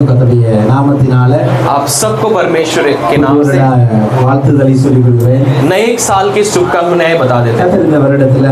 கர்த்தருடைய நாமத்தினால आप सबको परमेश्वर के नाम से வாழ்த்துதலை சொல்லிக் கொள்கிறேன். नए साल की शुभकामनाएं बता देते हैं। கர்த்தர் இந்த வருடத்துல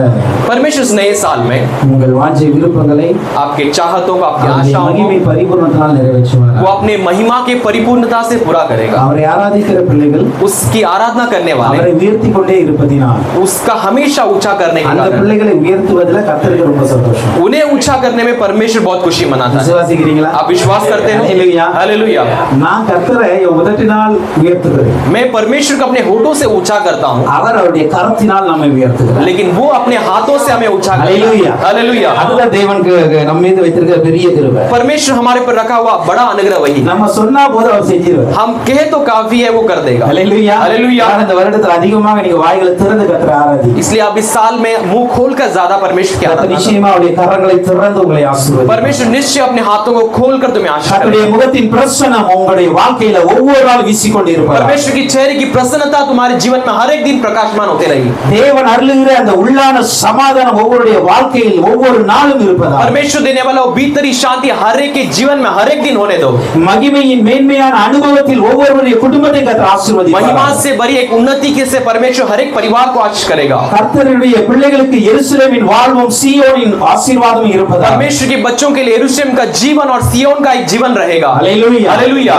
परमेश्वर इस नए साल में உங்கள் வாஞ்சை விருப்பங்களை आपके चाहतों को, आपकी அவருடைய आशाओं மகிமை को பரிபூரணத்தினால் நிறைவேற்றுவார். वो अपने महिमा के परिपूर्णता से पूरा करेगा। அவரை ஆராதிக்கிற பிள்ளைகள் उसकी आराधना करने वाले அவரை உயர்த்தி கொண்டே இருப்பதினால் उसका हमेशा ऊंचा करने के அந்த कारण பிள்ளைகளை உயர்த்துவதில் கர்த்தருக்கு ரொம்ப சந்தோஷம். उन्हें ऊंचा करने में परमेश्वर बहुत खुशी मनाता है। விசுவாசிக்கிறீங்களா? आप विश्वास करते हैं? हालेलुया. हालेलुया। நான் கர்த்தரை என் உதட்டினால் உயர்த்துகிறேன். मैं परमेश्वर को अपने होठों से ऊंचा करता हूँ, அவர் அவருடைய கரத்தினால் நம்மை உயர்த்துகிறார். लेकिन वो अपने हाथों से हमें ऊंचा करता हालेलुया. है। हालेलुया। அதுதான் தேவனுக்கு நம்ம மீது வைத்திருக்கிற பெரிய கிருபை. परमेश्वर हमारे पर रखा हुआ बड़ा अनुग्रह वही है। நம்ம சொன்னா போது அவர் செஞ்சிருவார். हम कहे तो काफी है, वो कर देगा। हालेलुया. हालेलुया। இந்த வருடத்துல அதிகமாக நீங்க வாய்களை திறந்து கர்த்தரை ஆராதி. इसलिए आप इस साल में मुंह खोलकर ज्यादा परमेश्वर की आराधना करो। நிச்சயமா அவருடைய கரங்களை திறந்து உங்களை ஆசீர்வதிப்பார். परमेश्वर निश्चय अपने हाथों को खोलकर तुम्हें आशीष கர்த்தருடைய करेगा। முகத்தின் பிரசன்னம் உங்களுடைய வாழ்க்கையில ஒவ்வொரு நாள் வீசிக்கொண்டே இருப்பார். परमेश्वर की चेहरे की प्रसन्नता तुम्हारे जीवन में हर एक दिन प्रकाशमान होते रहेगी। தேவன் அருளுகிற அந்த உள்ளான சமாதானம் ஒவ்வொருடைய வாழ்க்கையில் ஒவ்வொரு நாளும் இருப்பதா. परमेश्वर देने वाला वो भीतरी शांति हर एक के जीवन में हर एक दिन होने दो। மகிமையின் மேன்மையான அனுபவத்தில் ஒவ்வொருவருடைய குடும்பத்தை கர்த்தர் ஆசீர்வதிப்பார். महिमा से बड़ी एक उन्नति के से परमेश्वर हर एक परिवार को आशीष करेगा। கர்த்தருடைய பிள்ளைகளுக்கு எருசலேமின் வாழ்வும் சீயோனின் ஆசீர்வாதமும் இருப்பதா. परमेश्वर के बच्चों के लिए यरूशलेम का जीवन और सिय्योन का एक जीवन रहेगा। हालेलुया. हालेलुया।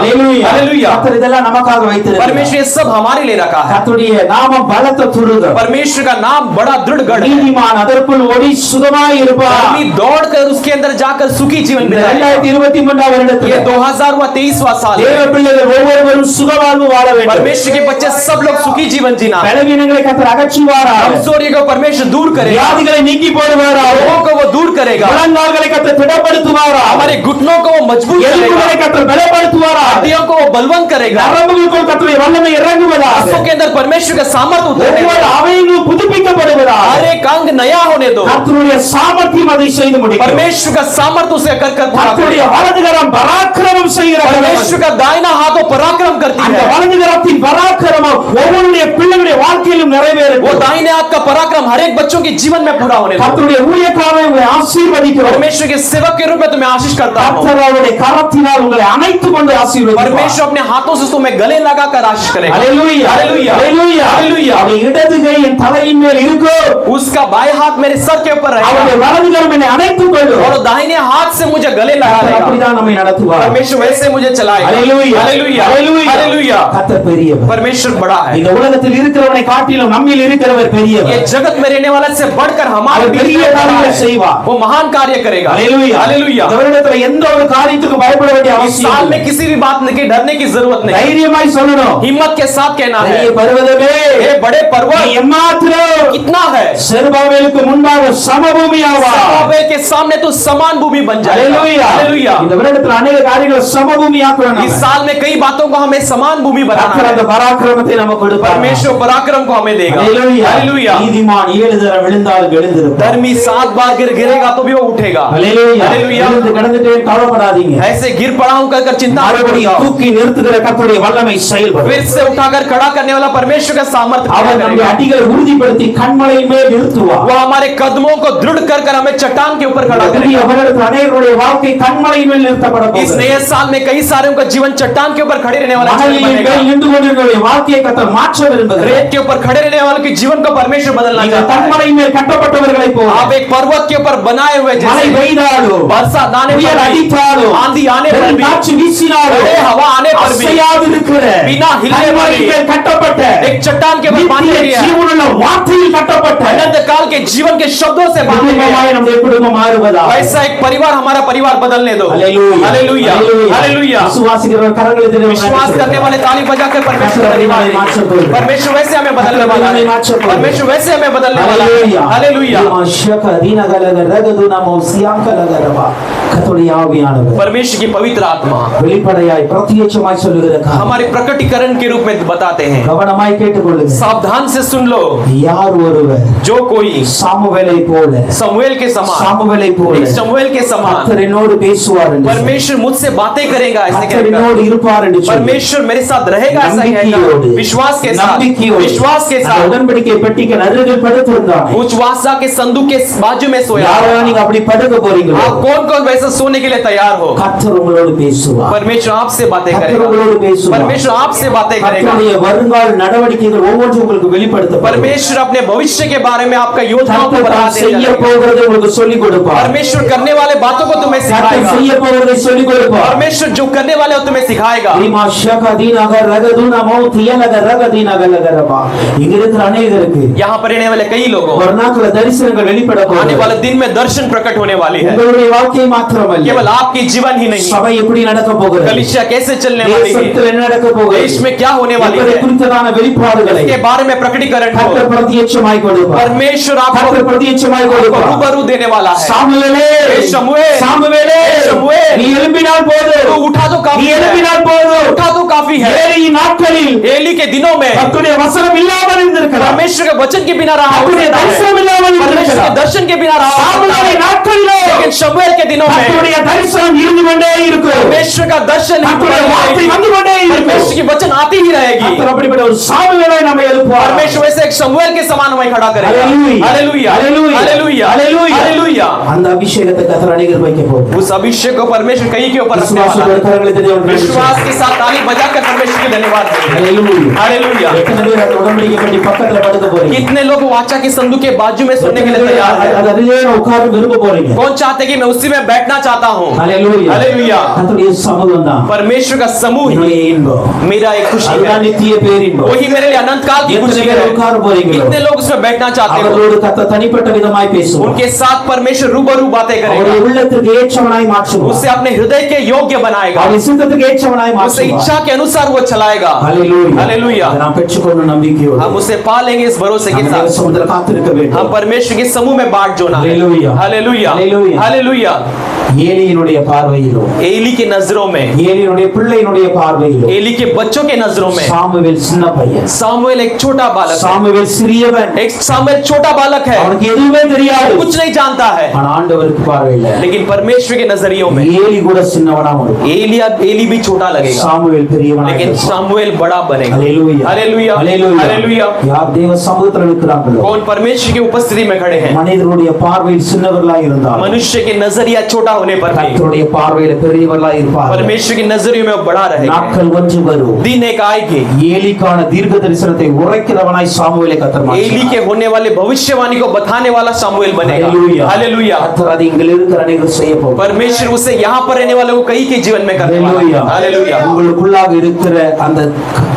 हालेलुया। கர்த்தர் இதெல்லாம் நமக்காக வைத்திருக்கிறார். परमेश्वर ये सब हमारे लिए रखा है। கர்த்தருடைய நாமம் பலத்த துருகம். परमेश्वर का नाम बड़ा दृढ़ गढ़ है। நீதிமான் அதற்குள் ஓடி சுகமாய் இருப்பார். आदमी दौड़कर उसके अंदर जाकर सुखी जीवन बिताएगा। 2023 வருடத்தில் ये 2023वां साल है। தேவ பிள்ளைகள் ஒவ்வொருவரும் சுகவாழ்வு வாழ வேண்டும். परमेश्वर के बच्चे सब लोग सुखी जीवन जीना। பலவீனங்களை கர்த்தர் அகற்றுவாரா. कमजोरी को परमेश्वर दूर करेगा। வியாதிகளை நீக்கி போடுவாரா. रोगों को वो दूर करेगा। முழங்கால்களை கர்த்தர் திடப்படுத்துவாரா. हमारे घुटनों को वो मजबूत करेगा। எலும்புகளை கர்த்தர் பலப்படுத்துவாரா. हड्डियों को वो बलवंत करेगा। நரம்புகளுக்குள் கர்த்தருடைய வல்லமை இறங்குவதா. आंखों के अंदर परमेश्वर का सामर्थ्य उतरने ஒவ்வொரு दो। அவயங்களும் புதுப்பிக்கப்படுவதா. हर एक अंग नया होने दो। கர்த்தருடைய சாமர்த்தியம் அதை செய்து முடிக்கும். परमेश्वर का सामर्थ्य उसे कर कर पूरा கர்த்தருடைய करेगा। வலது கரம் பராக்கிரமம் செய்கிறது. परमेश्वर का दाहिना हाथ वो पराक्रम करती அந்த है। வலது கரத்தின் பராக்கிரமம் ஒவ்வொருடைய பிள்ளைகளுடைய வாழ்க்கையிலும் நிறைவேறும். वो दाहिने हाथ का पराक्रम हर एक बच्चों के जीवन में पूरा होने दो। கர்த்தருடைய ஊழியக்காரரை உங்களை ஆசீர்வதிக்கிறோம். परमेश्वर के सेवक के रूप में तुम्हें आशीष करता हूं। கர்த்தர் அவருடைய கரத்தினால் உங்களை அணைத்துக் கொண்டு ஆசீர்வதிப்பார். परमेश्वर अपने हाथों से तुम्हें गले लगाकर आशीष करेगा। हालेलुया. हालेलुया। हालेलुया. हालेलुया। அவருடைய இடது கை என் தலையின் மேல் இருக்கும். उसका बाएं हाथ मेरे सर के ऊपर அவருடைய रहेगा வலது கரம் என்னை அணைத்துக் கொள்ளும். और दाहिने हाथ से मुझे गले लगा கர்த்தர் लेगा। அப்படிதான் நம்மை நடத்துவார். परमेश्वर वैसे मुझे चलाएगा। हालेलुया. हालेलुया। हालेलुया. हालेलुया। கர்த்தர் பெரியவர். परमेश्वर बड़ा है। இந்த உலகத்தில் இருக்கிறவனை காட்டிலும் நம்மில் இருக்கிறவர் பெரியவர். ये जगत में रहने वाला से बढ़कर हमारे அவர் बीच பெரிய में बड़ा காரியங்களை है। செய்வார். वो महान कार्य करेगा। हालेलुया. हालेलुया। இந்த வருடத்துல எந்த ஒரு காரியத்துக்கும் பயப்பட வேண்டிய इस அவசியம் साल இல்லை. में किसी भी बात के डरने की जरूरत नहीं। தைரியமாய் சொல்லணும். हिम्मत के साथ कहना है, பெரிய பர்வதமே, हे बड़े நீ पर्वत எம்மாத்திரம் कितना है। செருபாபேலுக்கு முன்பாக சமபூமி ஆவாய். ज़रूब्बाबेल के सामने तो समान भूमि बन जाएगा। हालेलुया. हालेलुया। இந்த வருடத்துல अनेक காரியங்களை சமபூமி ஆக்குறாங்க. इस साल में कई बातों को हमें समान भूमि बनाना கர்த்தர் அந்த है। பராக்கிரமத்தை நமக்கு கொடுப்பார். परमेश्वर पराक्रम को हमें देगा। हालेलुया. हालेलुया। நீதிமான் 7 தடவை விழுந்தாலும் எழுந்திருப்பார். धर्मी 7 बार गिरेगा तो भी वो उठेगा। हालेलुया. हालेलुया। எழுந்து கடந்துட்டே கவலைப்படாதீங்க. ऐसे गिर पड़ा हूं कर चिंता मत மறுபடியும் करो। தூக்கி நிறுத்துகிற கர்த்தருடைய வல்லமை செயல்படும். फिर से उठाकर खड़ा करने वाला परमेश्वर का सामर्थ्य அவர் पूरा நம்முடைய करेगा। அடிகளை உறுதிப்படுத்தி கண்மலையின் மேல் நிறுத்துவார். वो हमारे कदमों को दृढ़ कर हमें चट्टान के ऊपर खड़ा புதிய करेगा। வருடத்தில் अनेகருடைய வாழ்க்கை கண்மலையின் மேல் நிறுத்தப்பட इस போகிறது. नए साल में कई सारे का जीवन चट्टान के ऊपर खड़े रहने वाला जीवन மணலின் बनेगा। மேல் நின்று கொண்டிருக்கிற வாழ்க்கையை கர்த்தர் மாற்ற விரும்புகிறார். रेत के ऊपर खड़े रहने वाले के जीवन को परमेश्वर बदलना நீங்கள் चाहता है। கண்மலையின் மேல் கட்டப்பட்டவர்களைப் போல आप एक पर्वत के ऊपर बनाए हुए மழை जैसे பெய்தாலும் बरसात आने पर புயல் भी, அடித்தாலும் आंधी आने पर भी, காற்று வீசினாலும் बड़े हवा आने पर भी, அசையாது இருக்கிற बिना हिलने वाली கண்மலையின் மேல் கட்டப்பட்ட एक चट्टान के ऊपर बांधी நித்திய गई है। ஜீவனுள்ள வார்த்தையில் கட்டப்பட்ட अनंत काल के जीवन के शब्दों से बांधे गए குடும்பமாய் हैं। நம்முடைய குடும்பம் மாறுவதா. वैसा एक परिवार हमारा परिवार बदलने दो। हालेलुया. हालेलुया। हालेलुया। விசுவாசிக்கிறவர் கரங்களை தட்டி विश्वास करने वाले ताली बजाकर परमेश्वर का धन्यवाद देंगे। परमेश्वर वैसे हमें बदलने वाला है। परमेश्वर वैसे हमें बदलने वाला है। हालेलुया। கர்த்தருடைய ஆவியானவர் परमेश्वर की पवित्र आत्मा வெளிப்படையாய் பிரத்யட்சமாய் சொல்லுகிற காரியம். हमारे प्रकटीकरण के रूप में बताते हैं। கவனமாய் கேட்டுக்கொள்ளுங்க. सावधान से सुन लो। யார் ஒருவர் जो कोई சாமுவேலை போல शमूएल के समान, சாமுவேலை போல एक शमूएल के समान கர்த்தர் என்னோடு பேசுவார் என்று परमेश्वर मुझसे बातें करेगा, ऐसे கர்த்தர் कहेगा। என்னோடு இருப்பார் என்று சொல்லி परमेश्वर मेरे साथ रहेगा, ऐसा कहेगा। विश्वास के साथ, நம்பிக்கையோடு विश्वास के அந்த साथ உடன்படிக்கை பெட்டிக்கு நடுவில் படுத்திருந்தார். उस वासा के संदूक के बाजू में सोया। யாரெல்லாம் நீங்க அப்படி படுக்க போறீங்களோ आप कौन कौन वैसा सोने के लिए तैयार हो? கர்த்தர் உங்களோடு பேசுவார். परमेश्वर आपसे बातें கர்த்தர் करेगा। உங்களோடு பேசுவார். परमेश्वर आपसे बातें करेगा। கர்த்தருடைய வருங்கால நடவடிக்கைகள் ஒவ்வொன்றும் உங்களுக்கு வெளிப்படுத்தப்படும். परमेश्वर अपने भविष्य के बारे में आपका योजनाओं को கர்த்தர் बता தான் செய்ய देगा। போகிறதை உங்களுக்கு சொல்லிக் கொடுப்பார். परमेश्वर करने वाले बातों को तुम्हें கர்த்தர் सिखाएगा। செய்ய போகிறதை சொல்லிக் கொடுப்பார். परमेश्वर जो करने वाले हो तुम्हें सिखाएगा। ரீமா ஷகதீனக ரகதுன மௌதியலக ரகதீனக லகரபா. இங்க இருக்கிற அநேகருக்கு यहाँ पर रहने वाले कई लोगों வர்ணாக்கள தரிசனங்கள் வெளிப்பட आने போகிறது. वाले दिन में दर्शन प्रकट होने वाली है। உங்களுடைய வாழ்க்கை மாத்திரமல்ல, केवल आपकी जीवन ही नहीं, சபை எப்படி நடக்க போகிறது, कलीसिया कैसे चलने वाली है, தேசத்தில் என்ன நடக்க போகிறது, देश में क्या होने वाली என்பதை है, குறித்ததான வெளிப்பாடுகளை इसके बारे में प्रकटीकरण हो। கர்த்தர் பிரத்யட்சமாய் கொடுப்பார். परमेश्वर கர்த்தர் आपको பிரத்யட்சமாய் கொடுப்பார். रूबरू देने वाला है। சாமுவேலே, शमूएल, சாமுவேலே, शमूएल, நீ எழும்பினால் போதும், तो उठा तो நீ काफी है, எழும்பினால் போதும். उठा तो काफी है। ஏலியின் நாட்களில் एली के दिनों में கர்த்தருடைய வசனம் இல்லாமல் இருந்திருக்கலாம். परमेश्वर के वचन के बिना रहा हो கர்த்தருடைய सकता है। தரிசனம் இல்லாமல் परमेश्वर के இருந்திருக்கலாம். दर्शन के बिना रहा हो सकता சாமுவேலின் है। நாட்களிலோ लेकिन शमूएल के दिनों में கர்த்தருடைய தரிசனம் இருந்து கொண்டே இருக்கும். परमेश्वर का दर्शन ही கர்த்தருடைய வார்த்தை வந்து கொண்டே இருக்கும். परमेश्वर की वचन आती ही रहेगी। கர்த்தர் அப்படிப்பட்ட ஒரு சாமுவேலை நம்ம எழுப்புவார். परमेश्वर वैसे एक शमूएल के समान हमें खड़ा करेगा। Hallelujah, hallelujah, hallelujah, hallelujah, hallelujah. Hallelujah. அந்த அபிஷேகத்தை கர்த்தர் அநேகர் வைக்க போகிறார். उस अभिषेक को परमेश्वर कहीं के ऊपर रखने वाला விசுவாசத்தோடு है। கரங்களை தட்டி அவருக்கு நன்றி विश्वास के साथ ताली बजाकर परमेश्वर के धन्यवाद देंगे। ஹalleluya. हालेलुया। எத்தனை பேர் அந்த உடன்படிக்கை பெட்டி பக்கத்துல படுக்க போறீங்க? कितने लोग वाचा के संदूक के बाजू में सोने के लिए तैयार हैं? அது அதிலே உட்கார்ந்து விரும்ப போறீங்க? कौन चाहते कि मैं उसी में बैठना चाहता हूँ? ஹalleluya. हालेलुया। கர்த்தருடைய சமூகம் தான் परमेश्वर का समूह ही என்னுடைய இன்பம். मेरा एक खुशी அதுதான் है। நித்திய பேரின்பம். वही मेरे लिए अनंत काल की எத்தனை खुशी பேர் है। உட்கார போறீங்களோ? कितने लोग उसमें बैठना चाहते हो? அவர்களோடு கர்த்தர் தனிப்பட்ட விதமாய் பேசுவார். उनके साथ परमेश्वर रूबरू बातें அவருடைய करेगा। உள்ளத்திற்கு ஏற்றவனாய் மாற்றுவார். उससे अपने हृदय के योग्य बनाएगा। அவருடைய சித்தத்துக்கு ஏற்றவனாய் उसे மாற்றுவார். इच्छा के अनुसार वो चलाएगा। ஹalleluya. हालेलुया। அதை நாம் பெற்றுக்கொண்ட நம்பிக்கையோடு हम उसे पालेंगे इस भरोसे के நம்ம साथ। சமுத்திர காத்திருக்க வேண்டும். हम परमेश्वर के समूह में बांट जोना है। हालेलुया। Hallelujah, hallelujah. हालेलुया। ஏலியினுடைய பார்வையிலோ, एली के नजरों में, ஏலியினுடைய பிள்ளையினுடைய பார்வையிலோ, एली के बच्चों के नजरों में சாமுவேல் சின்ன பையன், सामुएल एक छोटा बालक है। சாமுவேல் சிறியவன், एक सामुएल छोटा बालक है, அவனுக்கு எதுவுமே தெரியாது. कुछ नहीं जानता है। ஆனா ஆண்டவருக்கு பார்வையில लेकिन परमेश्वर के नजरियों में ஏலி கூட சின்னவனா இருக்கும். एली भी छोटा लगेगा, சாமுவேல் பெரியவனா लेकिन இருக்கும். सामुएल बड़ा बनेगा। ஹalleluya. हालेलुया, ஹalleluya. हालेलुया। யார் தேவ சமூகத்தில் இருக்கிறாங்களோ, कौन परमेश्वर की उपस्थिति में खड़े हैं? மனிதர்களுடைய பார்வையில் சின்னவர்களாய் இருந்தால் मनुष्य के नजरिया छोटा होने पर भी கர்த்தருடைய பார்வையில பெரியவர்களாய் இருப்பார்கள். परमेश्वर की नजरियों में बड़ा रहेगा। நாட்கள் ஒன்று வரும். दिन एक आएगी, ஏலிக்கான தீர்க்க தரிசனத்தை உரைக்கிறவனாய் சாமுவேலை கர்த்தர் एली மாற்றினார். के होने वाले भविष्यवाणी को बताने वाला सामुएल बनेगा। हालेलुया। हालेलुया। கர்த்தர் அதை இங்கே இருக்கிற அநேகர் செய்ய போகிறார். परमेश्वर उसे यहाँ पर रहने वाले को कई के जीवन में करने वाला हालेलुया. है। हालेलुया। உங்களுக்குள்ளாக இருக்கிற அந்த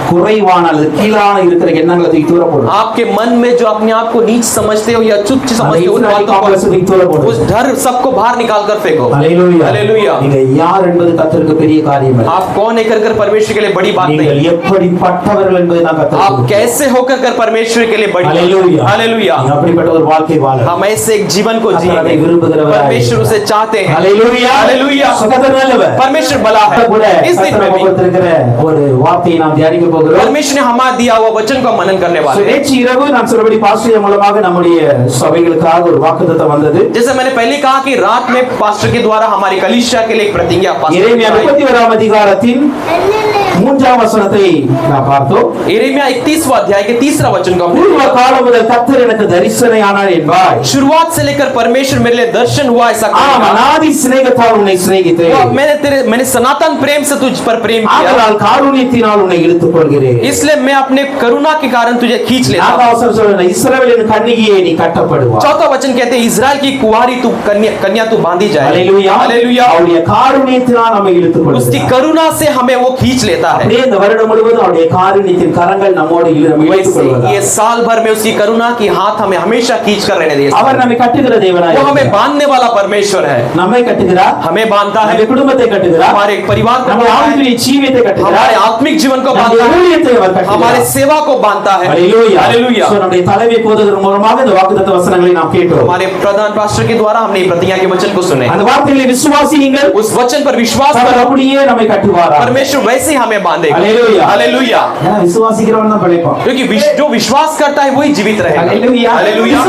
குறைவான அல்லது கீழான இருக்கிற எண்ணங்களை தூக்கி தூர போடுங்க. आपके मन में जो अपने आप को नीच समझते हो या तुच्छ समझते हो उन बातों को, उस डर सबको बाहर निकाल कर फेंको। हालेलुया. हालेलुया। நீங்க யார் என்பது கர்த்தருக்கு பெரிய காரியம் அல்ல. आप कौन है कर परमेश्वर के लिए बड़ी बात நீங்கள் नहीं। எப்படிப்பட்டவர்கள் என்பதை நான் आप கர்த்தருக்கு कैसे होकर कर परमेश्वर के लिए बड़ी बात। हालेलुया. हालेलुया। நீங்க அப்படிப்பட்ட ஒரு வாழ்க்கை வாழ हम ऐसे एक जीवन को கர்த்தர் அதை जिए, விரும்புகிறவராய் परमेश्वर उसे चाहते हैं। हालेलூயா. हालेलुया। கர்த்தர் நல்லவர். परमेश्वर भला है। கூட इस दिन கர்த்தர் में भी நமக்கு இருக்கிற ஒரு வார்த்தையை நாம் தியானிக்க போகிறோம். परमेश्वर ने हमारा दिया हुआ वचन को मनन करने वाले हैं। நேற்று இரவு நாம் சொல்றபடி பாஸ்டர் மூலமாக நம்முடைய சபைகளுக்காக ஒரு வாக்குத்தத்தம் வந்தது. जैसे मैंने पहले कहा कि रात में पास्टर के द्वारा हमारी कलीसिया के लिए एक प्रतिज्ञा எரேமியா 31 அதிகாரத்தின் 3ஆம் வசனத்தை நாம் பார்த்தோம். यिर्मयाह 31वां अध्याय के 3रा वचन को हमने பூர்வ காலம் முதல் கர்த்தர் எனக்கு தரிசனையானார் என்பாய். शुरुआत से लेकर परमेश्वर मेरे लिए दर्शन हुआ ऐसा ஆம், कहा। அநாதி சிநேகத்தால் உன்னை சிநேகித்தேன். मैंने सनातन प्रेम से तुझ पर प्रेम किया, ஆதலால் காருண்யத்தினால் உன்னை இழுத்துக் கொள்கிறேன். इसलिए मैं अपने करुणा के कारण तुझे खींच लेता हूं। 4ஆம் வசனம் சொல்லுங்க, இஸ்ரவேலின் கன்னிகையே நீ கட்டப்படுவாய். चौथा वचन कहते हैं इजराइल की कुंवारी तू कन्या तू बांधी जाए। ஹalleluya. हालेलुया। அவருடைய காருண்யத்தினால் நம்மை இழுத்துக் उसकी கொள்கிறார். करुणा से हमें वो खींच लेता है। அப்படியே இந்த வருடம் முழுவதும் அவருடைய காருண்யத்தின் கரங்கள் நம்மோடு நம்மை இழுத்துக் वैसे கொள்வதாக. ये साल भर में उसकी करुणा की हाथ हमें हमेशा खींच कर रहने देगा। அவர் நம்மை கட்டுகிற தேவனாய் वो हमें இருக்கிறார். बांधने वाला परमेश्वर है, நம்மை கட்டுகிறார், हमें बांधता है, நம்முடைய குடும்பத்தை கட்டுகிறார், हमारे परिवार को நம்முடைய बांधता है, ஆவிக்குரிய ஜீவியத்தை கட்டுகிறார், हमारे आत्मिक जीवन को நம்முடைய बांधता है, ஊழியத்தை அவர் கட்டுகிறார். हमारे सेवा को बांधता है। ஹalleluya. हालेलुया। சோ நம்முடைய தலைமை போதகர் மூலமாக இந்த வாக்குத்தத்த வசனங்களை நாம் கேட்டோம். हमारे प्रधान पास्टर के द्वारा हमने प्रतिज्ञा के वचन को सुने। அந்த வார்த்தைகளை விசுவாசியுங்கள், उस वचन पर विश्वास அவர் करो, அப்படியே நம்மை கட்டுவாரா. परमेश्वर वैसे ही हमें में बांधेगा। हालेलुया। हालेलुया। ஏன்னா விசுவாசிக்கிறவன் தான் பிழைப்பான். क्योंकि जो विश्वास करता है वही जीवित रहेगा। हालेलुया। हालेलुया।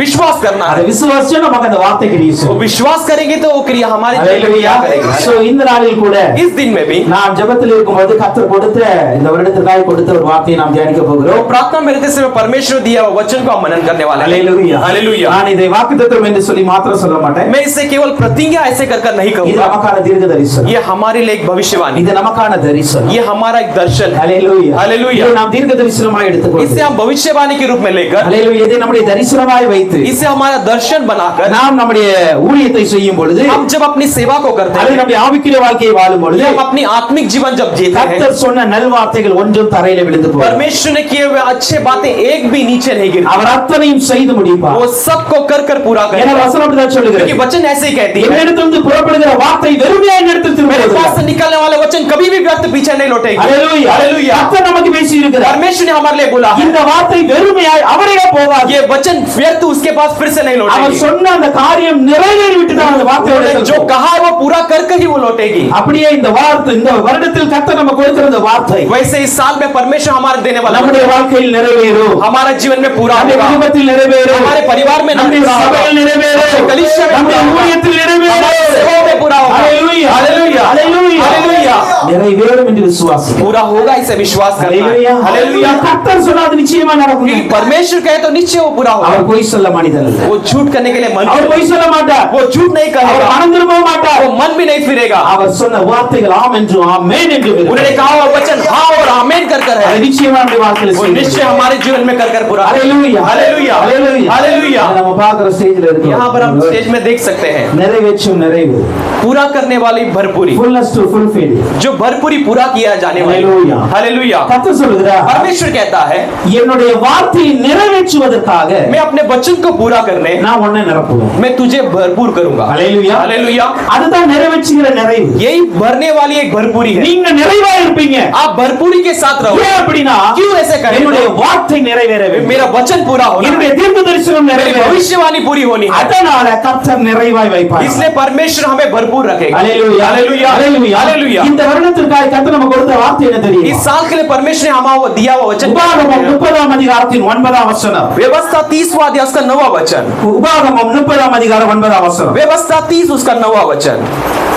विश्वास करना அதை है। விசுவாசிச்சா நமக்கு அந்த வார்த்தை கிடைக்கும். वो विश्वास करेंगे तो वो क्रिया हमारे जीवन में क्या करेगी। சோ இந்த நாளில் கூட इस दिन में भी நாம் ஜெபத்தில் இருக்கும்போது கர்த்தர் கொடுத்த இந்த வருடத்துக்காக கொடுத்த ஒரு வார்த்தையை நாம் தியானிக்க போகிறோம். प्रार्थना में रहते समय परमेश्वर दिया हुआ वचन को हम मनन करने वाले हैं। हालेलुया। हालेलुया। நான் இதை வாக்குத்தத்தம் என்று சொல்லி மாத்திரம் சொல்ல மாட்டேன். मैं इसे केवल प्रतिज्ञा ऐसे कर नहीं இது कहूंगा। நமக்கான தீர்க்க தரிசனம். ये हमारे लिए एक भविष्यवाणी, இது நமக்கான தரிசனம். ये हमारा एक दर्शन है। हालेलुया। हालेलुया। இதை நாம் தீர்க்க தரிசனமாய் எடுத்துக்கொள்வோம். इसे हम भविष्यवाणी के रूप में लेकर, हालेलुया, இதை நம்முடைய தரிசனமாய் வைத்து इसे हमारा दर्शन बनाकर நாம் நம்முடைய ஊழியத்தை செய்யும் பொழுது, हम जब अपनी सेवा को करते அதை हैं, நம்முடைய ஆவிக்குரிய வாழ்க்கையை வாழும் பொழுது, हम अपनी आत्मिक जीवन जब जीते हैं, கர்த்தர் சொன்ன நல்வார்த்தைகள் ஒன்றும் தரையில விழுந்து போகும். परमेश्वर ने किए हुए अच्छे बातें एक भी नीचे नहीं गिरती। அவர் அத்தனையும் செய்து முடிப்பார். वो सबको कर पूरा ஏன்னா करेगा। வசனம் அப்படிதான் சொல்லுகிறது. क्योंकि वचन ऐसे ही कहती है, என்னிடத்திலிருந்து புறப்படுகிற வார்த்தை வெறுமையாய் என்னிடத்தில் मेरे पास திரும்புவதில்லை. से निकलने वाला वचन कभी भी व्यर्थ पीछे नहीं लौटेगी। हालेलुया। हालेलुया। கர்த்தர் நமக்கு பேசி இருக்கிறார். परमेश्वर ने हमारे लिए बोला है, இந்த வார்த்தை வெறுமையாய் அவரையே போகாது. ये वचन व्यर्थ उसके पास फिर से नहीं அவர் लौटेगी। சொன்ன அந்த காரியம் நிறைவேறி விட்டு தான் அந்த வார்த்தையோட उन्होंने जो कहा है वो पूरा करके ही वो लौटेगी। அப்படியே இந்த வார்த்தை இந்த வருடத்தில் கர்த்தர் நமக்கு கொடுக்கிற இந்த வார்த்தை वैसे इस साल में परमेश्वर हमारे देने वाला நம்முடைய வாழ்க்கையில் நிறைவேறும். हमारा जीवन में पूरा நம்முடைய होगा, குடும்பத்தில் நிறைவேறும். हमारे परिवार में நம்முடைய पूरा होगा, சபையில் நிறைவேறும். कलीसिया में நம்முடைய पूरा होगा, ஊழியத்தில் हमारे நிறைவேறும். सेवा में पूरा होगा। हालेलुया। हालेलुया। हालेलुया। हालेलुया। நிறைவேறும் என்று விசுவாசிக்கிறேன். पूरा होगा इसे विश्वास करना है। हालेलुया। हालेलुया। கர்த்தர் சொன்னா அது நிச்சயமா நடக்கும். क्योंकि परमेश्वर कहे तो निश्चय वो पूरा होगा। அவர் பொய் சொல்ல மனிதன் அல்ல. वो झूठ करने के लिए मन, அவர் பொய் சொல்ல மாட்டார். वो झूठ नहीं அவர் करेगा, மனம் திரும்ப மாட்டார். वो मन भी नहीं फिरेगा। அவர் சொன்ன வார்த்தைகள் ஆம் என்றும் ஆமென் என்றும் இருக்கும். उन्होंने कहा हुआ वचन हाँ और आमीन कर அது है, நிச்சயமா நம்முடைய வாழ்க்கையில் वो செய்யும். निश्चय हमारे जीवन में कर पूरा। हालेलुया। हालेलुया। हालेलुया। हालेलुया। இதை நம்ம பார்க்கிற ஸ்டேஜ்ல இருக்கோம். यहाँ पर हम स्टेज में देख सकते हैं, நிறைவேற்றும் நிறைவு, पूरा करने वाली भरपूरी, fullness to fulfill. जो भरपूरी पूरा किया जाने वाली। हालेलुया। हालेलुया। கர்த்தர் சொல்கிறார், परमेश्वर कहता है, என்னுடைய வார்த்தையை நிறைவேற்றுவதற்காக मैं अपने वचन को पूरा करने, நான் உன்னை நிரப்புவேன். मैं तुझे भरपूर करूंगा। हालेलुया। हालेलुया। அதுதான் நிறைவேற்றுகிற நிறைவு. यही भरने वाली एक भरपूरी है। நீங்க நிறைவா இருப்பீங்க. आप भरपूरी के साथ रहो। ஏன் அப்படினா, क्यों ऐसे करें? என்னுடைய வார்த்தை நிறைவேற வேண்டும். मेरा वचन पूरा होना, என்னுடைய தீர்க்க தரிசனம் मेरी நிறைவேற வேண்டும். भविष्यवाणी पूरी होनी है। அதனால கர்த்தர் நிறைவாய் வைப்பார். इसलिए परमेश्वर हमें भरपूर रखेगा। हालेलुया। हालेलुया। हालेलुया। हालेलुया। இந்த வருடத்திற்காக கர்த்தர் நமக்கு கொடுத்த வார்த்தை என்ன தெரியுமா? इस साल के लिए परमेश्वर ने हमारा दिया हुआ वचन, உபாகமம் 30ஆம் அதிகாரத்தின் 9ஆம் வசனம். व्यवस्था 30वां अध्याय उसका 9वां वचन, உபாகமம் 30ஆம் அதிகாரம் 9ஆம் வசனம். व्यवस्था 30 उसका 9वां वचन।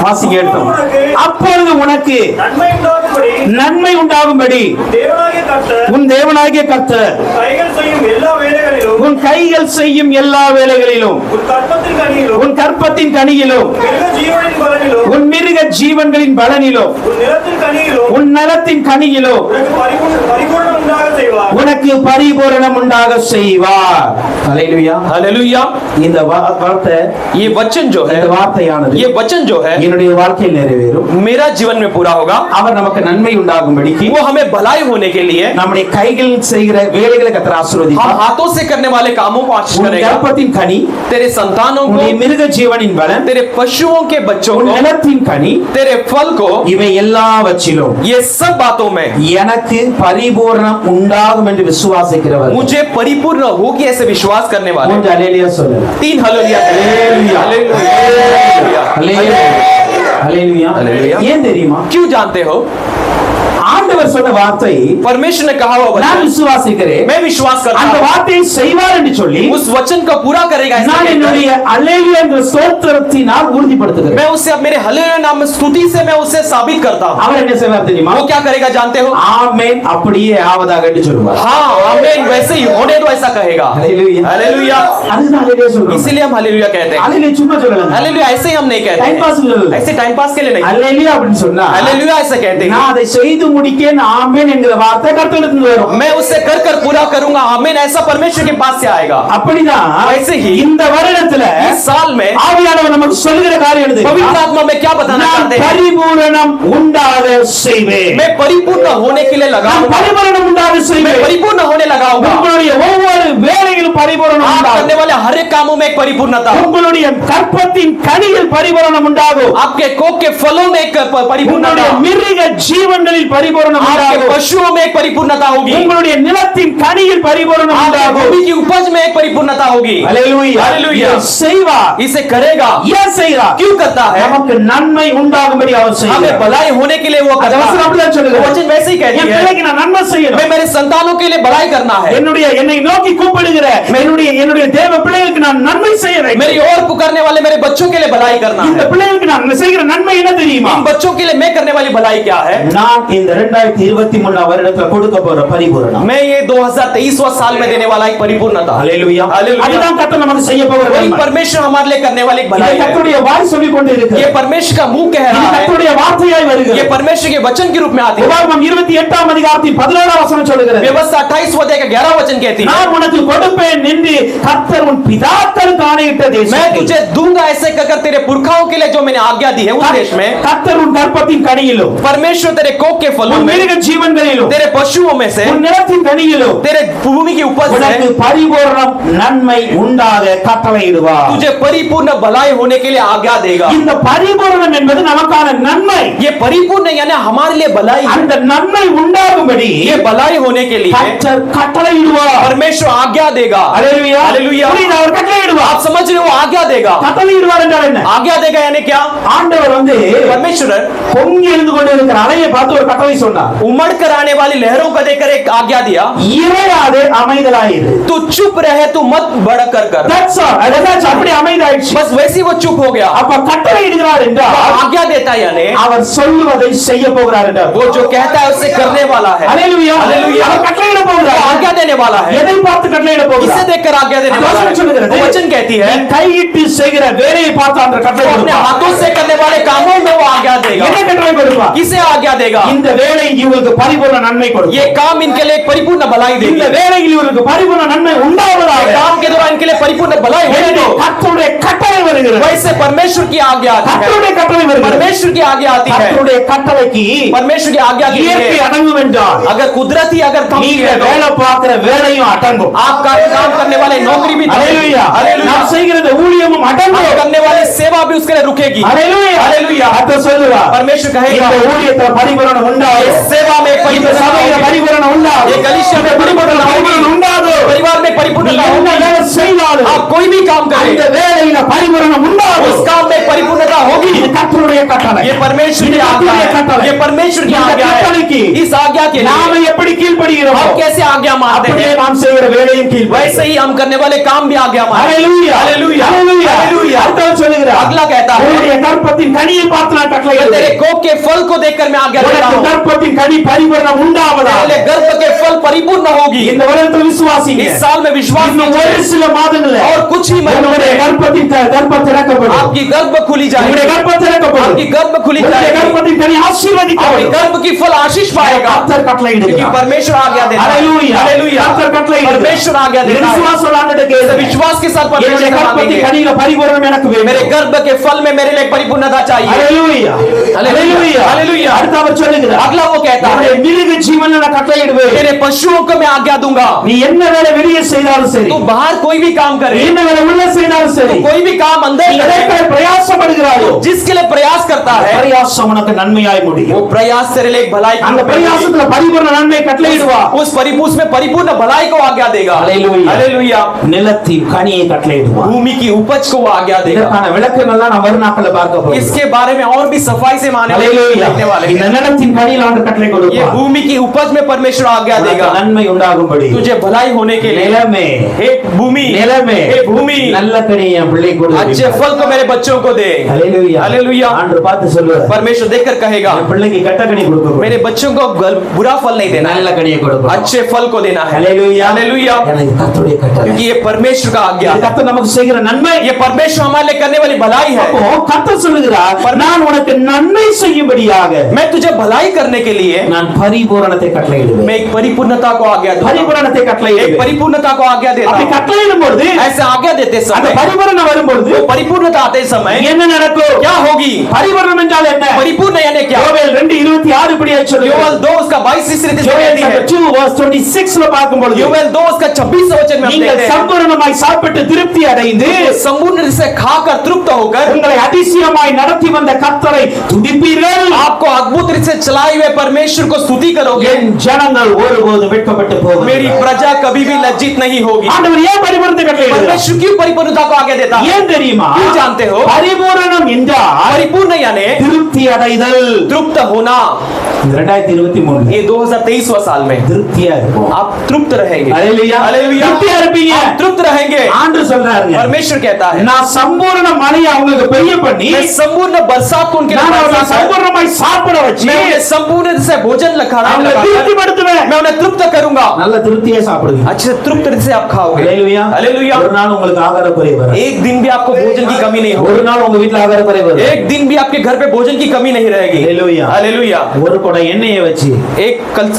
வாசிங்க எடுத்தோம். அப்பொழுது உனக்கு நன்மை உண்டாகும்படி நன்மை உண்டாகும்படி தேவனாகிய கர்த்தர் உன் தேவனாகிய கர்த்தர் கைகள் செய்யும் எல்லா வேலைகளிலும் உன் கைகள் செய்யும் எல்லா வேலைகளிலும் உன் கற்பத்தின் கனியிலும் உன் கற்பத்தின் கனியிலும் மிருக ஜீவனின் பலனிலும் உன் மிருக ஜீவன்களின் பலனிலும் உன் நிலத்தின் கனியிலும் உன் நிலத்தின் கனியிலும் உனக்கு பரிபூரணம் உண்டாக செய்வார். உனக்கு பரிபூரணம் உண்டாக செய்வார். ஹalleluya. हालेलुया। இந்த வார்த்தை, ये वचन जो है, இந்த வார்த்தையானது ये वचन जो है என்னுடைய வாழ்க்கையில் நிறைவேறும். मेरा जीवन में पूरा होगा। அவர் நமக்கு நன்மை உண்டாகும்படிக்கு वो हमें भलाई होने के लिए நம்முடைய கைகள் செய்கிற வேலைகளை கர்த்தர் हम ஆசீர்வதிப்பார். हाथों से करने वाले कामों को आशीष உன் करेगा। கற்பத்தின் கனி, तेरे संतानों को, உன்னுடைய மிருக ஜீவனின் பலன், तेरे पशुओं के बच्चों உன் को, நிலத்தின் கனி, तेरे फल को, இவை எல்லாவற்றிலும் ये सब बातों में எனக்கு பரிபூரணம் உண்டாகும் என்று விசுவாசிக்கிறவர் मुझे परिपूर्ण होगी ऐसे विश्वास करने वाले மூன்று அல்லேலூயா சொல்லலாம். 3 हालेलुया। हालेलुया। हालेलुया। அல்லேலூயா. அல்லேலூயா. அல்லேலூயா। ஏன் தெரியுமா? क्यों जानते हो? ஆண்டவர் சொன்ன வார்த்தை परमेश्वर ने कहा हुआ நான் वचन விசுவாசிக்கிறேன், मैं विश्वास करता அந்த हूं, வார்த்தையை செய்வார் என்று சொல்லி उस वचन को पूरा करेगा ऐसा நான் कहकर, என்னுடைய அல்லேலூயா என்ற ஸ்தோத்திரத்தினால் உறுதிப்படுத்துகிறேன். मैं उसे अब मेरे हालेलुया नाम में स्तुति से मैं उसे साबित करता हूं। அவர் என்ன செய்வார் தெரியுமா? वो क्या करेगा जानते हो? ஆமென் அப்படியே ஆவதாக என்று சொல்வார். हाँ आमीन, वैसे ही होने दो ऐसा कहेगा। அல்லேலூயா. हालेलुया। அதுதான் அல்லேலூயா சொல்றோம். इसीलिए हम हालेलुया कहते हैं। அல்லேலூயா சும்மா சொல்லல. हालेलुया ऐसे ही हम नहीं कहते டைம் பாஸ் हैं, இல்ல. ऐसे टाइम पास के लिए नहीं। அல்லேலூயா அப்படின்னு சொன்னா हालेलुया ऐसा कहते हैं, நான் அதை செய்து முடிக்கேன் ஆமென் என்கிற வார்த்தை கர்த்தரிடமிருந்து வரும். मैं उससे कर पूरा करूंगा आमीन, ऐसा परमेश्वर के पास से आएगा। அப்படிதான் वैसे ही இந்த வருடத்துல इस साल में ஆவியானவர் நமக்கு சொல்லுகிற காரியம் என்ன पवित्र தெரியுமா? आत्मा में क्या बताना நான் चाहते हैं? பரிபூரணம் உண்டாக செய்வேன். मैं परिपूर्ण होने के लिए நான் लगाऊंगा, பரிபூரணம் உண்டாக मैं செய்வேன். परिपूर्ण होने लगाऊंगा। உங்களுடைய ஒவ்வொரு வேலைகளிலும் நன்மையிலும் பரிபூரணம் आप உண்டாகும். करने वाले हर एक कामों में एक परिपूर्णता हो। உங்களுடைய கற்பத்தின் கனியில் பரிபூரணம் உண்டாகும். आपके कोख के फलों में एक परिपूर्णता, உங்களுடைய மிருக ஜீவன்களில் பரிபூரணம் आपके உண்டாகும். पशुओं में एक परिपूर्णता होगी, உங்களுடைய நிலத்தின் கனியில் பரிபூரணம் आपकी உண்டாகும். भूमि की उपज में एक परिपूर्णता होगी। ஹalleluya. हालेलुया। இதை செய்வார். इसे करेगा, ஏன் செய்கிறார்? क्यों करता है? நமக்கு நன்மை உண்டாகும்படி அவர் हमें செய்கிறார். भलाई होने के लिए वो அது करता வசனம் है। அப்படிதான் சொல்லுது. वो वचन वैसे ही कहती என் है, பிள்ளைக்கு நான் நன்மை செய்யணும். मैं मेरे संतानों के लिए भलाई करना है, என்னை நோக்கி கூப்பிடுகிற என்னுடைய தேவ பிள்ளைகளுக்கு நான் நன்மை செய்ய வேண்டும். मेरी ओर पुकारने वाले मेरे बच्चों के लिए भलाई करना இந்த है। பிள்ளைகளுக்கு நான் செய்கிற நன்மை என்ன தெரியுமா? इन बच्चों के लिए मैं करने वाली भलाई क्या है? நான் இந்த 2023 வருடத்துல கொடுக்க போற பரிபூரணம். मैं ये 2023वां साल में देने वाला एक परिपूर्णता। ஹalleluya. हालेलुया। அதுதான் கர்த்தர் நமக்கு செய்ய போகிற वही நன்மை. परमेश्वर हमारे लिए करने वाली एक இதை भलाई है। கர்த்தருடைய வாய் சொல்லிக் கொண்டு ये இருக்கிறது. परमेश्वर का मुंह कह இது रहा है, கர்த்தருடைய வார்த்தையாய் ये வருகிறது. परमेश्वर के वचन के रूप में आती है। உபாகமம் 28ஆம் அதிகாரத்தின் 17ஆம் வசனம் சொல்லுகிறது. व्यवस्था 28 अध्याय का 11 वचन कहती है, நான் உனக்கு கொடுப்பேன் என்று கர்த்தர் உன் பிதாக்களுக்கு ஆணையிட்ட मैं தேசத்தில் तुझे दूंगा ऐसे कहकर तेरे पुरखाओं के लिए जो मैंने आज्ञा दी है उस देश में। கர்த்தர் உன் கற்பத்தின் கனியிலும் परमेश्वर तेरे कोख के फलों உன் में, மிருக ஜீவன்களிலும் तेरे पशुओं में से, உன் நிலத்தின் கனியிலும் तेरे भूमि की उपज உனக்கு से பரிபூரணம் நன்மை உண்டாக கட்டளையிடுவார். तुझे परिपूर्ण भलाई होने के लिए आज्ञा देगा। இந்த பரிபூரணம் என்பது நமக்கான நன்மை. ये परिपूर्ण यानी हमारे लिए भलाई है। அந்த நன்மை உண்டாகும்படி ये भलाई होने के लिए கர்த்தர் கட்டளையிடுவார். परमेश्वर आज्ञा देगा। ஹalleluya. हालेलुया। புரியுதா? அவர் கட்டளையிடுவார். आप समझ रहे हो, आज्ञा देगा। கட்டளையிடுவார் என்றால் என்ன? आज्ञा देगा यानी क्या? ஆண்டவர் வந்து परमेश्वर பொங்கி எழுந்து கொண்டு இருக்கிற அலையை பார்த்து ஒரு கட்டளை சொன்னார். उमड़ कर आने वाली लहरों को देखकर एक आज्ञा दिया, இறையாதே அமைதலாயிரு. तू चुप रहे, तू मत भड़क कर। That's all. அதான் அப்படி அமைதாயிடுச்சு. बस वैसे ही वो चुप हो गया। அப்ப கட்டளையிடுகிறார் என்றால் आज्ञा देता यानी அவர் சொல்லுவதை செய்ய போகிறார் என்றார். वो जो कहता है उससे करने वाला है। ஹalleluya. हालेलुया। அவர் கட்டளையிட वो போகிறார். आज्ञा देने वाला है। எதை பார்த்து கட்டளையிட इसे போகிறார்? देखकर आज्ञा देने वाला है। वो वचन कहती है, நீ கையிட்டு செய்கிற வேலையை பார்த்து அந்த கட்டளை वो अपने கொடுப்பார். हाथों से करने वाले कामों में वो आज्ञा देगा। என்ன கட்டளை கொடுப்பார்? किसे आज्ञा देगा? இந்த வேலை இவருக்கு பரிபூர்ண நன்மை கொடுக்கும். ये काम इनके लिए एक परिपूर्ण भलाई இந்த देगी। வேலையில் இவருக்கு பரிபூர்ண நன்மை உண்டாவதாக ये काम के दौरान इनके लिए परिपूर्ण भलाई होने दो। கர்த்தருடைய கட்டளை வருகிறது. वैसे परमेश्वर की आज्ञा आती है। கர்த்தருடைய கட்டளை வருகிறது. परमेश्वर की आज्ञा आती है। கர்த்தருடைய கட்டளைக்கு परमेश्वर की आज्ञा के இயற்கை लिए அடங்கும் என்றால் अगर कुदरती अगर कम நீங்க है तो வேலை பார்க்கிற வேலையும் அடங்கும். आपका काम करने वाले नौकरी भी ஹalleluya. हालेलुया। நாம் செய்கிற ஊழியமும் आप அடங்கும். करने वाली सेवा भी उसके लिए रुकेगी। ஹalleluya. हालेलुया। கர்த்தர் சொல்லுவார். परमेश्वर कहेगा, இந்த ஊழியத்துல பரிபூரணம் உண்டாகும். इस सेवा में இந்த परिपूर्णता சபையில होगी। பரிபூரணம் உண்டாகும். ये कलीसिया में परिपूर्णता பரிபூரணம் होगी। உண்டாகும். परिवार में நீ परिपूर्णता என்ன होगी। வேலை செய்தாலும் आप कोई भी काम அந்த करें, வேலையில பரிபூரணம் உண்டாகும். उस काम में परिपूर्णता होगी। இது கர்த்தருடைய கட்டளை. ये परमेश्वर की இது आज्ञा கர்த்தருடைய है। கட்டளை. ये परमेश्वर की இந்த आज्ञा கட்டளைக்கு है। इस आज्ञा के நாம लिए எப்படி கீழ்ப்படுகிறோம் हम कैसे आज्ञा मानते அப்படியே हैं, நாம் செய்கிற வேலையும் கீழ்ப்படிகிறோம். वैसे ही हम करने वाले काम भी आज्ञा मानते हैं। ஹalleluya. हालेलुया। ஹalleluya. हालेलुया। அடுத்தவன் சொல்லுகிறார். अगला कहता है, உன்னுடைய கற்பத்தின் கனியை பார்த்து நான் मैं கட்டளையிடுகிறேன். तेरे कोख के फल को देखकर मैं आज्ञा देता உனக்கு हूँ। கற்பத்தின் கனி பரிபூரணம் உண்டாவதாக. तेरे गर्भ के फल परिपूर्ण होगी। இந்த வருடத்தில் விசுவாசிங்க. इस साल में विश्वास இன்னும் ஒரு कीजिए சில மாதங்கள்ல और कुछ ही महीनों உன்னுடைய में கற்பம் திறக்கப்படும். आपकी गर्भ खुली உன்னுடைய जाएगी। கற்பம் திறக்கப்படும். आपकी गर्भ खुली உன்னுடைய जाएगी। கற்பத்தின் கனி आपकी ஆசீர்வதிக்கப்படும். गर्भ की फल आशीष पाएगा, கர்த்தர் क्योंकि கட்டளையிடுகிறார். परमेश्वर आज्ञा देता है। ஹalleluya. हालेलुया। கர்த்தர் கட்டளையிடுகிறார். परमेश्वर आज्ञा देता है। விசுவாசம் ஆண்டவரே கேளுங்க. विश्वास के साथ என்னுடைய परमेश्वर கற்பத்தின் मांगेंगे, கனியில பரிபூரணம் எனக்கு मेरे வேண்டும். गर्भ के फल में मेरे लिए परिपूर्णता चाहिए। ஹalleluya. हालेलुया। हालेलुया। அடுத்து அவர் சொல்லுகிறார். अगला वो कहता है, உன்னுடைய மிருக ஜீவனை நான் கட்டளையிடுவேன். तेरे पशुओं को मैं आज्ञा दूंगा। நீ என்ன வேலை வெளியே செய்தாலும் சரி, तू बाहर कोई भी काम करे, என்ன வேலை உள்ள செய்தாலும் சரி, कोई भी काम अंदर நீ करे, எதற்காக பிரயாசப்படுகிறாயோ जिसके लिए प्रयास करता है பிரயாசம் உனக்கு நன்மையாய் முடியும். वो प्रयास तेरे लिए एक भलाई की அந்த रूप में பிரயாசத்துல பரிபூர்ண நன்மை கட்டளையிடுவார். उस उसमें परिपूर्ण भलाई को आज्ञा देगा। हालेलुया। हालेलुया। நிலத்தின் கனியை கட்டளையிடுவார். भूमि की उपज को वो आज्ञा देगा। இதற்கான விளக்கங்கள்லாம் நான் வருநாட்கள பார்க்க போறேன். इसके बारे में और भी सफाई से मानने हालेलुया. वाले இந்த हैं। நிலத்தின் கனியில் ஆண்டு கட்டளை ये கொடுப்பார். भूमि की उपज में परमेश्वर आज्ञा உனக்கு देगा நன்மை உண்டாகும்படி. तुझे भलाई होने के लिए। நிலமே हे भूमि, நிலமே हे भूमि, நல்ல கனியை என் பிள்ளை கொடு. अच्छे फल को मेरे बच्चों को दे। ஹalleluya. हालेलुया। ஆண்டவர் பார்த்து சொல்லுவார். परमेश्वर देखकर कहेगा, என் பிள்ளைக்கு கெட்ட கனி கொடுக்க. मेरे बच्चों को बुरा फल नहीं देना, நல்ல கனியை கொடுக்க. अच्छे फल को देना है। ஹalleluya. हालेलुया। எனக்கு கர்த்தருடைய கட்டளை. क्योंकि ये परमेश्वर का आज्ञा இது है। கர்த்தர் நமக்கு செய்கிற நன்மை. ये परमेश्वर हमारे लिए करने वाली भलाई है। அப்போ கர்த்தர் சொல்லுகிறார், நான் உனக்கு நன்மை செய்யும்படியாக मैं तुझे भलाई करने के लिए நான் பரிபூரணத்தை கட்டளையிடுவேன். मैं एक परिपूर्णता को आज्ञा दूंगा। பரிபூரணத்தை एक கட்டளையிடுவேன். परिपूर्णता को आज्ञा देता அப்படி हूं। கட்டளையிடும் பொழுது ऐसे आज्ञा देते அந்த समय பரிபூரணம் வரும்பொழுது वो परिपूर्णता आते समय என்ன நடக்கும்? क्या होगी? பரிபூரணம் என்றால் என்ன? परिपूर्ण यानी क्या? யோவேல் 2:26 இப்படியே சொல்லுகிறது. योएल 2 उसका 22 इस रीति से Joel कहती है। chapter 2 verse 26. 26ல பார்க்கும் பொழுது योवेल 2 उसका 26 वचन में हम நீங்கள் देखते हैं சம்பூரணமாய் சாப்பிட்டு திருப்தி அடைந்து संपूर्ण रूप से खाकर तृप्त होकर உங்களை அதிசயமாய் நடத்தி வந்த கர்த்தரை துதிப்பீர்கள். आपको अद्भुत रूप से चलाए हुए परमेश्वर को स्तुति करोगे. என் ஜனங்கள் ஒருபோதும் வெட்கப்பட்டு போவதில்லை. मेरी प्रजा कभी भी लज्जित नहीं होगी. ஆண்டவர் ஏன் பரிபூரணத்தை கட்டளையிடுகிறார்? परमेश्वर क्यों परिपूर्णता को आगे देता है? ஏன் தெரியுமா? क्यों जानते हो? பரிபூரணம் என்றால் परिपूर्ण यानी திருப்தி அடைதல். तृप्त होना. 2023 ये 2023वां साल में திருப்தியா இருக்கும். आप तृप्त रहेंगे. हालेलुया. हालेलुया. திருப்தியா இருப்பீங்க. आप तृप्त रहेंगे. ஆண்டவர் சொல்றாருங்க. परमेश्वर कहता है நான் சம்பூரண மழையை அவங்களுக்கு பெய்ய பண்ணி मैं संपूर्ण बरसात को उनके நான் அவங்களை लिए சம்பூரணமாய் சாப்பிட வச்சு मैं उन्हें संपूर्ण रूप से भोजन அவங்களை திருப்திப்படுத்துவேன். मैं उन्हें तृप्त करूंगा. நல்ல திருப்தியா சாப்பிடுவீங்க. अच्छे तृप्त रूप से आप खाओगे. हालेलुया. हालेलुया. ஒரு நாள் உங்களுக்கு ஆகார குறை வராது. एक दिन भी आपको भोजन की कमी नहीं ஒரு होगी. நாள் உங்க வீட்ல ஆகார குறை வராது. एक दिन भी आपके घर पे भोजन की कमी नहीं रहेगी. हालेलुया. हालेलुया. ஒரு குடம் எண்ணெயை வச்சு एक कलश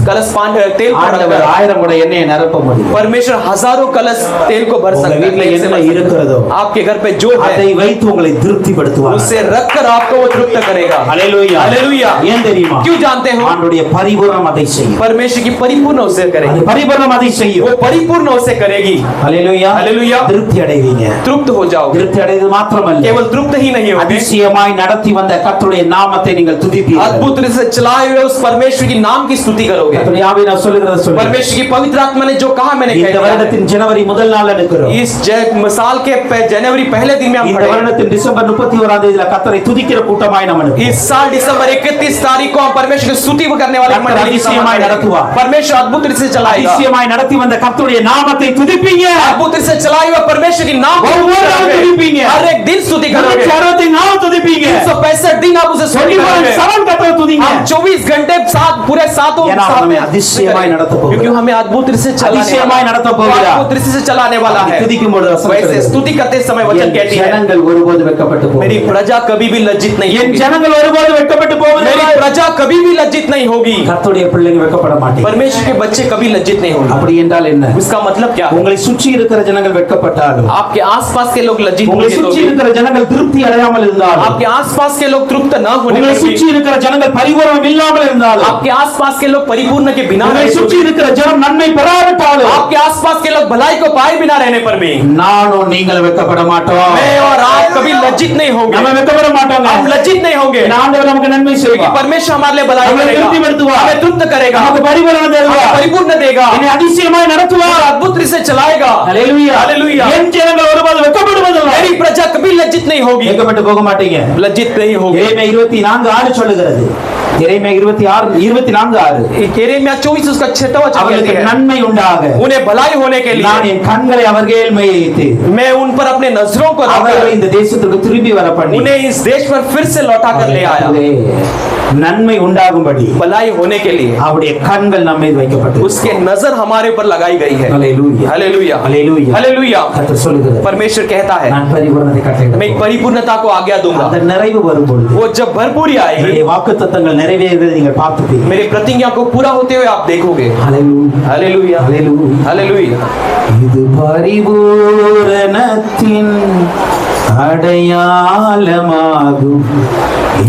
तेल ஆண்டவர் 1000 குடம் எண்ணெயை நிரப்ப முடியும். परमेश्वर हजारों कलश तेल को भर உங்க सकता வீட்ல என்ன இருக்கிறதோ है. आपके घर पे जो அதை है வைத்து உங்களை திருப்திப்படுத்துவார். उससे रखकर आपको वो तृप्त करेगा. हालेलुया. हालेलुया. ஏன் தெரியுமா? क्यों जानते हो? ஆண்டவருடைய பரிபூரணம் அதை செய்யும். परमेश्वर की परिपूर्ण उसे அது करेगी. பரிபூரணம் அதை செய்யும். वो परिपूर्ण उसे करेगी. हालेलुया. हालेलुया. திருப்தி அடைவீங்க. तृप्त हो जाओगे. திருப்தி அடைவது மாத்திரமல்ல, केवल तृप्त ही नहीं होगे, அதிசயமாய் நடத்தி வந்த கர்த்தருடைய நாமத்தை நீங்கள் துதிப்பீர்கள். अद्भुत रूप से चलाए हुए उस परमेश्वर की नाम की स्तुति करोगे. கர்த்தருடைய ஆவி நான் சொல்லுகிறத சொல்லுங்க. परमेश्वर की पवित्र आत्मा ने जो कहा मैंने இந்த कह दिया. வருடத்தின் ஜனவரி முதல் நாள்ல நிக்கிறோம். इस साल के जनवरी पहले दिन में हम இந்த खड़े हैं. வருடத்தின் டிசம்பர் 31ஆம் தேதியில கர்த்தரை துதிக்கிற கூட்டமாய் நம்ம நிற்போம். इस साल दिसंबर 31 तारीख को हम परमेश्वर की स्तुति करने वाले கர்த்தர் मंडली அதிசயமாய் நடத்துவார். परमेश्वर अद्भुत रूप से चलाएगा. அதிசயமாய் நடத்தி வந்த கர்த்தருடைய நாமத்தை துதிப்பீங்க. अद्भुत रूप से चलाए हुए परमेश्वर की नाम ஒவ்வொரு நாளும் துதிப்பீங்க. हर एक दिन स्तुति करोगे. 364 துதிப்பீங்க. 365 दिन आप उसे स्तुति करोगे. 7 கர்த்தரை துதிங்க. हम 24 घंटे साथ पूरे सातों ஏன்னா साथ हमें में அதிசயமாய் நடத்த போகிறார். क्योंकि हमें अद्भुत रूप से அதிசயமாய் நடத்த போகிறார். अद्भुत रूप से चलाने वाला है. துதிக்கும் பொழுது वैसे स्तुति करते समय वचन कहती है ஜனங்கள் ஒருபோது வெட்கப்பட்டு मेरी போவதில்லை. प्रजा कभी भी लज्जित नहीं என் होगी. ஜனங்கள் ஒருபோது வெட்கப்பட்டு போவதில்லை. मेरी प्रजा कभी भी लज्जित नहीं होगी. கர்த்தருடைய பிள்ளைங்க வெட்கப்பட மாட்டீங்க. परमेश्वर के बच्चे कभी लज्जित नहीं होंगे. அப்படி என்றால் என்ன? उसका मतलब क्या है? உங்களை சுற்றி இருக்கிற ஜனங்கள் வெட்கப்பட்டாலும், आपके आसपास के लोग लज्जित உங்களை होंगे சுற்றி तो இருக்கிற ஜனங்கள் திருப்தி அடையாமல் இருந்தாலும், आपके आसपास के लोग तृप्त न होने உங்களை पर சுற்றி भी இருக்கிற ஜனங்கள் பரிபூரணம் இல்லாமல் இருந்தாலும், आपके आसपास के लोग परिपूर्ण के बिना உங்களை रहे சுற்றி तो भी, இருக்கிற ஜனம் நன்மை பெறாவிட்டாலும், आपके आसपास के लोग भलाई को पाए बिना रहने पर भी நானும் நீங்கள் வெட்கப்பட மாட்டோம். मैं और आप कभी लज्जित नहीं होंगे. நம்ம வெட்கப்பட மாட்டோம். हम लज्जित नहीं होंगे இந்த ஆண்டவர் நமக்கு நன்மை क्योंकि செய்வார். परमेश्वर हमारे लिए भलाई हमें करेगा, तृप्तिப்படுத்துவார். हमें तृप्त करेगा, நமக்கு பரிபூரணம் हमें தருவார். परिपूर्ण देगा, என்னை அதிசயமாய் நடத்துவார். अद्भुत रूप से चलाएगा. ஹalleluya. हालेलुया. என் ஜனங்கள் ஒருபோது வெட்கப்படுவதில்லை. मेरी प्रजा कभी लज्जित नहीं होगी. வெட்கப்பட்டு போக மாட்டீங்க. लज्जित नहीं होगी. எரேமியா 24:6 சொல்லுகிறது. எரேமியா 24:6 यिर्मयाह 24 उसका 6वां वचन அவர்களுக்கு कहती है நன்மை உண்டாக उन्हें भलाई होने के நான் लिए என் கண்களை அவர்கள் மேல் வைத்து मैं उन पर अपने नजरों को அவர்களை रखकर இந்த தேசத்துக்கு திரும்பி வர பண்ணி उन्हें इस देश पर फिर से लौटा कर ले आया. நன்மை உண்டாகும்படி भलाई होने के लिए அவருடைய கண்கள் நம்ம மீது வைக்கப்பட்டது. उसके नजर हमारे पर लगाई गई है. ஹalleluya. हालेलुया. ஹalleluya. हालेलुया. கர்த்தர் சொல்லுகிறார், परमेश्वर कहता है நான் பரிபூரணத்தை मैं கட்டளையிடுவேன். परिपूर्णता को आज्ञा दूंगा. அந்த நிறைவு வரும்பொழுது वो जब भरपूरी आएगी என்னுடைய வாக்குத்தத்தங்கள் நிறைவேறுவதை நீங்கள் பார்த்துப்பீங்க. मेरी प्रतिज्ञा को पूरा होते हुए आप देखोगे. ஹalleluya. हालेलुया. ஹalleluya. हालेलुया. இது பரிபூரணத்தின் அடையாளமாகும்.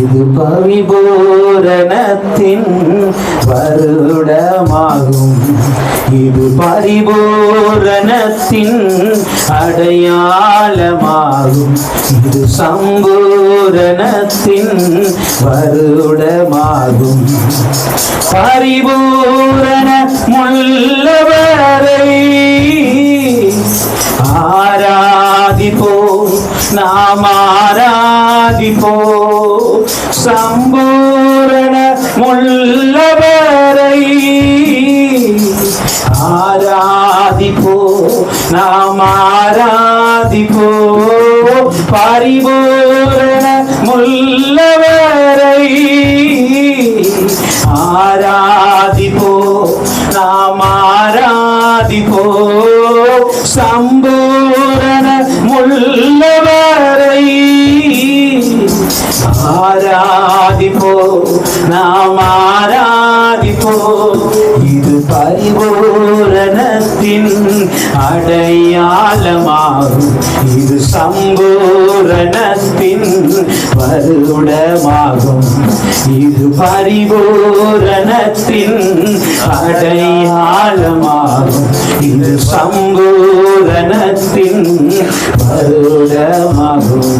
இது பரிபூரணத்தின் வருடமாகும். இது பரிபூரணத்தின் அடையாளமாகும். இது சம்பூரணத்தின் வருடமாகும். பரிபூரண முள்ளவரை ஆராதிப்போ, நாம் ஆராதிப்போ, சம்பூரண முள்ளவரை ஆராதிப்போ, நாம் ஆராதிப்போ, பரிபூரண முள்ளவரை ஆராதிப்போ, நாம் ஆராதிப்போ, சம்பூரண முள்ளவரை ஆராதிப்போ, நாம் ஆராதிப்போ. இது பரிபூரணத்தின் அடையாளமாகும். இது சம்பூரணத்தின் வருடமாகும். இது பரிபூரணத்தின் அடையாளமாகும். வருடமாகும் இது சம்பூரணத்தின் வருடமாகும்.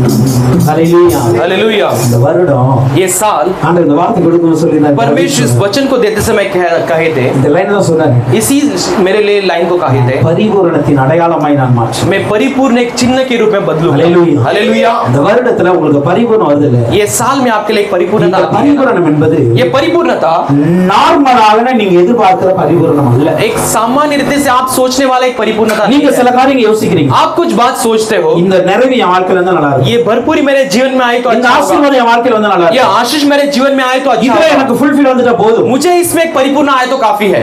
ஹல்லேலூயா. हालेलुया। இந்த வருடம் ये साल ஆண்டவர் இந்த வார்த்தை கொடுக்கணும்னு சொல்லினார். परमेश्वर इस वचन को देते समय कहे थे, இந்த லைன் தான் சொன்னாரு, इसी मेरे लिए लाइन को कहे थे, பரிபூரணத்தின் அடையாளமாய் நான் மாற்றேன். मैं परिपूर्ण एक चिन्ह के रूप में बदलूंगा। हालेलुया। हालेलुया। இந்த வருடத்துல உங்களுக்கு பரிபூரணம் வருது இல்ல? ये साल में आपके लिए एक परिपूर्णता आती है। பரிபூரணம் என்பது ये परिपूर्णता நார்மலாக நீங்க எதிர்பார்க்கிற பரிபூரணம் அல்ல. एक सामान्य रीति से आप सोचने वाला एक परिपूर्णता नहीं நீங்க है। சில காரியங்களை யோசிக்கிறீங்க, आप कुछ बात सोचते हो, இந்த நிறைவு என் வாழ்க்கையில இருந்தா நல்லா இருக்கும், ये भरपूरी मेरे जीवन में आए तो இந்த अच्छा होगा, ஆசீர்வாதம் என் வாழ்க்கையில வந்தா நல்லா ये இருக்கும், आशीष मेरे जीवन में आए तो अच्छा இதுல होगा, எனக்கு ஃபுல்ஃபில் வந்துட்டா போதும். मुझे इसमें एक परिपूर्ण आए तो काफी है।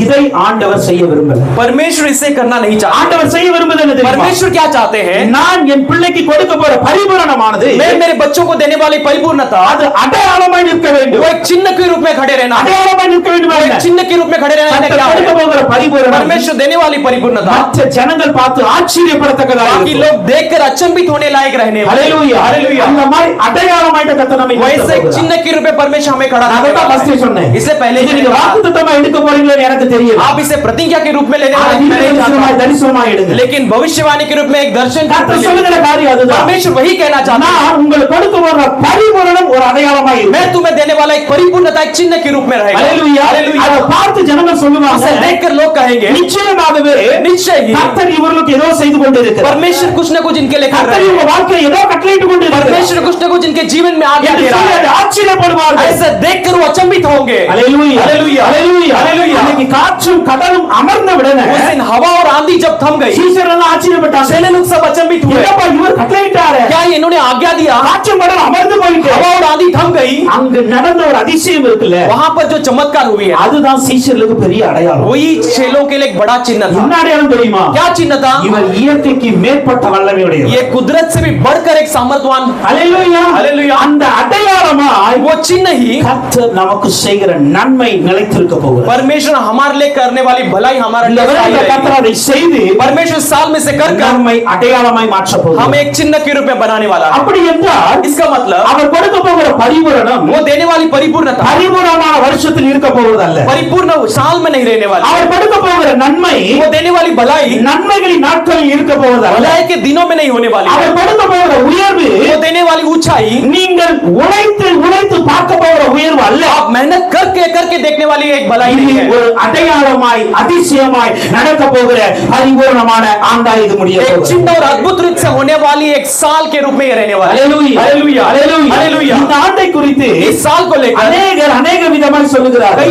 இதை ஆண்டவர் செய்ய விரும்பல. परमेश्वर इसे करना नहीं चाहते। ஆண்டவர் செய்ய விரும்புவது என்ன தெரியுமா? परमेश्वर क्या चाहते हैं? நான் என் பிள்ளைக்கு கொடுக்க போற பரிபூரணமானது मैं मेरे बच्चों को देने वाली परिपूर्णता அது அடையாளமாய் நிற்க वो வேண்டும். एक चिन्ह के रूप में खड़े रहना है। அடையாளமாய் நிற்க வேண்டும். वो एक चिन्ह के रूप में खड़े रहना है। क्या கொடுக்க है? போகிற பரிபூரணம் परमेश्वर देने वाली परिपूर्णता மற்ற ஜனங்கள் பார்த்து ஆச்சரியப்படத்தக்கதாக बाकी இருக்கும். लोग देखकर अचंभित होने लायक रहने वाले। ஹalleluya. हालेलुया। அந்த மாதிரி அடையாளமாய் கர்த்தர் நம்மை वैसे एक चिन्ह के रूप में परमेश्वर हमें खड़ा நான் करने தான் वाला ஃபர்ஸ்ட் है। சொன்னேன். इससे पहले இது நீங்க வாக்குத்தத்தமா எடுக்க போறீங்களோன்னு எனக்கு தெரியல. आप इसे प्रतिज्ञा के रूप में लेने वाले हैं, मैं नहीं தரிசனமாய் जानता। தரிசனமாய் எடுங்க. लेकिन भविष्यवाणी के रूप में एक दर्शन के रूप में கர்த்தர் लेने। சொல்லுகிற காரியம் அதுதான். परमेश्वर वही कहना चाहता है, நான் உங்களுக்கு கொடுக்க போற பரிபூரணம் ஒரு அடையாளமாய் இருக்கும். मैं तुम्हें देने वाला एक परिपूर्णता एक चिन्ह के रूप में रहेगा। ஹalleluya. हालेलुया। அதை பார்த்து ஜனங்கள் சொல்லுவாங்க, उसे देखकर लोग कहेंगे நிச்சயமாகவே निश्चय ही கர்த்தர் இவர்களுக்கு ஏதோ செய்து கொண்டிருக்கிறார். परमेश्वर कुछ न कुछ इनके लिए कर கர்த்தர் रहे இவங்க हैं। வாழ்க்கையை ஏதோ கட்டளையிட்டு கொண்டிருக்கிறார். परमेश्वर कुछ न कुछ इनके जीवन में आज्ञा என்று दे रहा சொல்லி है। ஆச்சரியப்படுவார்கள். ऐसा देखकर वो अचंभित होंगे। ஹalleluya. हालेलुया। ஹalleluya. हालेलुया। இன்னைக்கு காற்றும் கடலும் அமர்ந்த உடனே उस दिन हवा और आंधी जब थम गई, சீஷர்கள் ஆச்சரியப்பட்டாங்க. चेले लोग सब अचंभित हुए। என்னப்பா இவர் கட்டளையிட்டாரே, क्या इन्होंने आज्ञा दिया? காற்றும் கடலும் அமர்ந்து போயிட்டு हवा और आंधी थम गई। அங்க நடந்த ஒரு அதிசயம் இருக்குல்ல, वहां पर जो चमत्कार हुई है, அதுதான் சீஷர்களுக்கு பெரிய அடையாளம். वही चेलों के लिए एक बड़ा चिन्ह था। என்ன அடையாளம் தெரியுமா? क्या चिन्ह था? இவர் இயற்கைக்கு மேற்பட்ட வல்லமை உடையவர். ये कुदरत से भी बढ़कर एक सामर्थ्यवान। ஹalleluya. हालेलुया। அந்த அடையாளமாய் वो चिन्ह ही கர்த்தர் நமக்கு செய்கிற நன்மை நிலைத்திருக்க போகிறார். परमेश्वर हमारे लिए करने वाली भलाई हमारे लिए இந்த स्थायी கர்த்தர் रहेगी। அதை செய்து परमेश्वर साल में से कर நன்மை அடையாளமாய் மாற்ற हमें போகிறார். एक चिन्ह के रूप में बनाने वाला है। அப்படி என்றால் इसका मतलब அவர் கொடுக்க போகிற பரிபூரணம் वो देने वाली परिपूर्णता பரிபூரணமான வருஷத்தில் இருக்க போவதல்ல. परिपूर्ण साल में नहीं रहने वाली। அவர் கொடுக்க போகிற நன்மை वो देने वाली भलाई நன்மைகளின் நாட்களில் இருக்க போவதல்ல. भलाई के दिनों में नहीं होने वाली है। அவர் கொடுக்க போகிற உயர்வு वो देने वाली ऊंचाई நீங்கள் உழைத்து உழைத்து பார்க்க போகிற உயர்வு அல்ல. आप मेहनत करके देखने वाली एक भलाई नहीं இது है। ஒரு அடையாளமாய் அதிசயமாய் நடக்க போகிற பரிபூரணமான ஆண்டாய் இது முடிய एक போகிறது. चिन्ह और अद्भुत रूप से होने वाली एक साल के रूप में ये रहने वाला है। ஹalleluya. हालेलुया। ஹalleluya. हालेलुया। இந்த ஆண்டை குறித்து इस साल को लेकर அநேகர் அநேக விதமாய் சொல்லுகிறார்கள்.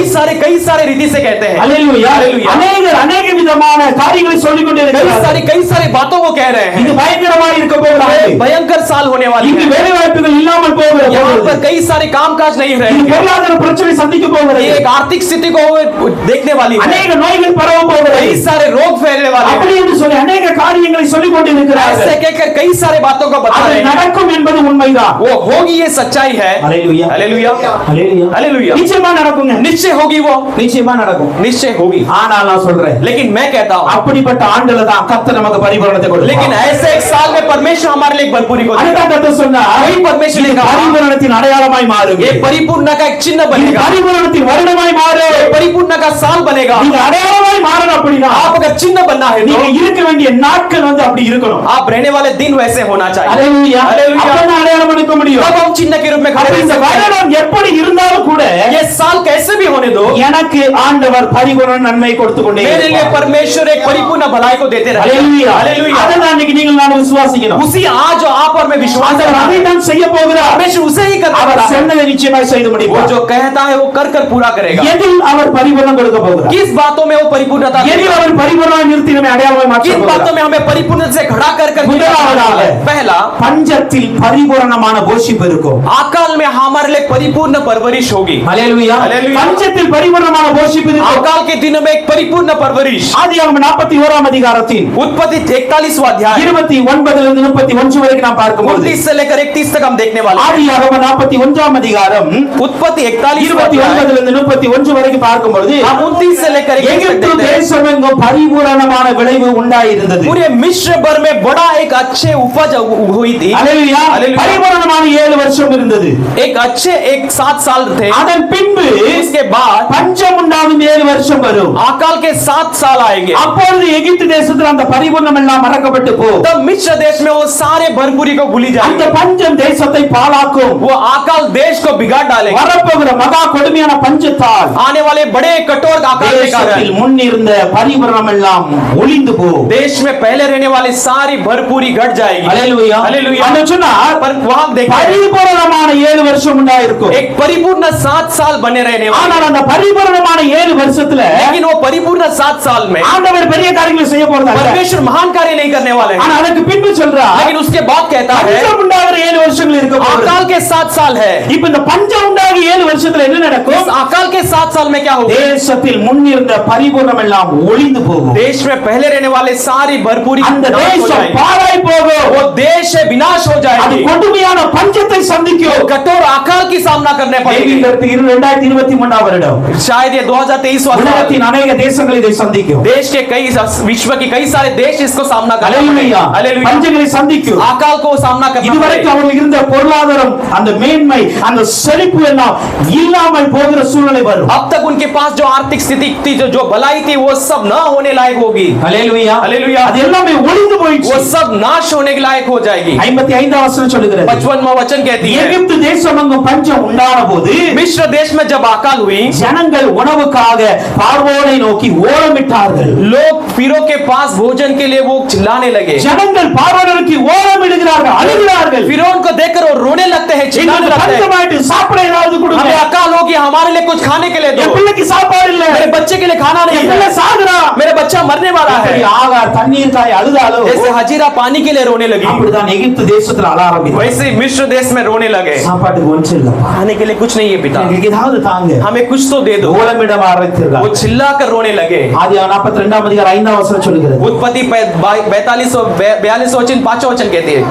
कई सारे रीति से कहते हैं। ஹalleluya. हालेलुया। அநேகர் அநேக விதமான காரியங்களை சொல்லிக் கொண்டிருக்கிறார்கள். कई सारे बातों को कह रहे हैं। இது பயங்கரமாய் இருக்க போகிறது. भयंकर साल होने वाली இங்கு है। வேலை வாய்ப்புகள் இல்லாமல் போகிறது. यहाँ पर कई सारे कामकाज नहीं இது रहेंगे। பொருளாதார பிரச்சனை சந்திக்க போகிறது. ये एक आर्थिक स्थिति को देखने वाली है। அநேக நோய்கள் பரவ போகிறது. कई सारे रोग फैलने वाले அப்படி हैं। என்று சொல்லி அநேக காரியங்களை சொல்லிக் ऐसे கொண்டிருக்கிறார்கள். कहकर कई सारे बातों को बता அது रहे हैं। நடக்கும் என்பது உண்மைதான். वो होगी, ये सच्चाई है। ஹalleluya. हालेलुया। ஹalleluya. हालेलुया। நிச்சயமா நடக்குங்க. निश्चय होगी, वो நிச்சயமா நடக்கும். निश्चय होगी। ஆனால் நான் சொல்றேன், लेकिन मैं कहता हूँ, அப்படிப்பட்ட ஆண்டுல தான் கர்த்தர் நமக்கு பரிபூரணத்தை கொடுப்பார். लेकिन ऐसे एक साल में परमेश्वर हमारे लिए एक भरपूरी को देगा। அதுதான் கர்த்தர் சொன்னார், वही परमेश्वर ने இது कहा, பரிபூரணத்தின் அடையாளமாய் மாறும். ये परिपूर्ण का एक चिन्ह இது बनेगा। பரிபூரணத்தின் வருடமாய் மாறும். ये परिपूर्ण का साल बनेगा। இது அடையாளமாய் மாறணும். அப்படின்னா आप अगर चिन्ह बनना है நீங்க तो இருக்க வேண்டிய நாட்கள் வந்து அப்படி இருக்கணும். आप रहने वाले दिन वैसे होना चाहिए। ஹalleluya. हालेलुया। அப்பதான் அடையாளம் எடுக்க முடியும். तब हम चिन्ह के रूप में खड़े அப்ப रह இந்த सकते हैं। வருடம் எப்படி இருந்தாலும் கூட ये साल कैसे भी होने दो, எனக்கு ஆண்டவர் பரிபூரண நன்மை கொடுத்து கொண்டே मेरे लिए இருப்பார். परमेश्वर एक परिपूर्ण भलाई को देते रहे। ஹalleluya. हालेलुया। அதுதான் இன்னைக்கு நீங்கள் நான் விசுவாசிக்கணும். उसी आज जो आप और मैं विश्वास ஆண்டவர் करता அதை हूं, தான் செய்ய போகிறார். परमेश्वर उसे ही करता அவர் है। சொன்னதை நிச்சயமாய் செய்து वो முடிப்பார். जो कहता है वो कर कर पूरा करेगा। எதில் அவர் பரிபூரணம் கொடுக்க போகிறார்? किस बातों में वो परिपूर्णता எதில் देगा? அவர் பரிபூரணம் நிறுத்தி நம்மை அடையாளமாய் மாற்ற किन बातों போகிறார்? में हमें परिपूर्ण से खड़ा कर कर முதலாவதாக पहला, பஞ்சத்தில் பரிபூரணமான போஷிப்பு இருக்கும். अकाल में हमारे लिए परिपूर्ण परवरिश होगी। ஹalleluya. ஹalleluya. பஞ்சத்தில் பரிபூரணமான போஷிப்பு இருக்கும். अकाल के दिनों में एक परिपूर्ण परवरिश। ஆதியாகமம் 41 அதிகாரத்தின் उत्पत्ति 41वां अध्याय 29 இருந்து 31 வரைக்கும் நாம் பார்க்கும்போது 29 से लेकर 31 तक हम देखने वाले हैं। ஆதியாகமம் 41 அதிகாரம் उत्पत्ति 41 29 இருந்து 31 வரைக்கும் பார்க்கும்போது हम 29 से लेकर 31 तक எகிப்து देखते हैं। தேசம் தேசமெங்கும் பரிபூரணமான விளைவு உண்டாயிருந்தது. पूरे मिस्र भर में बड़ा एक अच्छे उपज हुई थी. அல்லேலூயா. அல்லேலூயா. பரிபூரணமான 7 வருஷம் இருந்தது. एक अच्छे एक 7 साल थे. அதன் பின்பு इसके बाद பஞ்சம் உண்டாகும் 7 வருஷம் வரும். अकाल के 7 साल आएंगे. அப்பொழுது எகிப்து தேசத்தில் அந்த பரிபூரணம் எல்லாம் மறக்கப்பட்டு போகும். तब मिस्र देश में वो सारे भरपूरी को भूली அந்த जाएंगे. பஞ்சம் தேசத்தை பாழாக்கும். वो अकाल देश को बिगाड़ डालेगा. வரப்போகிற மகா கொடுமையான பஞ்சத்தால் आने वाले बड़े कठोर अकाल के कारण தேசத்தில் முன்னிருந்த பரிபூரணம் எல்லாம் ஒளிந்து போகும். देश में पहले रहने वाली सारी भरपूरी घट जाएगी. அல்லேலூயா. हालेलुया. அந்த சொன்னார் पर वहां देखिए பரிபூரணமான 7 வருஷம் உண்டாயிருக்கும். एक परिपूर्ण 7 साल बने रहने वाले. ஆனால் அந்த பரிபூரணமான 7 வருஷத்துல लेकिन वो परिपूर्ण 7 साल में ஆண்டவர் பெரிய காரியங்களை செய்ய போறதா இல்ல. परमेश्वर महान कार्य नहीं करने वाले हैं. ஆனா அதுக்கு பின்பு சொல்றார் लेकिन उसके बाद कहता है பஞ்சம் உண்டாகிற 7 வருஷங்கள் இருக்க போகுது. अकाल के 7 साल है. இப்ப இந்த பஞ்சம் உண்டாகி 7 வருஷத்துல என்ன इस நடக்கும்? अकाल के 7 साल में क्या होगा? தேசத்தில் முன்னிருந்த பரிபூரணம் எல்லாம் ஒளிந்து போகும். देश में पहले रहने वाले सारी भरपूरी அந்த नाश हो தேசம் जाएगी. பாழாய் போகும். वो देश है विनाश हो அது जाएगी. கொடுமையான பஞ்சத்தை சந்திக்கும். कठोर अकाल की सामना करने पड़ेगी. 2023 வருடம் शायद ये 2023 वाला உலகத்தின் अनेक தேசங்கள் இதை சந்திக்கும். देश के कई विश्व के कई सारे देश इसको सामना करने அல்லேலூயா. हालेलुया. பஞ்சங்களை சந்திக்கும். अकाल को सामना करना இதுவரைக்கும் पड़ेगा. அவர்கள் இருந்த பொருளாதாரம் அந்த மேன்மை அந்த செழிப்பு எல்லாம் இல்லாமல் போகிற சூழ்நிலை வரும். अब तक उनके पास जो आर्थिक स्थिति थी जो भलाई थी वो सब न होने लायक होगी. அல்லேலூயா. हालेलुया. அது எல்லாமே ஒளிந்து போயிடுச்சு. वो सब नाश होने के लायक हो जाएगी. 55 வசனம் சொல்லுகிறது 55वां वचन कहती है எகிப்து தேசமெங்கும் பஞ்சம் உண்டான போது मिस्र देश में जब अकाल हुई ஜனங்கள் உணவுக்காக பார்வோனை நோக்கி ஓலமிட்டார்கள். लोग फिरो के पास भोजन के लिए वो चिल्लाने लगे. ஜனங்கள் பார்வோனை நோக்கி ஓலமிடுகிறார்கள், அழுகிறார்கள். फिरौन को देखकर वो रोने लगते हैं, चिल्लाने लगते हैं. பஞ்சமாயிட்டு சாப்பிட ஏதாவது கொடுங்க. हमें अकाल होगी, हमारे लिए कुछ खाने के लिए दो. என் பிள்ளைக்கு சாப்பாடு இல்ல. मेरे बच्चे के लिए खाना नहीं என் பிள்ளை है. சாகுறா. मेरा बच्चा मरने वाला है. ஆகார் தண்ணீர் காய் அழுதாலோ जैसे हजीरा पानी के लिए रोने लगी அப்படிதான் எகிப்து தேசத்துல அழ ஆரம்பித்தார். वैसे ही मिस्र देश में रोने लगे. சாப்பாட்டுக்கு ஒன்றும் இல்லப்பா. खाने के लिए कुछ नहीं है पिता, எங்களுக்கு ஏதாவது தாங்க. हमें कुछ तो दे दो. ஓலமிட वो ஆரம்பித்தார்கள். चिल्लाकर रोने लगे. ஆதியாகமம் 42 அதிகாரம் 5 வசனம் சொல்லுகிறது उत्पत्ति 42 वचन 5 वचन कहती है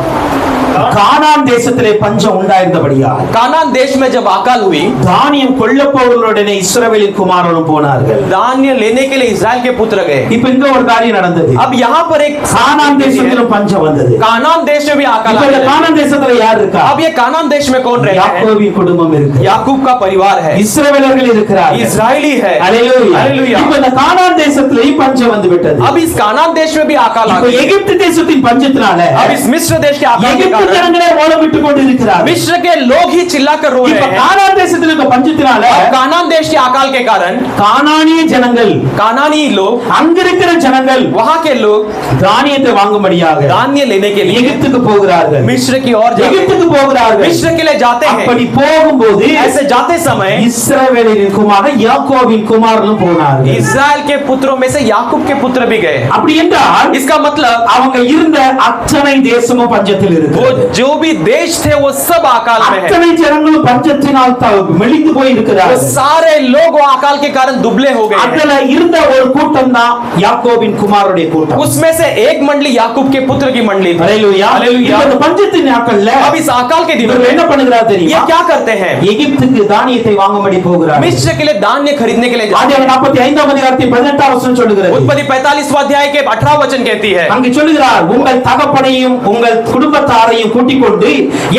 கானான் தேசத்திலே பஞ்சம் உண்டாயிருந்தபடியா कानान देश में जब अकाल हुई தானியம் கொள்ளப்போவர்களுடனே இஸ்ரவேலின் குமாரரும் போனார்கள். धान्य लेने के लिए इस्राएल के पुत्र गए. இப்ப இங்க ஒரு காரியம் நடந்தது. अब यहाँ पर एक கானான் தேசத்திலும் பஞ்சம் வந்தது. कानान देश में भी अकाल இப்ப இந்த आया. கானான் தேசத்துல யார் இருக்கா? अब ये कानान देश में कौन रहता है? யாக்கோபின் குடும்பம் இருக்கு. याकूब का परिवार है, இஸ்ரவேலர்கள் இருக்கிறார்கள். इजरायली है. அல்லேலூயா. हालेलुया. இப்ப இந்த கானான் தேசத்திலேயும் பஞ்சம் வந்து விட்டது. अब इस कानान देश में भी अकाल आ இப்ப गई. எகிப்து தேசத்தின் பஞ்சத்தினால अब इस मिस्र देश के अकाल के எகிப்து कारण ஜனங்களே ஓலமிட்டு கொண்டு இருக்கிறார்கள். मिस्र के लोग ही चिल्लाकर रो இப்ப रहे हैं. கானான் தேசத்தில் இருக்க பஞ்சத்தினால अब कानान देश के अकाल के कारण கானானிய ஜனங்கள் कानानी लोग, அங்க இருக்கிற ஜனங்கள் वहां के लोग தானியத்தை வாங்கும்படியாக धान्य लेने के लिए எகிப்துக்கு போகிறார்கள். मिस्र की ओर जाते हैं. எகிப்துக்கு போகிறார்கள். मिस्र के लिए जाते हैं. அப்படி போகும்போது ऐसे जाते समय இஸ்ரவேலின் குமாரன் யாக்கோபின் குமாரனும் போனார்கள். इस्राएल के पुत्रों में से याकूब के पुत्र भी गए. அப்படி என்றால் इसका मतलब அவங்க இருந்த அத்தனை தேசமும் பஞ்சத்தில் இருக்கு. वो जो भी देश थे वो सब अकाल में है. அத்தனை ஜனங்களும் பஞ்சத்தினால் மெலிந்து போய் वो இருக்கிறார்கள். सारे लोग वो अकाल के कारण दुबले हो गए हैं. அதுல இருந்த ஒரு கூட்டம் தான் யாக்கோபின் குமாரனுடைய கூட்டம். उसमें से एक मंडली याकूब के पुत्र की मंडली थी. அல்லேலூயா. हालेलुया. இந்த பஞ்சத்தின் நாட்கள்ல अब इस अकाल के दिनों இவர்கள் में என்ன பண்ணுகிறார் ये தெரியுமா? क्या करते हैं? எகிப்துக்கு தானியத்தை வாங்கும்படி போகிறார். मिस्र के लिए धान्य खरीदने के लिए जाते हैं. ஆதியாகமம் 45 அதிகாரத்தின் 18 வசனம் சொல்லுகிறது. उत्पत्ति 45 अध्याय के 18 वचन कहती है அங்கு சொல்லுகிறார், உங்கள் தகப்பனையும் உங்கள் குடும்பத்தாரையும் கூட்டிக் கொண்டு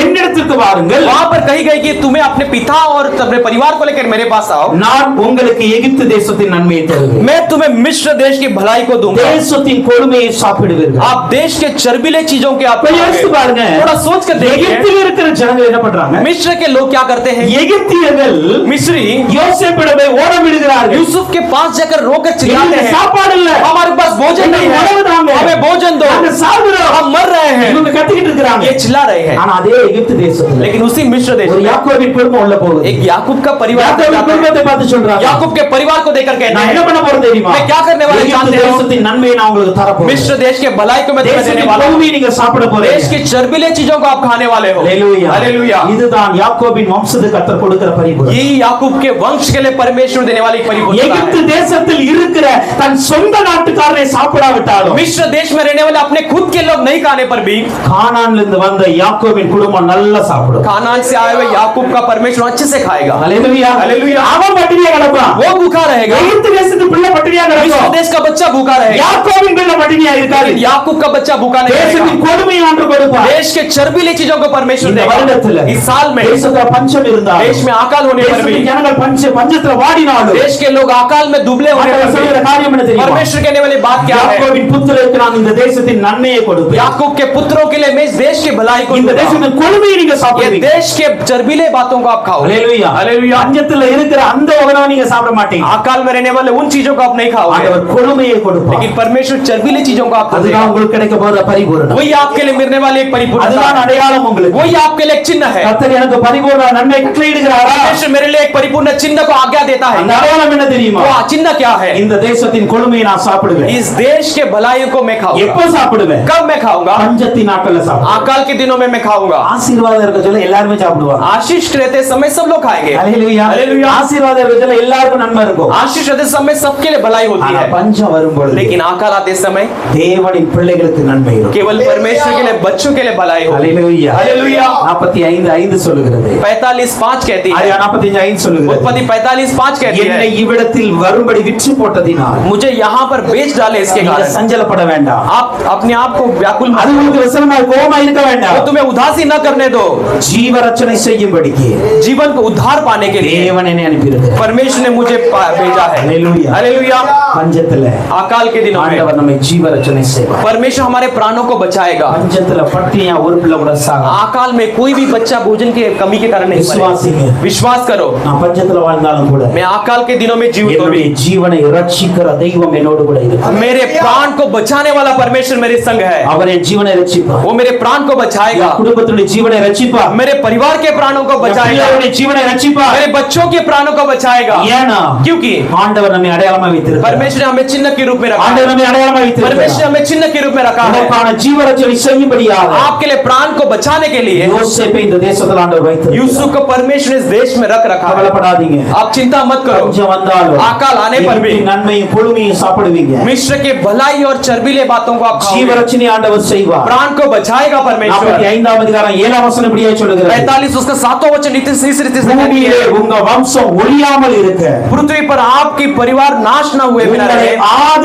என்னிடத்துக்கு வாருங்கள். वहां पर कही गई कि तुम्हें अपने पिता और अपने परिवार को लेकर मेरे पास आओ. நான் உங்களுக்கு எகிப்து தேசத்தின் நன்மையை தருவேன். मैं तुम्हें मिस्र देश की भलाई को दूंगा. தேசத்தின் கொடுமையை சாப்பிடுவீர்கள். आप देश के चर्बीले चीजों के आप கொஞ்சம் யோசித்து பாருங்க. थोड़ा सोच कर देखिए. எகிப்தில் இருக்கிற ஜனங்கள் என்ன பண்றாங்க? मिस्र के लोग क्या करते हैं? எகிப்தியர்கள் मिस्री யோசேப்பிடமே ஓடமிடுகிறார்கள். यूसुफ के पास जाकर रोकर चिल्लाते எங்களுக்கு हैं, சாப்பாடு இல்ல, हमारे पास भोजन नहीं है, உணவு தாங்க. हमें भोजन दो, நாங்க சாகுறோம். हम मर रहे हैं. இவங்க கத்திக்கிட்டு இருக்காங்க. ये चिल्ला रहे हैं. ஆனா அதே எகிப்து தேசத்துல लेकिन उसी मिस्र देश ஒரு में யாக்கோபின் குடும்பம் உள்ள போகுது. एक याकूब का परिवार யாக்கோபின் குடும்பத்தை பார்த்து சொல்றாங்க, याकूब के परिवार को देखकर कहते நான் हैं, என்ன பண்ண போறேன் தெரியுமா? मैं क्या करने वाला எகிப்து जानते हो? தேசத்தின் நன்மையை நான் உங்களுக்கு தர போறேன். मिस्र देश के भलाई को मैं तुम्हें देने தேசத்தின் वाला हूं. கொடுமையை நீங்க சாப்பிட देश போறீங்க. की चर्बीले चीजों को आप खाने वाले हो. அல்லேலூயா. हालेलुया. இதுதான் யாக்கோபின் வம்சத்துக்கு கர்த்தர் கொடுக்கிற பரிபூரணம். ये याकूब के वंश के लिए परमेश्वर देने वाली परिपूर्णता எகிப்து है. தேசத்தில் இருக்கிற தன் சொந்த நாட்டுக்காரரை சாப்பிடாவிட்டாலும் मिस्र देश में रहने वाले अपने खुद के लोग नहीं खाने पर भी கானான்ல இருந்து வந்த யாக்கோபின் குடும்பம் நல்லா சாப்பிடும். कानान से आए हुए याकूब का परमेश्वर अच्छे से खाएगा. அல்லேலூயா. हालेलुया. அவன் பட்டினியா கிடப்பான். वो भूखा रहेगा. எகிப்து தேசத்து பிள்ளை பட்டினியா मिस्र கிடக்கும். देश का बच्चा भूखा रहेगा, யாக்கோபின் பிள்ளை பட்டினியா இருக்காது. लेकिन याकूब का बच्चा भूखा नहीं தேசத்தின் रहेगा। கொடுமையை ஒன்று கொடுப்பார். देश के चर्बीली चीजों को परमेश्वर இந்த देगा। வருடத்துல इस साल में தேசத்துல பஞ்சம் இருந்தால், देश में अकाल होने पर भी, தேசத்தின் ஜனங்கள் பஞ்சத்துல வாடினாலும், देश के लोग अकाल में दुबले होने ஆண்டவர் पर சொல்கிற भी, காரியம் என்ன தெரியுமா? परमेश्वर कहने वाली बात क्या है? யாக்கோபின் புத்திரருக்கு நான் இந்த தேசத்தின் நன்மையை கொடுப்பேன். याकूब के पुत्रों के लिए मैं इस देश की भलाई को இந்த दूंगा। தேசத்தின் கொடுமையை நீங்க ये சாப்பிடுவீங்க. देश के चर्बीले बातों को आप खाओ। ஹல்லேலூயா. हालेलुया। பஞ்சத்துல இருக்கிற அந்த உணவை நீங்க சாப்பிட மாட்டீங்க. अकाल में रहने वाले उन चीजों को आप नहीं खाओगे, ஆண்டவர் கொடுமையை கொடுப்பார். लेकिन परमेश्वर चर्बीले चीजों को आपको அதுதான் देगा। உங்களுக்கு கிடைக்க போற பரிபூரணம். वही आपके लिए मिलने वाली एक परिपूर्णता அதுதான் है। அடையாளம் உங்களுக்கு. वही आपके लिए एक चिन्ह है। கர்த்தர் எனக்கு பரிபூரண நன்மை கட்டளையிடுகிறாரா? परमेश्वर मेरे लिए एक परिपूर्ण चिन्ह को आज्ञा देता है। அந்த அடையாளம் என்ன தெரியுமா? वो चिन्ह क्या है? இந்த தேசத்தின் கொடுமையை நான் சாப்பிடுவேன். इस देश के भलाई को मैं खाऊंगा। எப்போ சாப்பிடுவேன்? कब मैं खाऊंगा? பஞ்சத்தின் நாட்கள்ல சாப்பிடுவேன். अकाल के दिनों में मैं खाऊंगा। ஆசீர்வாதம் இருக்க சொல்ல எல்லாரும் சாப்பிடுவாங்க. आशीष रहते समय सब लोग खाएंगे। ஹல்லேலூயா. ஹல்லேலூயா. ஆசீர்வாதம் இருக்க சொல்ல எல்லாருக்கும் நன்மை இருக்கும். आशीष रहते समय सबके लिए भलाई होती ஆனா है, பஞ்சம் வரும்பொழுது लेकिन अकाल आते समय தேவனின் பிள்ளைகளுக்கு நன்மை இருக்கும். केवल परमेश्वर के लिए, बच्चों के लिए भलाई होती है। ஹல்லேலூயா. ஹல்லேலூயா. 45:5 சொல்லுகிறது. 45:5 कहती है। ஆதியா 45:5 சொல்லுகிறது. उत्पत्ति 45:5 कहती என்னை है, இவ்விடத்தில் வரும்படி விற்று போட்டதினால் मुझे यहाँ पर बेच डाले इसके நீங்க कारण சஞ்சலப்பட வேண்டாம். आप अपने आप को व्याकुल मत அது உங்களுக்கு விசனமா கோபமா இருக்க करो, வேண்டாம். तुम्हें उदासी न करने दो। ஜீவரட்சணை செய்யும்படிக்கு जीवन को उद्धार पाने के लिए தேவன் என்னை அனுப்பியிருக்கிறார். परमेश्वर ने मुझे भेजा है। ஹல்லேலூயா. हालेलुया। பஞ்சத்துல अकाल के दिनों में ஆண்டவர் நம்மை ஜீவரட்சணை செய்வார். परमेश्वर हमारे प्राणों को बचाएगा। பஞ்சத்துல பட்டினியா ஒரு பிள்ளை கூட சாக. अकाल में कोई भी बच्चा भोजन के कमी के कारण नहीं मरेगा। விசுவாசிங்க. विश्वास करो, நான் பஞ்சத்துல வாழ்ந்தாலும் கூட मैं अकाल के दिनों में जीवित हूँ। என்னுடைய ஜீவனை ரட்சிக்கிற தெய்வம் என்னோடு கூட இருக்கிறார். मेरे प्राण को बचाने वाला परमेश्वर मेरे संग है। அவர் என் ஜீவனை ரட்சிப்பார். वो मेरे प्राण को बचाएगा, என் குடும்பத்துடைய ஜீவனை ரட்சிப்பார். मेरे परिवार के प्राणों को என் बचाएगा, பிள்ளைகளுடைய ஜீவனை ரட்சிப்பார். मेरे बच्चों के प्राणों को बचाएगा। ஏனா क्योंकि ஆண்டவர் நம்மை அடையாளமா வைத்திருக்கிறார். परमेश्वर ने हमें चिन्ह के रूप में रखा ஆண்டவர் है। நம்மை அடையாளமா परमेश्वर ने வைத்திருக்கிறார். हमें चिन्ह के रूप में रखा है। நமக்கான ஜீவரட்சணை செய்யும்படியாக आपके लिए प्राण को बचाने के लिए யோசேப்பை இந்த தேசத்தில் ஆண்டவர் வைத்திருக்கிறார். यूसुफ को परमेश्वर ने इस देश में रखा है। கவலைப்படாதீங்க. आप चिंता मत करो, பஞ்சம் வந்தாலும் अकाल आने पर भी எகிப்தின் நன்மையும் கொடுமையும் சாப்பிடுவீங்க. मिस्र के भलाई और चर्बीले बातों को आप खाओगे। ஜீவரட்சணை ஆண்டவர் செய்வார். प्राण को बचाएगा परमेश्वर। 45 அதிகாரம் 7 வசனம் இப்படியே சொல்லுகிறது. 45 उसका 7वां वचन इस रीति से कहती பூமியிலே है, உங்க வம்சம் ஒழியாமல் இருக்க पृथ्वी पर आपकी परिवार नाश न हुए बिना உங்களை रहे,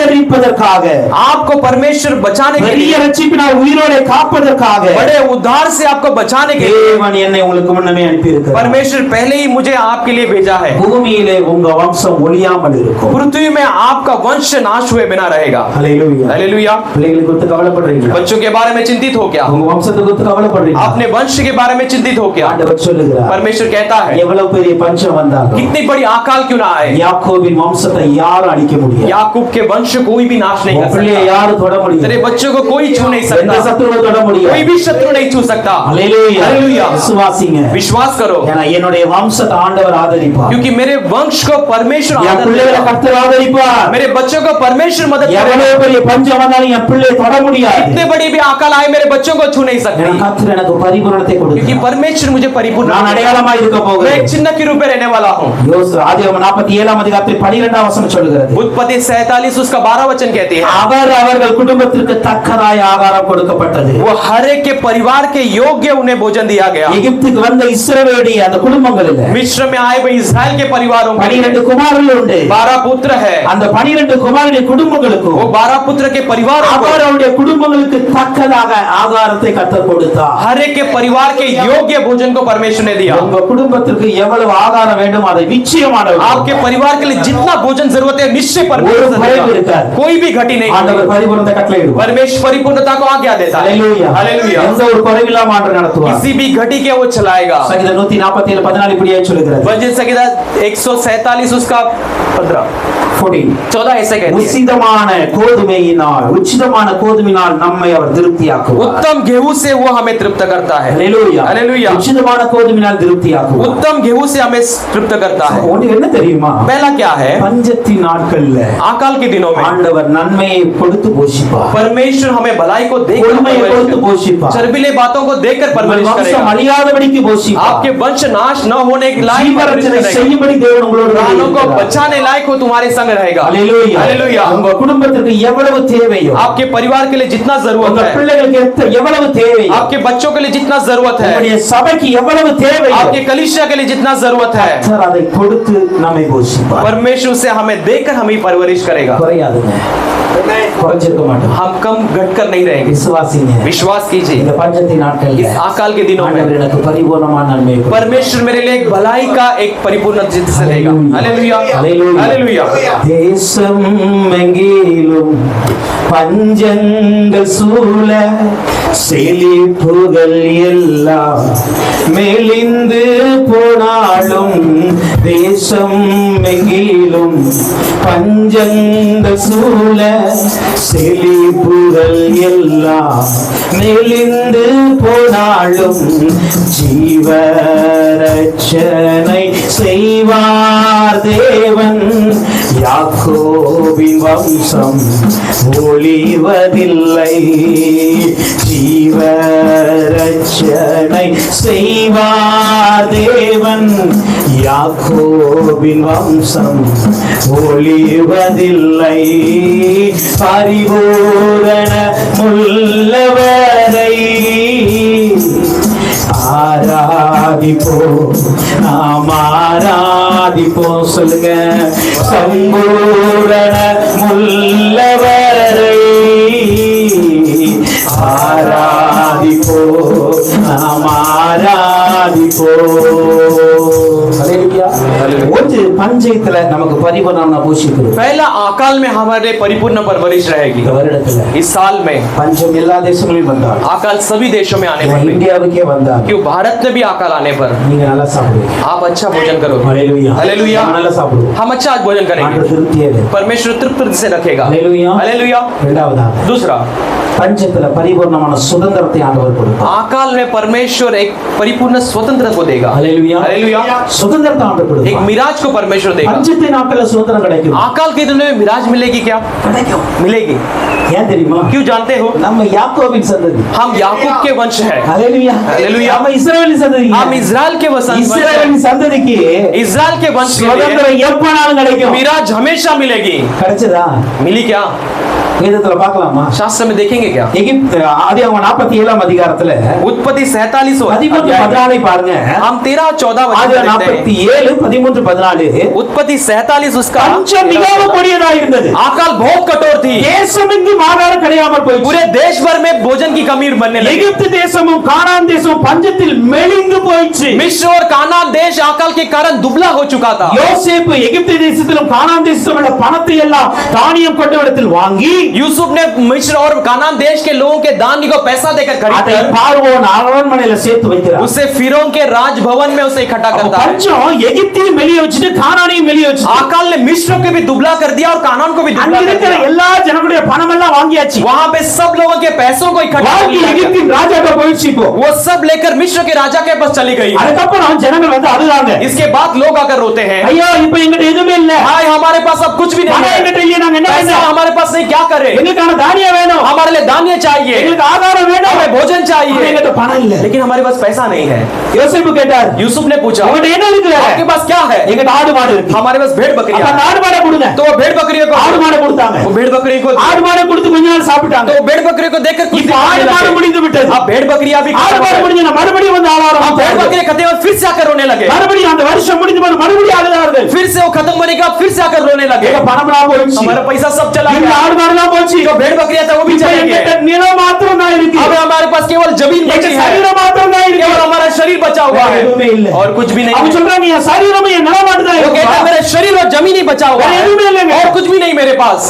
ஆதரிப்பதற்காக आपको परमेश्वर बचाने के பெரிய लिए, ரட்சிப்பினால் உயிரோടെ காப்பதற்காக बड़े उद्धार से आपको बचाने के लिए தேவன் என்னை உங்களுக்கு முன்னமே அனுப்பி இருக்கிறார். परमेश्वर पहले ही मुझे आपके लिए भेजा है। பூமியிலே உங்க வம்சம் ஒழியாமல் இருக்கும். पृथ्वी में आपका वंश नाश हुए बिना रहेगा। ஹல்லேலூயா. हालेलुया। பிள்ளைகளை குறித்து கவலைப்படுறீங்களா? बच्चों के बारे में चिंतित हो क्या? உங்க வம்சத்தை குறித்து கவலைப்படுறீங்களா? अपने वंश के बारे में चिंतित हो क्या? ஆண்டவர் சொல்லுகிறார், परमेश्वर कहता है, எவ்வளவு பெரிய பஞ்சம் வந்தாலும் कितनी बड़ी अकाल क्यों ना आए, யாக்கோபின் வம்சத்தை யாரும் அழிக்க முடியாது. याकूब के वंश कोई भी नाश नहीं உங்க कर பிள்ளையை सकता, யாரும் தொட तेरे முடியாது. बच्चों को कोई छू नहीं எந்த सकता, சத்துருவை தொட முடியாது. कोई भी शत्रु नहीं छू सकता। ஹல்லேலூயா. हालेलुया। விசுவாசிங்க. विश्वास करो, ஏன்னா என்னுடைய வம்சத்தை ஆண்டவர் ஆதரிப்பார். क्योंकि मेरे वंश को परमेश्वर என் आदर பிள்ளைகளை देगा। கர்த்தர் ஆதரிப்பார். मेरे बच्चों को परमेश्वर मदद करेगा। எவ்வளவு பெரிய பஞ்சம் வந்தாலும் என் பிள்ளையை தொட முடியாது. इतने बड़ी भी अकाल आए मेरे बच्चों को छू नहीं ஏன்னா सकती, கர்த்தர் எனக்கு பரிபூரணத்தை क्योंकि கொடுக்கிறார். परमेश्वर मुझे परिपूर्ण, நான் அடையாளமா இருக்க मैं एक போகிறேன். चिन्ह के रूप में रहने वाला हूँ। ஆதியாகமம் 47 அதிகாரத்தில் 12 வசனம் சொல்லுகிறது, उत्पत्ति 47 उसका 12 वचन कहती है, அவர்கள் குடும்பத்திற்கு தக்கதாய் ஆகாரம் கொடுக்கப்பட்டது. वो हर एक के परिवार के योग्य उन्हें भोजन दिया गया। எகிப்துக்கு வந்த இஸ்ரவேலுடைய அந்த குடும்பங்களில் मिस्र में आए हुए इस्राएल के परिवारों को 12 குமாரர்கள் உண்டு. 12 पुत्र है, அந்த 12 குமாரனுடைய குடும்பங்களுக்கு वो 12 पुत्र के परिवारों को அவர்களுடைய குடும்பங்களுக்கு தக்கதாக ஆகாரத்தை கர்த்தர் கொடுத்தார். हर एक के परिवार के योग्य भोजन को परमेश्वर ने दिया। உங்க குடும்பத்திற்கு எவ்வளவு ஆகாரம் வேண்டும் அதை நிச்சயமாக आपके परिवार के लिए जितना भोजन जरूरत है निश्चय परमेश्वर ஒரு குறைவு देगा। இருக்காது. कोई भी घटी नहीं ஆண்டவர் होगी। பரிபூரணத்தை கட்டளையிடுவார். परमेश्वर परिपूर्णता को आज्ञा देता है। ஹல்லேலூயா. हालेलुया। எந்த ஒரு குறைவில்லாம ஆண்டவர் நடத்துவார். किसी भी घटी के वो चलाएगा। சங்கீதம் 147 14 இப்படியே சொல்லுகிறது. भजन संहिता 147 उसका 14 ऐसे कहती है, உச்சிதமான கோதுமையினால் நம்மை அவர் திருப்தியாக்குவார். उत्तम गेहूं से वो हमें तृप्त करता है। ஹல்லேலூயா. हालेलुया। உச்சிதமான கோதுமையினால் திருப்தியாக்குவார். उत्तम गेहूं से हमें तृप्त करता है। உங்களுக்கு என்ன தெரியுமா? पहला क्या है, பஞ்சத்தின் நாட்கள்ல अकाल के दिनों में ஆண்டவர் நன்மையை கொடுத்து போஷிப்பார். परमेश्वर हमें भलाई को देकर கொடுமையை கொடுத்து போஷிப்பார். चर्बीले बातों को देकर परवरिश வம்சம் करेगा। அழியாதபடிக்கு போஷிப்பார். आपके वंश नाश न होने के लायक परवरिश ஜீவரட்சணை करेगा। செய்யும்படி தேவன் உங்களோடு प्राणों को இருக்கிறார். बचाने लायक हो तुम्हारे संग रहेगा। ஹalleluya हालेलुया। உங்க குடும்பத்துக்கு எவ்வளவு தேவையோ आपके परिवार के लिए जितना जरूरत உங்க है, பிள்ளைகளுக்கு எவ்வளவு தேவையோ आपके बच्चों के लिए जितना जरूरत है, உங்களுடைய சபைக்கு எவ்வளவு தேவையோ आपके कलीसिया के लिए जितना जरूरत है, கர்த்தர் அதை கொடுத்து நம்மை போஷிப்பார் परमेश्वर से हमें देकर हमें परवरिश करेगा। குறையாதுங்க குறைஞ்சிருக்க மாட்டோம் हम कम घटकर नहीं रहेंगे। விசுவாசிங்க विश्वास कीजिए, இந்த பஞ்சத்தின் நாட்கள்ல इस अकाल के दिनों ஆண்டவர் में எனக்கு பரிபூர்ணமான நன்மை கொடுப்பார். परमेश्वर मेरे लिए एक भलाई का एक परिपूर्ण जिद से देगा। हालेलुया, ஹalleluya. हालेलुया। தேசம் எங்கிலும் பஞ்சங்கள் சூழ செழிப்புகள் எல்லாம் மெலிந்து போனாலும் தேசம் எங்கிலும் பஞ்சங்கள் சூழ செழிப்புகள் எல்லாம் மெலிந்து போனாலும் ஜீவரட்சனை செய்வார் தேவன் யாக்கோபின் வம்சம் ஒளிவதில்லை ஜீவரட்சனை செய்வார் தேவன் யாக்கோபின் வம்சம் ஒளிவதில்லை பரிபூரண முள்ளவரை ஆராதிப்போ நாம் ஆராதிப்போ சொல்லுங்க சம்பூரண முள்ளவரை ஆராதிப்போ நாம் ஆராதிப்போ ஒரு பஞ்சயத்துல நமக்கு பரிபூர்ணமான போஷிக்கிறது पहला अकाल में हमारे परिपूर्ण परवरिश रहेगी। இந்த வருடத்துல इस साल में பஞ்சம் எல்லா தேசங்களிலும் வந்தால் अकाल सभी देशों में आने पर, இந்தியாவுக்கே வந்தால் क्यों भारत में भी अकाल आने पर நீங்க நல்லா சாப்பிடுவீங்க आप अच्छा भोजन करो। ஹalleluya हालेलुया। நம்ம நல்லா சாப்பிடுவோம் हम अच्छा आज भोजन करेंगे, ஆண்டவர் திருப்தியே परमेश्वर तृप्ति से रखेगा। ஹalleluya हालेलुया। இரண்டாவதாக दूसरा, பஞ்சத்துல பரிபூர்ணமான சுதந்திரத்தை ஆண்டவர் கொடுப்பார் अकाल में परमेश्वर एक परिपूर्ण स्वतंत्रता को देगा। ஹalleluya हालेलुया। சுதந்திரத்தை ஆண்டவர் एक கொடுப்பார் मिराज को परमेश्वर देगा। பஞ்சத்தின் நாட்கள்ல சுதந்திரம் கிடைக்கும் अकाल के दिन में मिराज मिलेगी क्या? கிடைக்கும் मिलेगी। ஏன் தெரியுமா क्यों जानते हो? நம்ம யாக்கோபின் சந்ததி हम याकूब के वंश हैं। ஹalleluya ஹalleluya। நம்ம இஸ்ரவேலின் சந்ததி हम इज़राइल के वंश हैं। இஸ்ரவேலின் சந்ததிக்கு इज़राइल के वंश के लिए சுதந்திரம் எப்பனாலும் கிடைக்கும் मिराज हमेशा मिलेगी। கிடைச்சதா मिली क्या? வேதத்துல பார்க்கலாமா शास्त्र में देखेंगे क्या? எகிப்து ஆதியாகமம் 47 அதிகாரத்துல उत्पत्ति 47 13-14 பாருங்க हम 13-14 ஆதியாகமம் वचन देखते हैं। 47-13-14 उत्पत्ति 47 उसका பஞ்சம் மிகவும் கொடியதா இருந்தது अकाल बहुत कठोर थी। தேசமெங்கும் ஆகாரம் கிடையாமல் போயிற்று पूरे देश भर में भोजन की कमी बनने लगी। எகிப்து தேசமும் கானான் தேசமும் பஞ்சத்தில் மெலிந்து போயிற்று मिस्र और कानान देश अकाल के कारण दुबला हो चुका था। யோசேப்பு எகிப்து தேசத்திலும் கானான் தேசத்திலும் உள்ள பணத்தை எல்லாம் தானியம் கொண்டவரிடத்தில் வாங்கி यूसुफ ने मिस्र और कानान देश के लोगों के दान को पैसा देकर அதை खरीदकर பார்வோன் அரண்மனையில சேர்த்து வைக்கிறார் उसे फिरौन के राजभवन में उसे इकट्ठा करता है। பஞ்சம் எகிப்தையும் வெளியே வச்சுட்டு கானானையும் வெளியே வச்சுட்டு अकाल ने मिस्र को भी दुबला कर दिया और कानान को भी அங்க दुबला कर இருக்கிற दिया। எல்லா ஜனங்களுடைய பணம் எல்லாம் வாங்கியாச்சு वहां पे सब लोगों के पैसों को इकट्ठा कर வாங்கி लिया गया। எகிப்தின் ராஜாட்ட போயிடுச்சு இப்போ वो सब लेकर मिस्र के राजा के पास चली गई। அதுக்கப்புறம் ஜனங்கள் வந்து அழுதாங்க इसके बाद लोग आकर रोते हैं, ஐயோ இப்போ எங்கிட்ட எதுவுமே இல்ல हाय हमारे पास अब कुछ भी नहीं பணம் है, எங்கிட்ட இல்ல நாங்க என்ன पैसा பண்ணோம் हमारे पास नहीं, क्या करें? எங்களுக்கான தானியம் வேணும் हमारे लिए धान्य चाहिए, எங்களுக்கு ஆகாரம் வேணும் हमें भोजन ஆனா चाहिए, எங்கிட்ட பணம் இல்ல लेकिन हमारे पास पैसा नहीं है। யோசேப்பு கேட்டார் यूसुफ ने पूछा, உங்ககிட்ட என்ன இருக்கு आपके पास क्या है? எங்கிட்ட ஆடு மாடு இருக்கு हमारे पास भेड़ அப்ப बकरियां அந்த हैं। ஆடு மாடை கொடுங்க तो वो भेड़ बकरियों को ஆடு மாடை கொடுத்தாங்க वो भेड़ बकरी को ஆடு மாடை கொடுத்து கொஞ்ச நாள் சாப்பிட்டாங்க तो भेड़ बकरी को देखकर कुछ இப்ப दिन ஆடு खाने மாடு लगे। முடிந்து விட்டது अब भेड़ बकरियां भी ஆடு மாடு முடிஞ்சு மறுபடியும் வந்து ஆளாரம் अब भेड़ बकरी खत्म हुए फिर से आकर रोने लगे, மறுபடியும் அந்த வருஷம் முடிஞ்சு போது மறுபடியும் ஆளுதார்கள் फिर से वो खत्म होने के बाद फिर से आकर रोने लगे, எங்க பணம்லாம் போயிடுச்சு हमारा पैसा सब चला இந்த गया, ஆடு மாடுலாம் போச்சு जो भेड़ बकरियां था वो भी இப்ப चले எங்கிட்ட गए। நிலம் மாத்திரம் தான் இருக்கு अब हमारे पास केवल जमीन எங்க बची है, சரீரம் மாத்திரம் தான் இருக்கு केवल हमारा शरीर बचा हुआ வேற है எதுவுமே இல்ல और कुछ भी नहीं அவங்க है। சொல்றாங்க என் சரீரம் என் நிலம் மட்டும் தான் वो कहता है இருக்கு मेरे शरीर और जमीन ही बचा हुआ வேற है எதுவுமே இல்லைங்க और कुछ भी नहीं मेरे पास।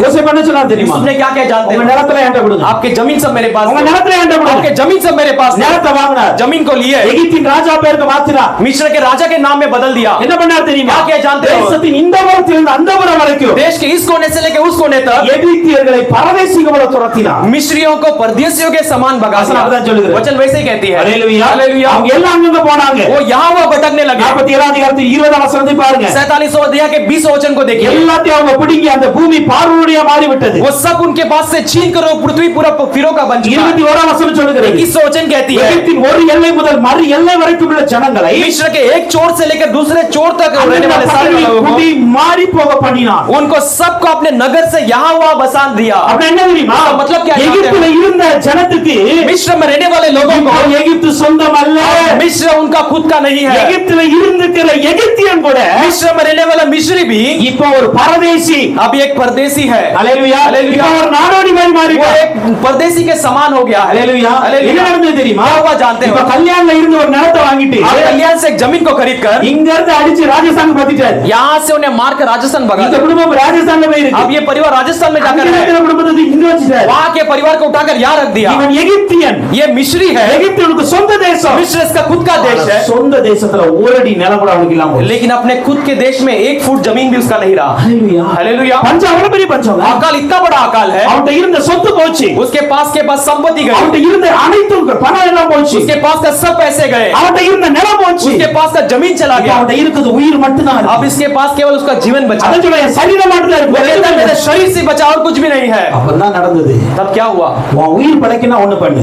யோசேப்பு என்ன சொன்னார் தெரியுமா यूसुफ ने क्या क्या जानते உங்க हैं? நிலத்துல என்கிட்ட கொடுங்க आपके जमीन सब मेरे पास உங்க है। நிலத்துல என்கிட்ட आपके கொடுங்க जमीन सब मेरे पास है। நிலத்தை வாங்கினார் जमीन को लिए எகிப்தின் ராஜா பேருக்கு மாத்தினார் मिस्र के राजा के नाम में बदल दिया। என்ன பண்ணார் தெரியுமா क्या क्या जानते हो? தேசத்தின் இந்த புறத்திலிருந்து அந்த புறம் வரைக்கும் देश के इस कोने से लेकर उस कोने तक எகிப்தியர்களை பரதேசிகள் போல துரத்தினார் मिस्रियों को परदेशियों के समान भगा वचन आपदा चल दिया। गया। वचन वैसे ही कहती है। ஹalleluya हालेलुया। அவங்க எல்லாம் அங்கங்க போனாங்க वो यहाँ वहाँ भटकने लगे। 47 அதிகாரத்தில் 20 வசனத்தை பாருங்க 47 अध्याय के 20 वचन को देखिए। எல்லாத்தையும் அவங்க பிடிங்கி அந்த பூமி பார்வோனுடைய அவர்களுடைய மாறிவிட்டது. वो सब उनके पास से छीन कर वो पृथ्वी पूरा फिरो का बन चुका है। 21 वचனம் சொல்லுகிறது. 21 वचन कहती है எகிப்தின் ஒரு எல்லை முதல் மறு எல்லை வரைக்கும் உள்ள ஜனங்களை मिस्र के एक छोर से लेकर दूसरे छोर तक रहने वाले सारे लोगों को குடி மாறி போக பண்ணினான். उनको सबको अपने नगर से यहाँ वहाँ बसा दिया। அப்ப என்ன தெரியுமா? मतलब क्या? எகிப்தில இருந்த ஜனத்துக்கு मिस्र में रहने वाले लोगों को எகிப்து சொந்தம் அல்ல. मिस्र उनका खुद का नहीं है। எகிப்தில இருந்திருக்கிற எகிப்தியன் கூட मिस्र में रहने वाला मिस्री भी இப்போ ஒரு பரதேசி. अब एक परदेसी है। ஹalleluya. हालेलुया। இப்போ ஒரு நாடோடி மாதிரி वो மாறிட்டான். एक परदेसी के समान हो गया है। ஹalleluya. हालेलुया। என்ன நடந்தது தெரியுமா? क्या हुआ जानते हो? இப்ப கல்யாணல இருந்து ஒரு நிலத்தை வாங்கிட்டு आप कल्याण से एक जमीन को खरीद कर இங்க இருந்து அடிச்சு ராஜஸ்தான் பத்திட்டாரு. यहाँ से उन्हें मार कर राजस्थान भगा இந்த दिया। குடும்பம் ராஜஸ்தான்ல போய் இருக்கு. अब ये परिवार राजस्थान में जाकर है। இந்த குடும்பத்தை இங்க வச்சிட்டாரு. वहाँ के परिवार को उठाकर यहाँ रख दिया। இவன் எகிப்தியன். ये मिस्री है। எகிப்தியனுக்கு சொந்த தேசம். मिस्र इसका खुद का देश है। சொந்த தேசத்துல ஒரு அடி நிலம் கூட அவனுக்கு இல்லாம போச்சு. लेकिन अपने खुद के देश में 1 फुट जमीन भी उसका नहीं रहा। ஹalleluya. हालेलुया। பஞ்சம் அவ்வளவு பெரிய பஞ்சம். अकाल इतना बड़ा अकाल है। அவன்கிட்ட இருந்த சொத்து போச்சு. उसके पास संपत्ति गई। அவன்கிட்ட இருந்த அனைத்தும் பணம் எல்லாம் போச்சு. उसके पास का सब पैसे गए। அவன்கிட்ட இருந்த நிலம் போச்சு. उसके पास का जमीन चला गया। அவன்கிட்ட இருக்குது உயிர் மட்டும் தான். अब इसके पास केवल उसका जीवन बचा। அத சொல்ல சரீரம் மட்டும் தான் वो कहता है मेरे இருக்கு. शरीर से बचा और कुछ भी नहीं है। அப்பதான் நடந்தது. तब क्या हुआ? உன் உயிர் படைக்கணும் ஒண்ணு பண்ணு.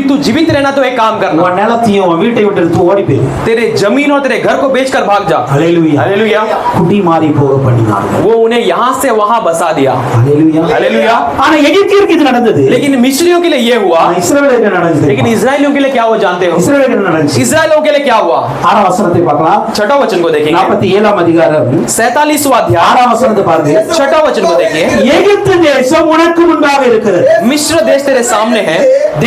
तू जीवित रहना तो एक काम करना। உன் நிலத்தையும் உன் வீட்டை விட்டு எடுத்து ஓடி போய். तेरे जमीन और तेरे घर को बेचकर भाग जा। ஹalleluya. हालेलुया। குடி மாறி போக பண்ணினார்கள். वो उन्हें यहाँ से वहाँ बसा दिया। ஹalleluya. हालेलुया। ஆனா எகிப்தியருக்கு இது நடந்தது. लेकिन मिस्रियों के लिए ये हुआ। இஸ்ரவேலுக்கு நடந்தது. लेकिन इजरायलियों के लिए क्या हुआ जानते हो? இஸ்ரவேலுக்கு நடந்துச்சு. इजरायलियों के लिए क्या हुआ? 6 வசனத்தை பார்க்கலாம். 6 वचन को देखेंगे। 47 அதிகாரம் 47वां अध्याय 6 वசனத்தை பாருங்க. 6 वचन को देखिए। எகிப்து தேசம் உனக்கு முன்பாக இருக்கிறது. मिस्र देश तेरे सामने है।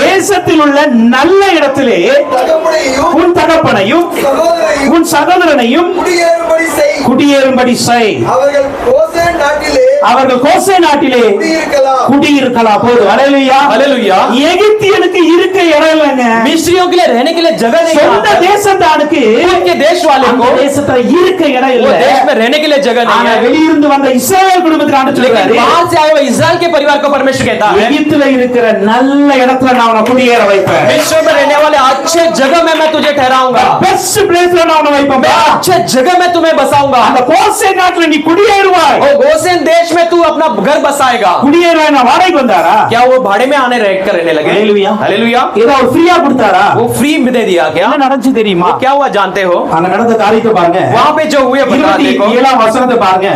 தேசத்தில் உள்ள நல்ல இடத்திலே தகப்பனையும் உன் தகப்பனையும் சகோதரனையும் உன் சகோதரனையும் குடியேறும்படி செய். குடியேறும்படி செய். அவர்கள் கோசேன் நாட்டிலே அவர்கள் கோசே நாட்டிலே குடியிருக்கலாம். குடியிருக்கலாம். போதும். ஹalleluya. हालेलुया। எகிப்தியனுக்கு இருக்க இடம் இல்லைங்க. मिस्रियों के लिए रहने के लिए जगह नहीं சொந்த है। தேசத்தானுக்கு उनके देश वाले அந்த को தேசத்துல இருக்க இடம் वो இல்ல. देश में रहने के लिए जगह नहीं ஆனா है। வெளியிருந்து வந்த இஸ்ரவேல் குடும்பத்துக்கு ஆண்டு लेकिन சொல்றாரு, बाहर से आए हुए इजराइल के परिवार को परमेश्वर कहता है எகிப்துல இருக்கிற நல்ல இடத்துல நான் உன்னை குடியேற வைப்பேன். मिस्र में रहने वाले अच्छे जगह में मैं तुझे ठहराऊंगा। பெஸ்ட் பிளேஸ்ல நான் உன்னை வைப்பேன். मैं अच्छे जगह में तुम्हें बसाऊंगा। அந்த கோசே நாட்டுல நீ குடியேறுவாய். और गोसेन देश में तू अपना घर बसाएगा। குடியேறுவாய். நான் வாடகைக்கு வந்தாரா? क्या वो भाड़े में आने रहकर रहने लगे? हालेलुया। हालेलुया। ஏதோ ஒரு ஃப்ரீயா கொடுத்தாரா? वो फ्री में दे दिया क्या? என்ன நடந்துச்சு தெரியுமா? वो क्या हुआ जानते हो? அங்க நடந்த காரியத்தை பாருங்க. वहां पे जो हुए बता देखो। 27 வசனத்தை பாருங்க.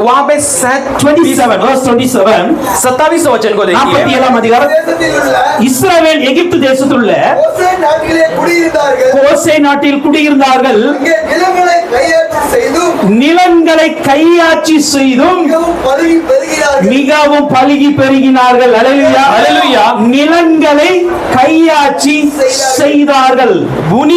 वहां पे 27 verse 27 27 वचन को देखिए। 47 அதிகாரம். தேசத்தில் உள்ள இஸ்ரவேல் எகிப்து தேசத்துள்ள கோசேன் நாட்டிலே குடியிருந்தார்கள். கோசே நாட்டில் குடியிருந்தார்கள். அங்கே நிலங்களை கையேற்றம் செய்தும் நிலங்களை கையாட்சி செய்தும் மிகவும் பருகி பெருகினார்கள். மிகவும் பலுகி பெருகினார்கள். ஹalleluya. ஹalleluya. நிலங்களை கையாட்சி செய்தார்கள்.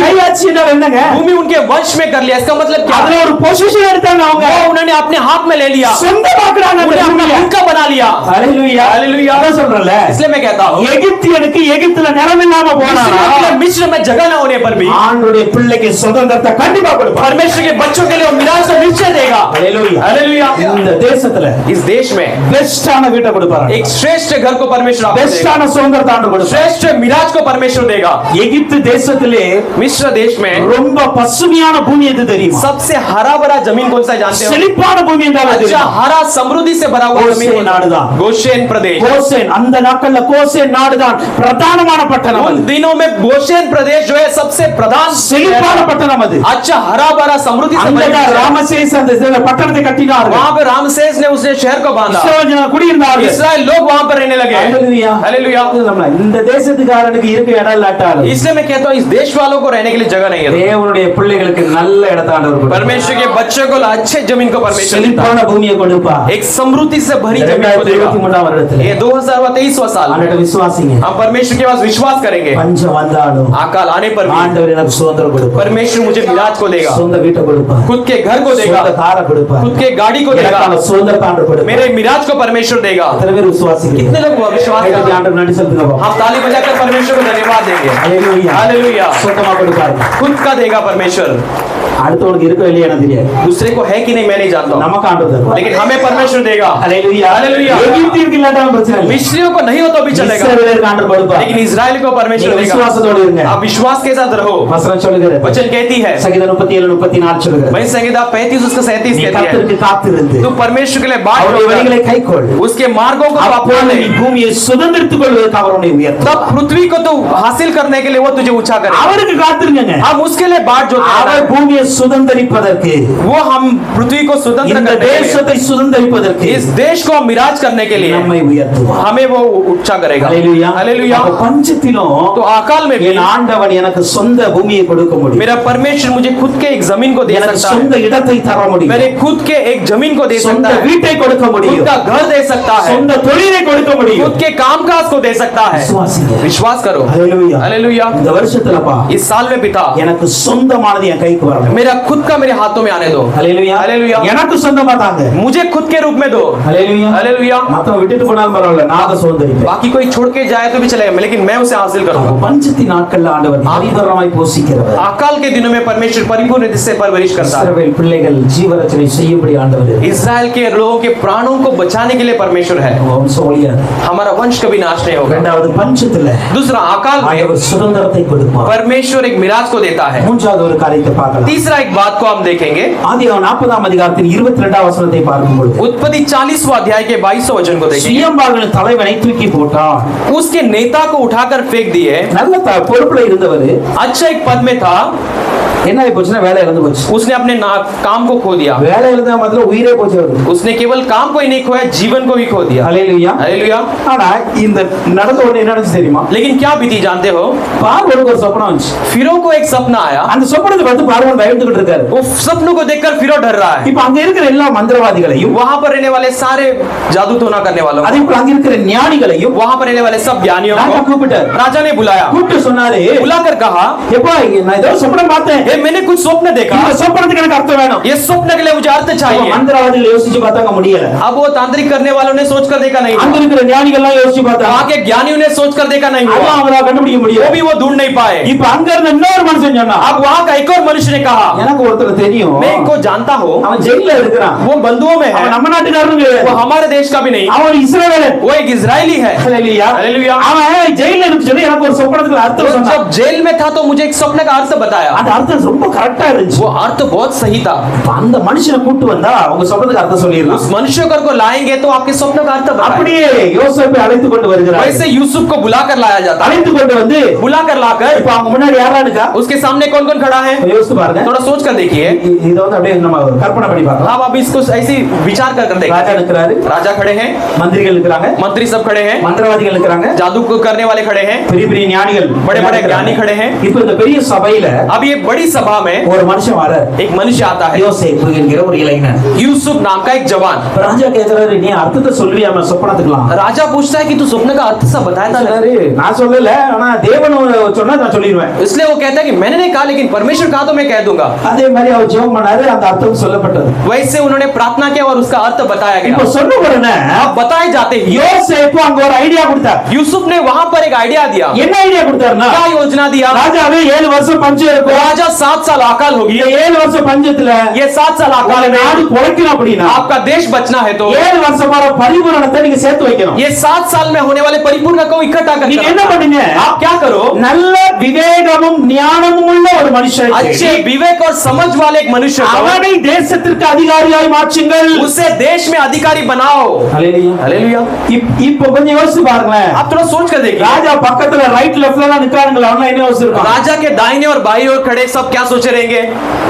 கையாட்சி என்னங்க? भूमि उनके वश में कर लिया। इसका मतलब क्या? அதுல ஒரு பொசிஷன் எடுத்தாங்க அவங்க. वो उन्होंने अपने हाथ में ले लिया। சொந்தமாக்குறாங்க அந்த उन्हें अपना பூமியை. खुद का बना लिया। ஹalleluya. हालेलुया। அதான் சொல்றேன்ல. इसलिए मैं कहता हूँ எகிப்தியனுக்கு எகிப்துல நிலம் இல்லாம போனாரா? मिस्र में जगह न होने पर भी ஆண்டவருடைய பிள்ளைக்கு சுதந்திரத்தை கண்டிப்பா கொடுப்பார். परमेश्वर के बच्चों के लिए वो मिराज को निश्चय देगा। ஹalleluya. हालेलुया। இந்த தேசத்துல इस देश में பெஸ்டான வீட்டை கொடுப்பார். एक श्रेष्ठ घर को परमेश्वर आपको देगा। பெஸ்டான சுதந்திரத்தை ஆண்டு கொடுப்பார். श्रेष्ठ मिराज को परमेश्वर देगा। எகிப்து தேசத்திலே मिस्र देश में ரொம்ப பசுமையான பூமி எது தெரியுமா? सबसे हरा भरा जमीन कौन सा जानते हो? செழிப்பான பூமி என்றால் अच्छा தெரியுமா? हरा समृद्धि से भरा हुआ गोशेन जमीन कौन सा? नाडुदान। गोशेन प्रदेश। கோசேன் அந்த நாட்கள்ல கோசேன் நாடுதான் பிரதானமான பட்டணம். उन அது. दिनों में गोशेन प्रदेश जो है सबसे प्रधान செழிப்பான பட்டணம் அது. अच्छा हरा भरा समृद्धि से भरी அந்த हुई है। ராமசேஸ் அந்த பட்டணத்தை கட்டினார்கள். वहां पे रामसेस ने उसने शहर को बांधा। இஸ்ரவேல் ஜனங்கள் குடியிருந்தார்கள். इस्राएल लोग वहां पर रहने लगे। ஹalleluya. हालेलुया। இந்த தேசத்துக்காரனுக்கு இருக்க இடம் இல்லாட்டாலும் इसलिए मैं कहता हूँ इस देश वालों को रहने के लिए जगह नहीं है। தேவனுடைய பிள்ளைகளுக்கு நல்ல இடத்தை ஆண்டவர் கொடுப்பார். परमेश्वर के बच्चों को अच्छे जमीन को परमेश्वर देता செழிப்பான பூமியை கொடுப்பார். है। एक समृद्धि से भरी जमीन को देगा। 2023 வருடத்துல ये 2023वां साल ஆண்டவரை விசுவாசிங்க. हम परमेश्वर के पास विश्वास करेंगे। பஞ்சம் வந்தாலும் अकाल आने पर भी ஆண்டவர் எனக்கு சுதந்திரம் கொடுப்பார். परमेश्वर मुझे मिराज को देगा। சொந்த வீட்டை கொடுப்பார். खुद के घर को देगा। சொந்த காரை கொடுப்பார். खुद के गाड़ी को देगा। எனக்கான சுதந்திரத்தை ஆண்டவர் கொடுப்பார். मेरे मिराज को परमेश्वर देगा। எத்தனை பேர் விசுவாசிக்கிறீங்க? कितने लोग विश्वास கையை करते தட்டி हैं? ஆண்டவர் நன்றி செலுத்துங்க பாப்போம். हम ताली बजाकर परमेश्वर को धन्यवाद देंगे। ஹalleluya. हालेलुया। சொந்தமா கொடுப்பார். खुद का देगा परमेश्वर। அடுத்தவனுக்கு இருக்கோ இல்லையா எனக்கு தெரியாது. दूसरे को है कि नहीं मैं नहीं जानता हूं। நமக்கு ஆண்டவர் தருவார். लेकिन हमें परमेश्वर देगा। ஹalleluya. हालेलुया। எகிப்தியருக்கு இல்லாட்டாலும் பிரச்சனை இல்லை. मिस्रियों को नहीं हो तो भी चलेगा। இஸ்ரவேலருக்கு ஆண்டவர் கொடுப்பார். लेकिन इजराइल को परमेश्वर நீங்க देगा। விசுவாசத்தோடு இருங்க. आप विश्वास के साथ रहो। வசனம் சொல்லுகிறது. वचन कहती है சங்கீதம் 37 34 சொல்லுகிறது. मैं वही संहिता 35 उसका 37 நீ कहती है கர்த்தருக்கு காத்திருந்து तू परमेश्वर के लिए बाट அவருடைய जोड़ வழிகளை கைக்கொள் उसके मार्गों को तू अपना அப்பொழுது ले நீ பூமியை சுதந்திரித்துக் கொள்வதற்கு அவர் உன்னை तब உயர்த்துவார் पृथ्वी को तो हासिल करने के लिए वो तुझे ऊंचा करे அவருக்கு காத்திருங்க हम उसके लिए बाट जोड़ते அவர் हैं பூமியை சுதந்திரிப்பதற்கு वो हम पृथ्वी को स्वतंत्र இந்த करने के लिए தேசத்தை சுதந்திரிப்பதற்கு इस देश को हम मिराज करने के लिए நம்மை உயர்த்துவார் हमें वो ऊंचा करेगा ஹalleluya हालेलुया அப்ப பஞ்சத்திலும் तो अकाल में भी என் ஆண்டவன் எனக்கு சொந்த பூமியை கொடுக்க முடியும் मेरा परमेश्वर मुझे खुद के एक जमीन को दे எனக்கு सकता है சொந்த இடத்தை தர முடியும் मेरे खुद के एक जमीन को दे சொந்த सकता है வீட்டை கொடுக்க खुद முடியும் का घर दे सकता है சொந்த தொழிலை கொடுக்க முடியும் खुद के कामकाज को दे सकता है விசுவாசிங்க विश्वास करो ஹalleluya हालेलुया இந்த வருஷத்துலப்பா इस साल में पिता எனக்கு சொந்தமானது என் கைக்கு வரணும் मेरा खुद का मेरे हाथों में आने दो ஹalleluya हालेलुया எனக்கு சொந்தமா தாங்க मुझे खुद के रूप में दो ஹalleluya हालेलुया மத்தவங்க விட்டுட்டு போனாலும் பரவாயில்லை நான் அதை சுதந்திரிப்பேன் बाकी कोई छोड़ के जाए तो भी चलेगा लेकिन मैं उसे हासिल करूंगा பஞ்சத்தின் நாட்கள்ல ஆண்டவர் ஆதிபரமாய் போஷிக்கிறவர் अकाल के दिनों में परमेश्वर परिपूर्ण रीति से परवरिश करता है இஸ்ரவேல் பிள்ளைகள் ஜீவரட்சணை செய்யும்படி ஆண்டவர் इजराइल के लोगों के प्राणों को बचाने के लिए परमेश्वर है வம்சம் ஒழியாது हमारा वंश कभी नाश नहीं होगा இரண்டாவது பஞ்சத்துல दूसरा अकाल में ஆண்டவர் சுதந்திரத்தை கொடுப்பார் परमेश्वर एक मिराज को देता है மூன்றாவது ஒரு காரியத்தை பார்க்கலாம் तीसरा एक बात को हम देखेंगे ஆதியாகமம் 40ஆம் அதிகாரத்தின் 22ஆம் வசனத்தை பார்க்கும் பொழுது उत्पत्ति 40वां अध्याय के 22वां वचन को देखेंगे சுயம்பாவின் தலைவனை தூக்கி போட்டான் उसके नेता को उठाकर फेंक दिए நல்ல பொறுப்புல இருந்தவர் अच्छा एक पद में था என்ன ஆயி போச்சுன்னா வேலை இழந்து போச்சு उसने अपने काम को खो दिया வேலை இழந்தா மாத்திரம் உயிரே போச்சு அவருக்கு उसने केवल काम को ही नहीं खोया जीवन को भी खो दिया ஹalleluya हालेलुया ஆனா இந்த நடந்த உடனே என்ன நடந்துச்சு தெரியுமா लेकिन क्या बीती जानते हो பார்வோனுக்கு ஒரு சொப்பனம் வந்துச்சு फिरो को एक सपना आया அந்த சொப்பனத்தை பார்த்து பார்வோன் பயந்துகிட்டு இருக்காரு वो सपनों को देखकर फिरो डर रहा है இப்ப அங்க இருக்கிற எல்லா மந்திரவாதிகளையும் वहां पर रहने वाले सारे जादू टोना करने वालों அதே போல அங்க இருக்கிற ஞானிகளையும் वहां पर रहने वाले सब ज्ञानियों ராஜா को கூப்பிட்டார் राजा ने बुलाया கூப்பிட்டு சொன்னாரு बुलाकर कहा எப்பா நான் ஏதோ சொப்பனம் பார்த்தேன் ए मैंने कुछ स्वप्न देखा இந்த சொப்பனத்துக்கு எனக்கு அர்த்தம் வேணும் ये स्वप्न के लिए मुझे अर्थ चाहिए மந்திரவாதிகள் யோசிச்சு பார்த்தாங்க முடியல अब वो तांत्रिक करने वालों ने सोच कर देखा नहीं அங்க இருக்கிற ஞானிகள் எல்லாம் யோசிச்சு பார்த்தாங்க वहां के ज्ञानियों ने सोच कर देखा नहीं हुआ அதான் அவங்களால கண்டுபிடிக்க वो முடியல भी वो ढूंढ नहीं पाए இப்ப அங்க இருந்த இன்னொரு மனுஷன் சொன்னா अब वहां का एक और मनुष्य ने कहा எனக்கு ஒருத்தர் தெரியும் मैं इनको जानता हूं அவன் ஜெயில இருக்கிறான் वो बंधुओं में है அவன் நம்ம நாட்டுக்காரனும் கிடையாது वो हमारे देश का भी नहीं அவன் இஸ்ரவேலன் वो एक इजरायली है ஹalleluya हालेलुया அவன் ஜெயில இருக்கு சொல்லி எனக்கு ஒரு சொப்பனத்துக்கு वो அர்த்தம் சொன்னான் जब जेल में था तो मुझे एक स्वप्न का अर्थ बताया அந்த அர்த்தம் ரொம்ப கரெக்டா இருந்துச்சு वो अर्थ बहुत सही था இப்ப அந்த மனுஷனை கூட்டு வந்தா அவங்க சொப்பனத்துக்கு அர்த்தம் சொல்லிடலாம் उस मनुष्य को लाएंगे तो आपके स्वप्न का अर्थ बताएं அப்படியே யோசேப்பை அழைத்து கொண்டு வருகிறார் वैसे यूसुफ को बुलाकर लाया जाता है அழைத்து கொண்டு வந்து बुलाकर लाकर இப்ப அவங்க முன்னாடி யாரா இருக்கா उसके सामने कौन कौन खड़ा है யோசித்து பாருங்க थोड़ा सोच कर देखिए இத வந்து அப்படியே நம்ம கற்பனை பண்ணி பார்க்கலாம் अब आप इसको ऐसे विचार कर देखिए ராஜா இருக்கிறாரு राजा खड़े हैं மந்திரிகள் இருக்கிறாங்க मंत्री सब खड़े हैं மந்திரவாதிகள் இருக்கிறாங்க जादू को करने वाले खड़े हैं பெரிய பெரிய ஞானிகள் बड़े बड़े ज्ञानी खड़े हैं இப்ப இந்த பெரிய சபையில अब ये बड़ी सभा में ஒரு மனுஷன் வர एक मनुष्य आता है யோசேப்பு என்கிற ஒரு இளைஞன் यूसुफ नाम का एक जवान ராஜா கேக்குறாரு நீ அர்த்தத்தை சொல்றியா நம்ம சொப்பனத்துக்கலாம் राजा पूछता है कि तू स्वप्न का अर्थ सब बताया था சொன்னாரு நான் சொல்லல ஆனா தேவன் சொன்னா நான் சொல்லிடுவேன் इसलिए वो कहता है कि मैंने नहीं कहा लेकिन परमेश्वर कहा तो मैं कह दूंगा அதே மாதிரி அவர் ஜெபம் பண்ணாரு அந்த அர்த்தம் சொல்லப்பட்டது वैसे उन्होंने प्रार्थना किया और उसका अर्थ बताया இப்ப गया சொன்ன உடனே अब बताए जाते ही யோசேப்பு அங்க ஒரு ஐடியா கொடுத்தார் यूसुफ ने वहां पर एक आइडिया दिया என்ன ஐடியா கொடுத்தாருன்னா क्या योजना दिया ராஜாவே 7 வருஷம் பஞ்சம் இருக்கும் राजा 7 साल अकाल होगी இந்த 7 வருஷம் பஞ்சத்துல ये 7 साल अकाल में நாடு பொழைக்கணும் அப்படின்னா आपका देश बचना है तो 7 வருஷமான பரிபூரணத்தை நீங்க சேர்த்து வைக்கணும் ये 7 साल में होने वाले परिपूर्ण को इकट्ठा कर நீங்க என்ன பண்ணுங்க आप क्या करो நல்ல விவேகமும் ஞானமும் உள்ள ஒரு மனுஷன் अच्छे विवेक और समझ वाले एक मनुष्य को அவனை தேசத்திற்கு அதிகாரியாய் மாற்றுங்கள் उसे देश में अधिकारी बनाओ ஹalleluya हालेलुया இப்போ கொஞ்சம் யோசிச்சு பாருங்களேன் आप थोड़ा सोच कर देखिए ராஜா பக்கத்துல ரைட் லெஃப்ட்ல எல்லாம் நிக்கானுங்களா அவன் என்ன யோசிச்சிருப்பான் राजा के दाहिने और बाईं ओर खड़े सब क्या सोचे रहेंगे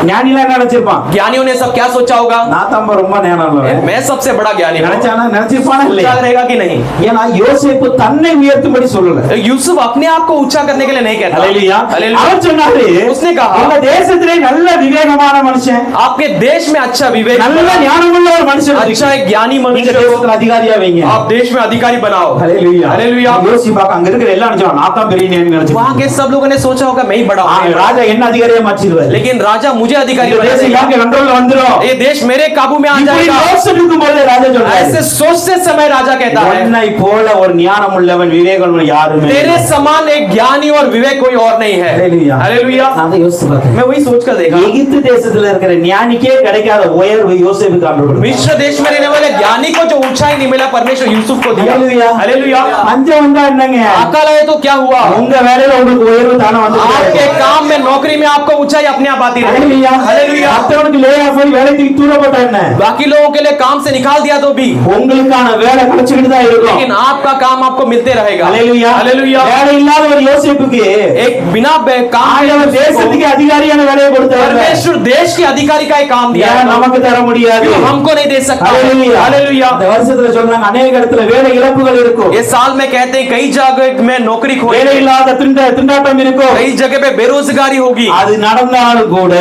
ஞானிலாம் என்ன நினைச்சிருப்பான் ज्ञानियों ने सब क्या सोचा होगा நான் தான் ரொம்ப ஞானம் உள்ளவன் मैं सबसे बड़ा ज्ञानी हूं நினைச்சானா நினைச்சிருப்பானா क्या இல்லையா रहेगा कि नहीं ஏன்னா யோசேப்பு தன்னை உயர்த்தும்படி சொல்லல यूसुफ अपने आप को ऊंचा करने के लिए नहीं कहता ஹalleluya हालेलुया அவன் சொன்னாரு उसने कहा உங்க தேசத்திலே நல்ல விவேகமான மனுஷன் आपके देश में अच्छा विवेक நல்ல ஞானமுள்ள ஒரு மனுஷன் अच्छा एक ज्ञानी நீங்க मनुष्य हो தேசத்துல அதிகாரியா வைங்க आप देश में अधिकारी बनाओ ஹalleluya हालेलुया யோசிப்பாக்க அங்க இருக்கிற எல்லாம் நினைச்சான் நான் தான் பெரிய ஞானி நினைச்சு वहां के सब लोगों ने सोचा होगा मैं ही बड़ा हूं ராஜா என்ன அதிகாரியா மாற்றிடுவார் लेकिन राजा मुझे अधिकारी இந்த बना தேசம் देगा யாருக்கு கண்ட்ரோல்ல வந்துரும் ये देश मेरे काबू में आ இப்படி जाएगा யோசிச்சுட்டு இருக்கும்போது ராஜா சொல்றாரு ऐसे सोचते समय राजा कहता है உன்னை போல ஒரு ஞானம் உள்ளவன் விவேகம் யாருமே तेरे समान एक ज्ञानी और विवेक कोई और नहीं है ஹalleluya हालेलुया நான் அதை யோசிச்சு பார்த்தேன் मैं वही सोच कर देखा எகிப்து தேசத்துல இருக்கிற ஞானிக்கே கிடைக்காத உயர்வு யோசேப்புக்கு ஆண்டவர் मिस्र देश में रहने वाले ज्ञानी को जो ऊंचाई नहीं मिला परमेश्वर यूसुफ को दिया हालेलुया हालेलुया பஞ்சம் வந்தா என்னங்க अकाल आए तो क्या हुआ உங்க வேலையில உங்களுக்கு உயர்வு தானே வந்து आपके काम में नौकरी में आपको आपको ऊंचाई अपने आप आती रहेगी ஹalleluya हालेलुया மத்தவனுக்கு லே ஆஃப் ஆகி வேலை தூக்கி தூர போட்டா என்ன बाकी लोगों के लिए काम से निकाल दिया तो भी உங்களுக்கான வேலை கிடைச்சிட்டு தான் இருக்கும் लेकिन आपका काम आपको मिलते रहेगा ஹalleluya हालेलुया வேலை இல்லாத ஒரு யோசேப்புக்கு एक बिना काम ஆண்டவர் தேசத்துக்கு அதிகாரியான வேலையை கொடுத்தார் परमेश्वर देश के अधिकारी का एक काम दिया ஏன் நமக்கு தர முடியாது जो हमको नहीं दे सकता ஹalleluya हालेलुया இந்த வருஷத்துல சொல்றாங்க अनेक இடத்துல வேலை இழப்புகள் இருக்கும் इस साल में कहते हैं कई जगह में नौकरी खोई வேலை இல்லாத திண்டாட்டம் இருக்கும் कई जगह पे बेरोजगारी होगी அது நடந்தாலும் கூட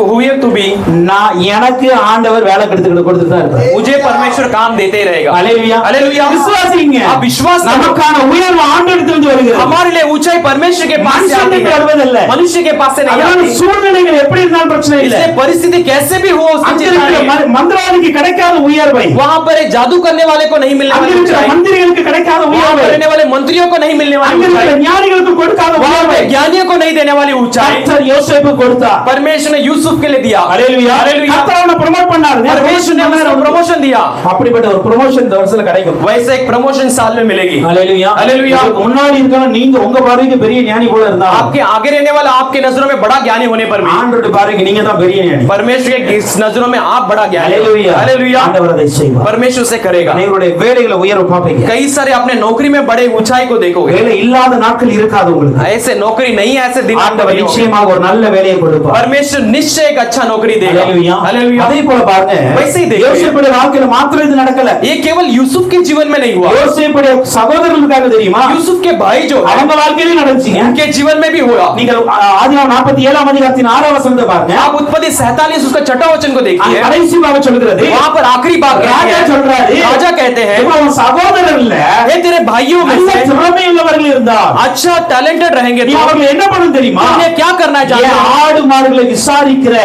हुई तो भी நான் எனக்கு ஆண்டவர் வேலை கொடுத்துட்டு தான் இருக்கார் मुझे परमेश्वर काम देते ही रहेगा ஹalleluya हालेलुया விசுவாசிங்க आप विश्वास करो நமக்கான उयர்வு ஆண்டவரிடமிருந்து வருகிறது हमारे लिए ऊंचाई परमेश्वर के पास से आती है வருவதில்ல मनुष्य के पास से नहीं அதனால आती சூழ்நிலைகள் எப்படி இருந்தாலும் பிரச்சனை இல்ல इसलिए परिस्थिति कैसे भी हो उसकी அங்க चिंता இருக்கிற नहीं மந்திரவாதிக்கு கிடைக்காத உயர்வை वहां पर एक जादू करने वाले को नहीं मिलने அங்க वाली இருக்கிற ऊंचाई மந்திரிகளுக்கு கிடைக்காத वहां உயர்வை पर रहने वाले मंत्रियों को नहीं मिलने वाली அங்க ऊंचाई இருக்கிற ஞானிகளுக்கு கொடுக்காத वहां உயர்வை पर ज्ञानियों को नहीं देने वाली ऊंचाई கர்த்தர் யோசேப்புக்கு கொடுத்தார் परमेश्वर ने यूसुफ के लिए दिया ஹalleluya हालेलुया கர்த்தர் அவனை ப்ரமோட் பண்ணாரு परमेश्वर ने उसको प्रमोशन दिया அப்படிப்பட்ட ஒரு ப்ரமோஷன் இந்த வருஷத்துல கிடைக்கும் वैसे एक प्रमोशन साल में मिलेगी ஹalleluya हालेलुया இதுக்கு முன்னாடி இருக்கணும் நீங்க உங்க பார்வைக்கு பெரிய ஞானி போல இருந்தா आपके आगे रहने वाला आपके नजरों में बड़ा ज्ञानी होने पर भी ஆண்டவருடைய பார்வைக்கு நீங்க தான் பெரிய ஞானி परमेश्वर के नजरों में आप बड़ा ज्ञानी ஹalleluya हालेलुया ஆண்டவர் அதை செய்வார் परमेश्वर से करेगा உங்களுடைய வேலைகளை உயர்வு பாப்பீங்க कई सारे अपने नौकरी में बड़े ऊंचाई को देखोगे வேலை இல்லாத நாட்கள் இருக்காது உங்களுக்கு ऐसे नौकरी नहीं है ऐसे दिन ஆண்டவர் नहीं होंगे। நிச்சயமாக ஒரு நல்ல வேலையை கொடுப்பார் परमेश्वर निश्चय एक अच्छा नौकरी देगा ஹalleluya हालेलुया அதே போல பாருங்க वैसे ही देखिए। யோசேப்புடைய வாழ்க்கையில மாத்திரம் இது நடக்கல ये केवल यूसुफ के जीवन में नहीं हुआ யோசேப்புடைய சகோதரர்களுக்காக தெரியுமா यूसुफ के भाई जो है அவங்க வாழ்க்கையிலும் நடந்துச்சுங்க उनके जीवन में भी हुआ நீங்க ஆதியாகமம் 47ஆம் அதிகாரத்தின் 6ஆம் வசனத்தை பாருங்க आप उत्पत्ति 47 उसका छठा वचन को அங்க देखिए கடைசி பாகம் சொல்கிறது वहां पर आखिरी बात ராஜா சொல்றாரு राजा कहते हैं இப்ப உன் சகோதரர்ல ये तेरे भाइयों में நல்ல से திறமை உள்ளவர்கள் இருந்தார் अच्छा टैलेंटेड रहेंगे நீ तो அவர்களை என்ன பண்ணணும் தெரியுமா उन्हें क्या करना है जानते என் हो ஆடு மாடுகளை விசாரிக்கிற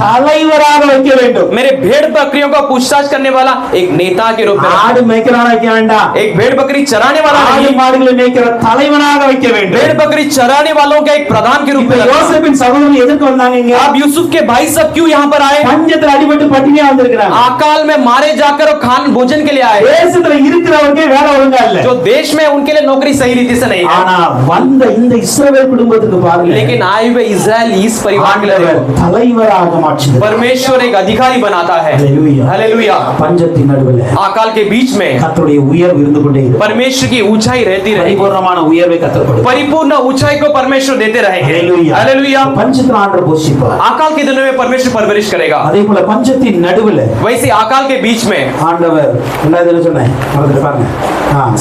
தலைவராக வைக்க வேண்டும் मेरे भेड़ बकरियों को पूछताछ करने वाला एक नेता के रूप में ஆடு மேய்க்கிறவனா வைக்க வேண்டாம் एक भेड़ बकरी चराने वाला ஆடு नहीं மாடுகளை மேய்க்கிற தலைவனாக வைக்க வேண்டும் भेड़ बकरी चराने वालों के एक प्रधान के रूप இப்ப में रखा। யோசேப்பின் சகோதரர்கள் எதுக்கு வந்தாங்க இங்க अब यूसुफ के भाई सब क्यों यहाँ पर आए பஞ்சத்துல அடிபட்டு பட்டினியா வந்திருக்கிறாங்க अकाल में मारे जाकर और खान भोजन के लिए आए தேசத்துல இருக்கிறவங்க வேலை ஒழுங்கா இல்ல जो देश में उनके लिए नौकरी सही रीति से नहीं है ஆனா வந்த இந்த இஸ்ரவேல் குடும்பத்துக்கு பாருங்க लेकिन आए हुए इस्राएल इस परिवार के लिए ஆண்டவர் देखो, தலைவராக மாற்றினார் परमेश्वर एक अधिकारी बनाता है ஹalleluya हालेलुया பஞ்சத்தின் நடுவுல अकाल के बीच में கர்த்தருடைய உயர்வு இருந்து கொண்டே இருக்கும் परमेश्वर की ऊंचाई रहती रहेगी பரிபூர்ணமான உயர்வை கர்த்தர் கொடுப்பார் परिपूर्ण ऊंचाई को परमेश्वर देते रहेंगे ஹalleluya हालेलुया பஞ்சத்தின் ஆண்டவர் போஷிப்பார் अकाल के दिनों में परमेश्वर परवरिश करेगा அதே போல பஞ்சத்தின் நடுவுல वैसे अकाल के बीच में ஆண்டவர் என்னது சொன்னேன் மறந்துட்டு பாருங்க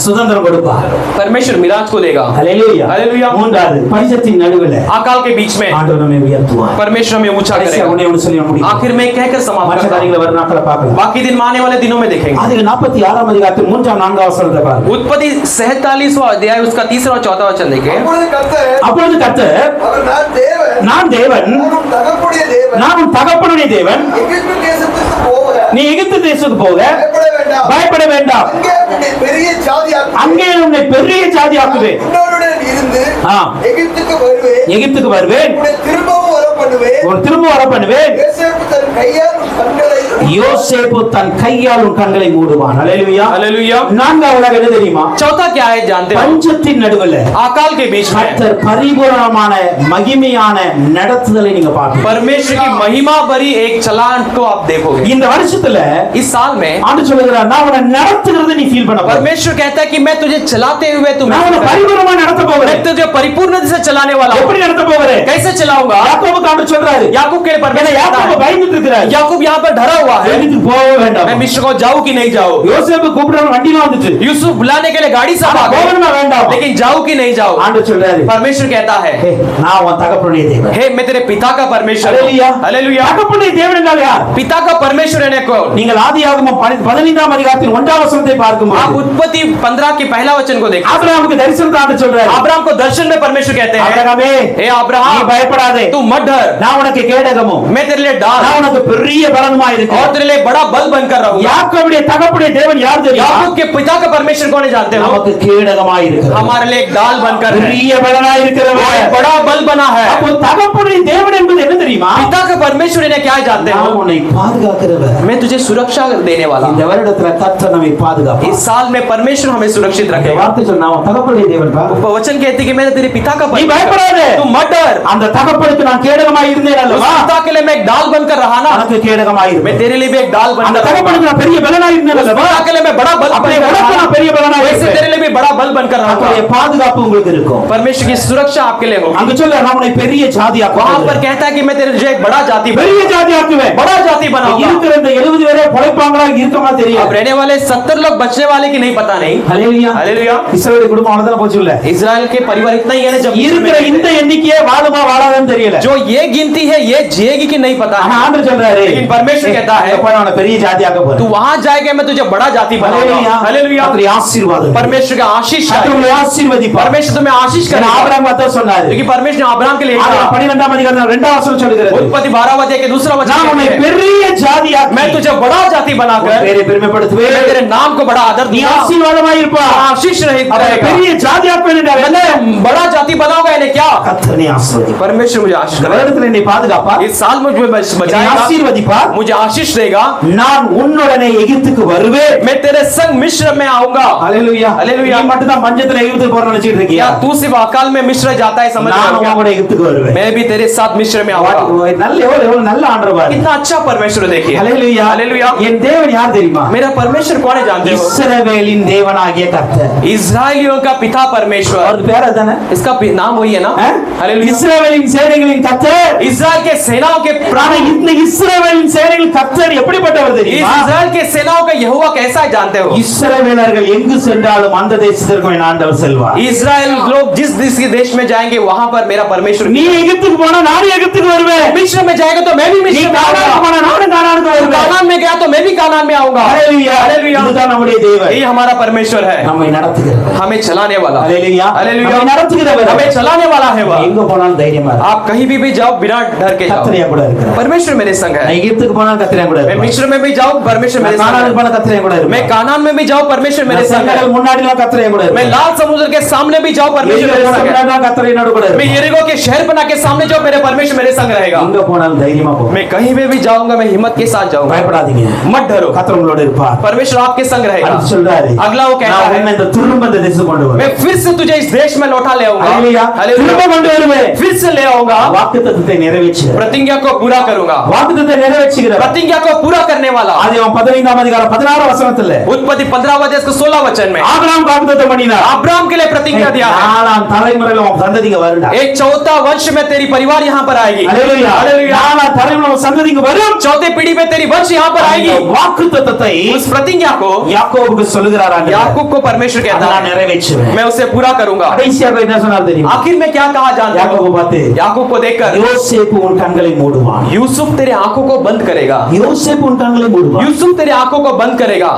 சுதந்திரம் கொடுப்பார் परमेश्वर मिराज को देगा ஹalleluya हालेलुया மூன்றாவது பஞ்சத்தின் நடுவுல अकाल के बीच में ஆண்டவர் நம்மை உயர்த்துவார் परमेश्वर हमें ऊंचा கடைசியா करेगा ஒண்ணே ஒண்ணு சொல்லி முடியும் आखिर में कहकर समाप्त மற்ற करता हूं। காரியங்களை வர நாட்களை பார்க்கலாம் बाकी दिन में आने वाले दिनों में देखेंगे அதுக்கு 46ஆம் அதிகாரத்தில் 3ஆம் 4ஆம் வசனத்தை பாருங்க उत्पत्ति 47वां अध्याय उसका 3रा और 4था वचन देखें அப்பொழுது கர்த்தர் அப்பொழுது கர்த்தர் அவர் நான் தேவன் நான் தேவன் நான் உன் தகப்பனுடைய தேவன் நான் உன் தகப்பனுடைய தேவன் எகிப்து தேசத்துக்கு போக நீ எகிப்து தேசத்துக்கு போக பயப்பட வேண்டாம் பயப்பட வேண்டாம் அங்கே உன்னை பெரிய ஜாதியாக்குவேன் அங்கே உன்னை பெரிய ஜாதியாக்குவேன் உன்னோடுடன் இருந்து ஆ. எகிப்துக்கு வருவேன் எகிப்துக்கு வருவேன் உன்னை திரும்பவும் வர பண்ணுவேன் ஒரு திரும்ப வர பண்ணுவேன் யோசேப்பு தன் கையால் உன் கண்களை யோசேப்பு தன் கையால் உன் கண்களை மூடுவான் ஹalleluya हालेलुया நான்காவதாக என்ன தெரியுமா चौथा क्या है जानते हो பஞ்சத்தின் நடுவுல अकाल के बीच में கர்த்தர் பரிபூரணமான மகிமையான நடத்துதலை நீங்க பார்ப்பீங்க परमेश्वर की महिमा भरी एक चलान को आप देखोगे இந்த வருஷத்துல इस साल में ஆண்டு சொல்லுகிறார் நான் உன்னை நடத்துகிறதை நீ ஃபீல் பண்ண போற परमेश्वर कहता है कि मैं तुझे चलाते हुए நான் तुम्हें உன்னை பரிபூரணமா நடத்த मैं போகிறேன் तुझे परिपूर्ण से चलाने वाला हूं எப்படி நடத்த போகிறேன் कैसे चलाऊंगा யாக்கோபுக்கு ஆண்டு சொல்றாரு याकूब के लिए ஏன்னா परमेश्वर कहता யாக்கோபு है, பயந்துட்டு இருக்கிறார் याकूब यहाँ पर डरा हुआ है எகிப்துக்கு போக வேண்டாம் मैं मिस्र को जाऊं कि नहीं जाऊं யோசேப்பு கூப்பிடுற வண்டில வந்துட்டு यूसुफ बुलाने के लिए गाड़ी से आ गए போகணுமா வேண்டாம் लेकिन जाऊं कि नहीं जाऊं ஆண்டு சொல்றாரு परमेश्वर कहता है "ஹே, நான் உன் தகப்பனுடைய தேவன் हे मैं तेरे पिता का परमेश्वर ஹalleluya हूं हालेलुया தகப்பனுடைய தேவன் என்றால் யார் पिता का परमेश्वर है कौन நீங்கள் ஆதியாகமம் 15ஆம் அதிகாரத்தின் 1ஆம் வசனத்தை आप பார்க்கும்போது उत्पत्ति 15 के पहला वचन को देखिए ஆபிரகாமுக்கு தரிசனத்தை ஆண்டு சொல்றாரு अब्राहम को दर्शन में परमेश्वर कहते हैं ஆபிரகாமே हे நீ अब्राहम பயப்படாதே तू मत डर நான் உனக்கு கேடகமும் मैं तेरे लिए डाल நான் உனக்கு பெரிய பலனுமா और இருக்கிறேன் तेरे लिए बड़ा बल बनकर रहूंगा யாக்கோபுடைய தகப்பனுடைய தேவன் யார் தெரியுமா याकूब के पिता का परमेश्वर कौन है जानते हो நமக்கு கேடகமாய் இருக்கிறார் हमारे लिए एक डाल बनकर है பெரிய பலனாய் वो एक இருக்கிறவர் बड़ा बल बना है அப்போ தகப்பனுடைய தேவன் என்பது என்ன தெரியுமா पिता का परमेश्वर इन्हें क्या जानते हो நான் உன்னை பாதுகாக்கிறவர் मैं तुझे सुरक्षा देने वाला இந்த வருடத்துல கர்த்தர் நம்மை பாதுகாப்பார் इस साल में परमेश्वर हमें सुरक्षित இந்த रखेगा வார்த்தை சொன்னா அவன் தகப்பனுடைய தேவன் பா वचन कहते कि मैं तेरे पिता का நீ பயப்படாதே तू मत डर அந்த தகப்பனுக்கு நான் கேடகம் கேடகமாய் இருந்தேன் उस அல்லவா पिता के लिए मैं एक डाल बनकर रहा ना, உனக்கு கேடகமாய் मैं இருப்பேன் तेरे लिए भी एक डाल அந்த बनकर रहा। தகப்பனுக்கு நான் பெரிய பலனாய் இருந்தேன் उस அல்லவா पिता के लिए मैं बड़ा बल அப்படியே बनकर உனக்கு रहा, நான் பெரிய பலனாய் वैसे இருப்பேன் तेरे लिए भी बड़ा बल बनकर रहा। அப்படி பாதுகாப்பு உங்களுக்கு இருக்கும் परमेश्वर की सुरक्षा आपके लिए होगी। அங்க சொல்ல நான் உன்னை பெரிய वहां ஜாதியாக்குவேன் पर कहता है कि मैं तेरे लिए एक बड़ा जाति பெரிய ஜாதியாக்குவேன் बड़ा जाति बनाऊंगा। இருக்கிற இந்த 70 பேரே பொழைப்பாங்களா இருக்குமா अब தெரியாது रहने वाले 70 लोग बचने वाले की नहीं पता नहीं। ஹalleluya हालेलुया। இஸ்ரவேல் குடும்பம் அவ்வளவுதான் போச்சு இல்ல इजराइल के परिवार इतना ही है ना, जब இருக்கிற இந்த எண்ணிக்கையே வாழுமா வாழாதுன்னு தெரியல जो ये गिनती है ये जिएगी कि नहीं पता ஆனா है। ஆண்டவர் சொல்றாரு लेकिन परमेश्वर कहता है அப்ப நான் உன்னை பெரிய ஜாதியாக்க तू போறேன் वहां जाएगा मैं तुझे बड़ा जाति बनाऊंगा। हालेलुया। கர்த்தருடைய ஆசீர்வாதம் परमेश्वर का आशीष है। கர்த்தருடைய ஆசீர்வதிப்பார் परमेश्वर तुम्हें आशीष करेगा, ஆபிரகாம் அதான் சொன்னாரு क्योंकि परमेश्वर ने अब्राहम के लिए कहा। 12ஆம் அதிகாரம் 2ஆம் வசனம் சொல்லுகிறது उत्पत्ति 12 अध्याय के दूसरा वचन நான் உன்னை कहते हैं, பெரிய ஜாதியாக்கி मैं तुझे बड़ा जाति बनाकर பேரை பெருமைப்படுத்துவேன் मैं तेरे नाम को बड़ा आदर நீ दूंगा, ஆசீர்வாதமாய் இருப்பாய் आशीष रहित அவரை रहेगा। பெரிய ஜாதியாக்குவேன் என்றார் मैंने बड़ा जाति बनाऊंगा, यानी क्या? கர்த்தர் நீ ஆசீர்வதிப்பார் परमेश्वर मुझे आशीष இந்த करेगा, வருடத்துல என்னை பாதுகாப்பார் इस साल मुझे என்னை बचाएगा, ஆசீர்வதிப்பார் मुझे आशीष देगा, நான் உன்னுடனே எகிப்துக்கு வருவேன் मैं तेरे संग मिस्र में आऊंगा। ஹalleluya हालेलुया। நீ மட்டும் தான் பஞ்சத்துல எகிப்துக்கு போறன்னு நினைச்சிட்டு இருக்கியா क्या तू सिर्फ अकाल में मिस्र जाता है समझ रहे நான் हो क्या? உன்னோட எகிப்துக்கு வருவேன் मैं भी तेरे साथ मिस्र में आऊंगा। நல்ல எவ்வளவு நல்ல ஆண்டவர் பாரு कितना अच्छा परमेश्वर देखिए। ஹalleluya हालेलुया। என் தேவன் யார் தெரியுமா मेरा परमेश्वर कौन है जानते हो? இஸ்ரவேலின் தேவனாகிய கர்த்தர் इजराइलियों का पिता परमेश्वर, அவருக்கு பேர் அதானே इसका नाम वही है ना? हालेलुया। இஸ்ரவேலின் சேனைகளின் கர்த்தர் इजराइल के सेनाओं के ஆனா प्राण, இந்த இஸ்ரவேலின் சேனைகளின் கர்த்தர் எப்படிப்பட்டவர் इस தெரியுமா इजराइल के सेनाओं का यहोवा कैसा है जानते हो? இஸ்ரவேலர்கள் எங்கு சென்றாலும் அந்த தேசத்திற்கு என் ஆண்டவர் செல்வார் इजराइल लोग जिस देश में जाएंगे वहां पर मेरा परमेश्वर, நீ எகிப்துக்கு போனா நானும் எகிப்துக்கு வருவேன் मिस्र में जाएगा तो मैं भी நீ मिस्र में கானானுக்கு आऊंगा, போனா நானும் கானானுக்கு வருவேன் कानान में गया तो मैं भी कानान में आऊंगा। ஹalleluya हालेलुया। இதுதான் நம்முடைய தேவன் ये हमारा परमेश्वर है, நம்மை நடத்துகிறவர் हमें चलाने वाला। ஹalleluya हालेलुया। நம்மை நடத்துகிறவர் हमें चलाने वाला है वह। எங்க போனாலும் தைரியமா இரு. आप कहीं भी जाओ बिना डर के जाओ, கர்த்தர் என் கூட இருக்கிறார் परमेश्वर मेरे संग நான் है। எகிப்துக்கு போனாலும் கர்த்தர் என் கூட मैं இருப்பார் मिस्र में भी जाऊं परमेश्वर मेरे நான் संग கானானுக்கு है, போனா கர்த்தர் என் கூட मैं இருப்பார் कानान में भी जाऊं परमेश्वर मेरे நான் संग है, செங்கடல் முன்னாடிலாம் கர்த்தர் என் கூட मैं இருப்பார் लाल समुद्र के सामने भी जाऊं परमेश्वर मेरे संग है, முன்னாடிலாம் கர்த்தர் என்னோட கூட मैं இருப்பார் यरीहो के शहर बना के सामने जाऊं मेरे परमेश्वर मेरे संग रहेगा। எங்க போனாலும் தைரியமா போ मैं कहीं पे भी जाऊंगा मैं हिम्मत के साथ जाऊंगा, பயப்படாதீங்க मत डरो, கர்த்தர் உங்களோட இருப்பார் परमेश्वर आपके संग रहेगा। அடுத்து சொல்றாரு अगला वो कहता நான் है உன்னை இந்த திரும்ப இந்த தேசத்துக்கு கொண்டு வருவேன் मैं फिर से तुझे इस देश में लौटा ले आऊंगा, ஹalleluya திரும்ப கொண்டு வருவேன் फिर से ले आऊंगा, வாக்குத்தத்தத்தை நிறைவேற்றுகிறேன் प्रतिज्ञा को पूरा करूंगा, வாக்குத்தத்தத்தை நிறைவேற்றுகிறேன் प्रतिज्ञा को पूरा करने वाला। ஆதியாகமம் 15ஆம் அதிகாரம் 16ஆம் வசனத்துல उत्पत्ति 15 अध्याय इसके 16 वचन में ஆபிரகாம் வாக்குத்தத்தம் பண்ணினார் अब्राहम के लिए प्रतिज्ञा दिया है, நாலாம் தலைமுறையில உன் சந்ததிங்க வரும்டா एक चौथा वंश में तेरी परिवार यहाँ पर आएगी। ஹalleluya हालेलुया। நாலாம் தலைமுறையில உன் சந்ததிங்க வரும் चौथे पीढ़ी में तेरी वंश यहाँ पर आएगी। வாக்குத்தத்தத்தை उस प्रतिज्ञा को யாக்கோபுக்கு சொல்லுகிறார் ஆண்டவர் याकूब को परमेश्वर அதை कहता நான் है நிறைவேற்றுவேன் मैं उसे पूरा करूंगा। கடைசியாக என்ன சொன்னார் தெரியுமா आखिर में क्या कहा जानते யாக்கோபு हो? பார்த்து याकूब को देखकर யோசேப்பு உன் கண்களை மூடுவான் यूसुफ तेरे आंखों को बंद करेगा, யோசேப்பு உன் கண்களை மூடுவான் यूसुफ तेरे आंखों को बंद करेगा।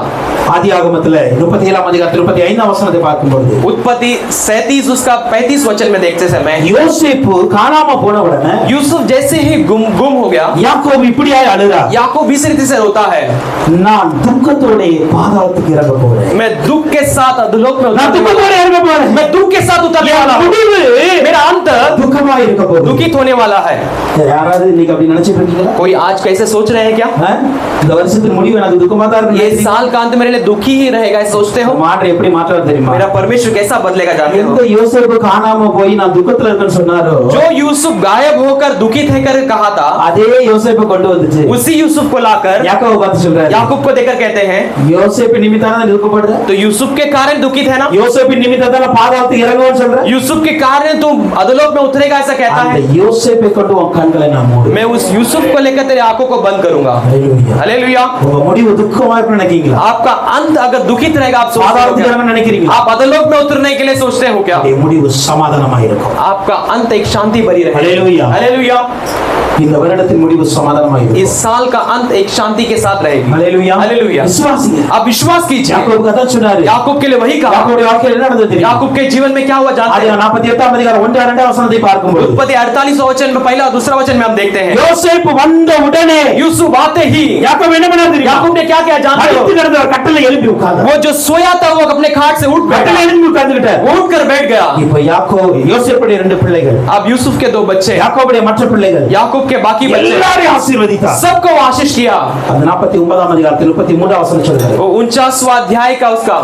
ஆதியாகமத்துல 37ஆம் அதிகாரம் 35ஆம் வசனத்தை பார்க்கும்போது उत्पत्ति 37 उसका 35 वचन में देखते समय யோசேப்பு காணாம போன உடனே यूसुफ जैसे ही गुम हो गया, யாக்கோபு இப்படியாய் அழுறா याकूब इस रीति से रोता है, நான் துக்கத்தோட பாதாளத்துக்கு இறங்க போறேன் मैं दुख के साथ अधोलोक में நான் उतरने वाला துக்கத்தோட हूं। இறங்க போறேன் मैं दुख के साथ उतरने वाला என் हूं। முடிவு मेरा अंत துக்கமா இருக்க போகுது दुखित होने वाला है। யாராவது இன்னைக்கு அப்படி நினைச்சிட்டு இருக்கீங்களா कोई आज कैसे सोच रहे हैं क्या? இந்த வருஷத்துக்கு முடிவு எனக்கு துக்கமா தான் ये இருக்கு साल का अंत मेरे लिए दुखी ही रहेगा ऐसा सोचते हो? மாற்ற எப்படி மாற்றாரு தெரியுமா मेरा परमेश्वर कैसा बदलेगा जानते எந்த हो? யோசேப்பு காணாம போய் நான் துக்கத்துல இருக்கேன்னு சொன்னாரோ जो यूसुफ गायब होकर दुखित होकर कहा था, அதே யோசேப்பை கொண்டு வந்துச்சு उसी यूसुफ को लाकर யாக்கோபு பார்த்து சொல்றாரு याकूब को देकर कहते हैं யோசேப்பு நிமித்தான துக்கப்படுற तो यूसुफ के कारण दुखित है ना, யோசேப்பு நிமித்தான பாதாளத்துக்கு இறங்குவேன்னு சொல்ற यूसुफ के कारण तुम अधोलोक में उतरेगा ऐसा कहता அந்த है। யோசேப்பை கொண்டு உன் கண்களை நான் மூடுவேன் मैं उस यूसुफ को लेकर तेरे आंखों को बंद करूंगा। ஹalleluya हालेलुया। உங்க முடிவு துக்கமா இருக்குன்னு நினைக்கிறீங்களா आपका अंत अगर दुखित रहेगा आप सोचते हो பாதாளத்துக்கு क्या? இறங்கணும்னு நினைக்கிறீங்களா आप अधोलोक में उतरने के लिए सोचते हो क्या? உங்களுடைய முடிவு சமாதானமா இருக்கும் आपका अंत एक शांति भरी रहे। हालेलुया। हालेलुया। இந்த வருடத்தின் முடிவு சமாதானமா इस இருக்கும் साल का अंत एक शांति के साथ रहेगी। ஹalleluya हालेलुया। விசுவாசிங்க आप विश्वास कीजिए। யாக்கோபு கதை சொன்னாரு याकूब के लिए वही कहा। யாக்கோபுடைய வாழ்க்கையில என்ன நடந்தது தெரியுமா याकूब के जीवन में क्या हुआ जानते ஆதியா हैं? 48ஆம் அதிகாரம் 1-2 வசனத்தை பார்க்கும்போது उत्पत्ति 48 वचन में पहला और दूसरा वचन में हम देखते हैं யோசேப்பு வந்த உடனே यूसुफ आते ही யாக்கோபு என்ன பண்ணாரு தெரியுமா याकूब ने क्या किया जानते हो? படுத்து கிடந்த ஒரு கட்டில எழுப்பி உட்கார்ந்தார் वो जो सोया था वो अपने खाट से उठ கட்டில बैठा, எழுந்து உட்கார்ந்துட்டார். उठकर बैठ गया। இப்ப யோசேப்புடைய 2 பிள்ளைகள், अब यूसुफ के 2 बच्चे, யாக்கோபுடைய மற்ற பிள்ளைகள் याकूब के बाकी बच्चे, எல்லாரையும் ஆசீர்வதித்தார். सबको आशीष किया। அந்த 49ஆம் அதிகாரத்தில் 33ஆம் வசனம் சொல்கிறது, वो 49वां अध्याय का उसका,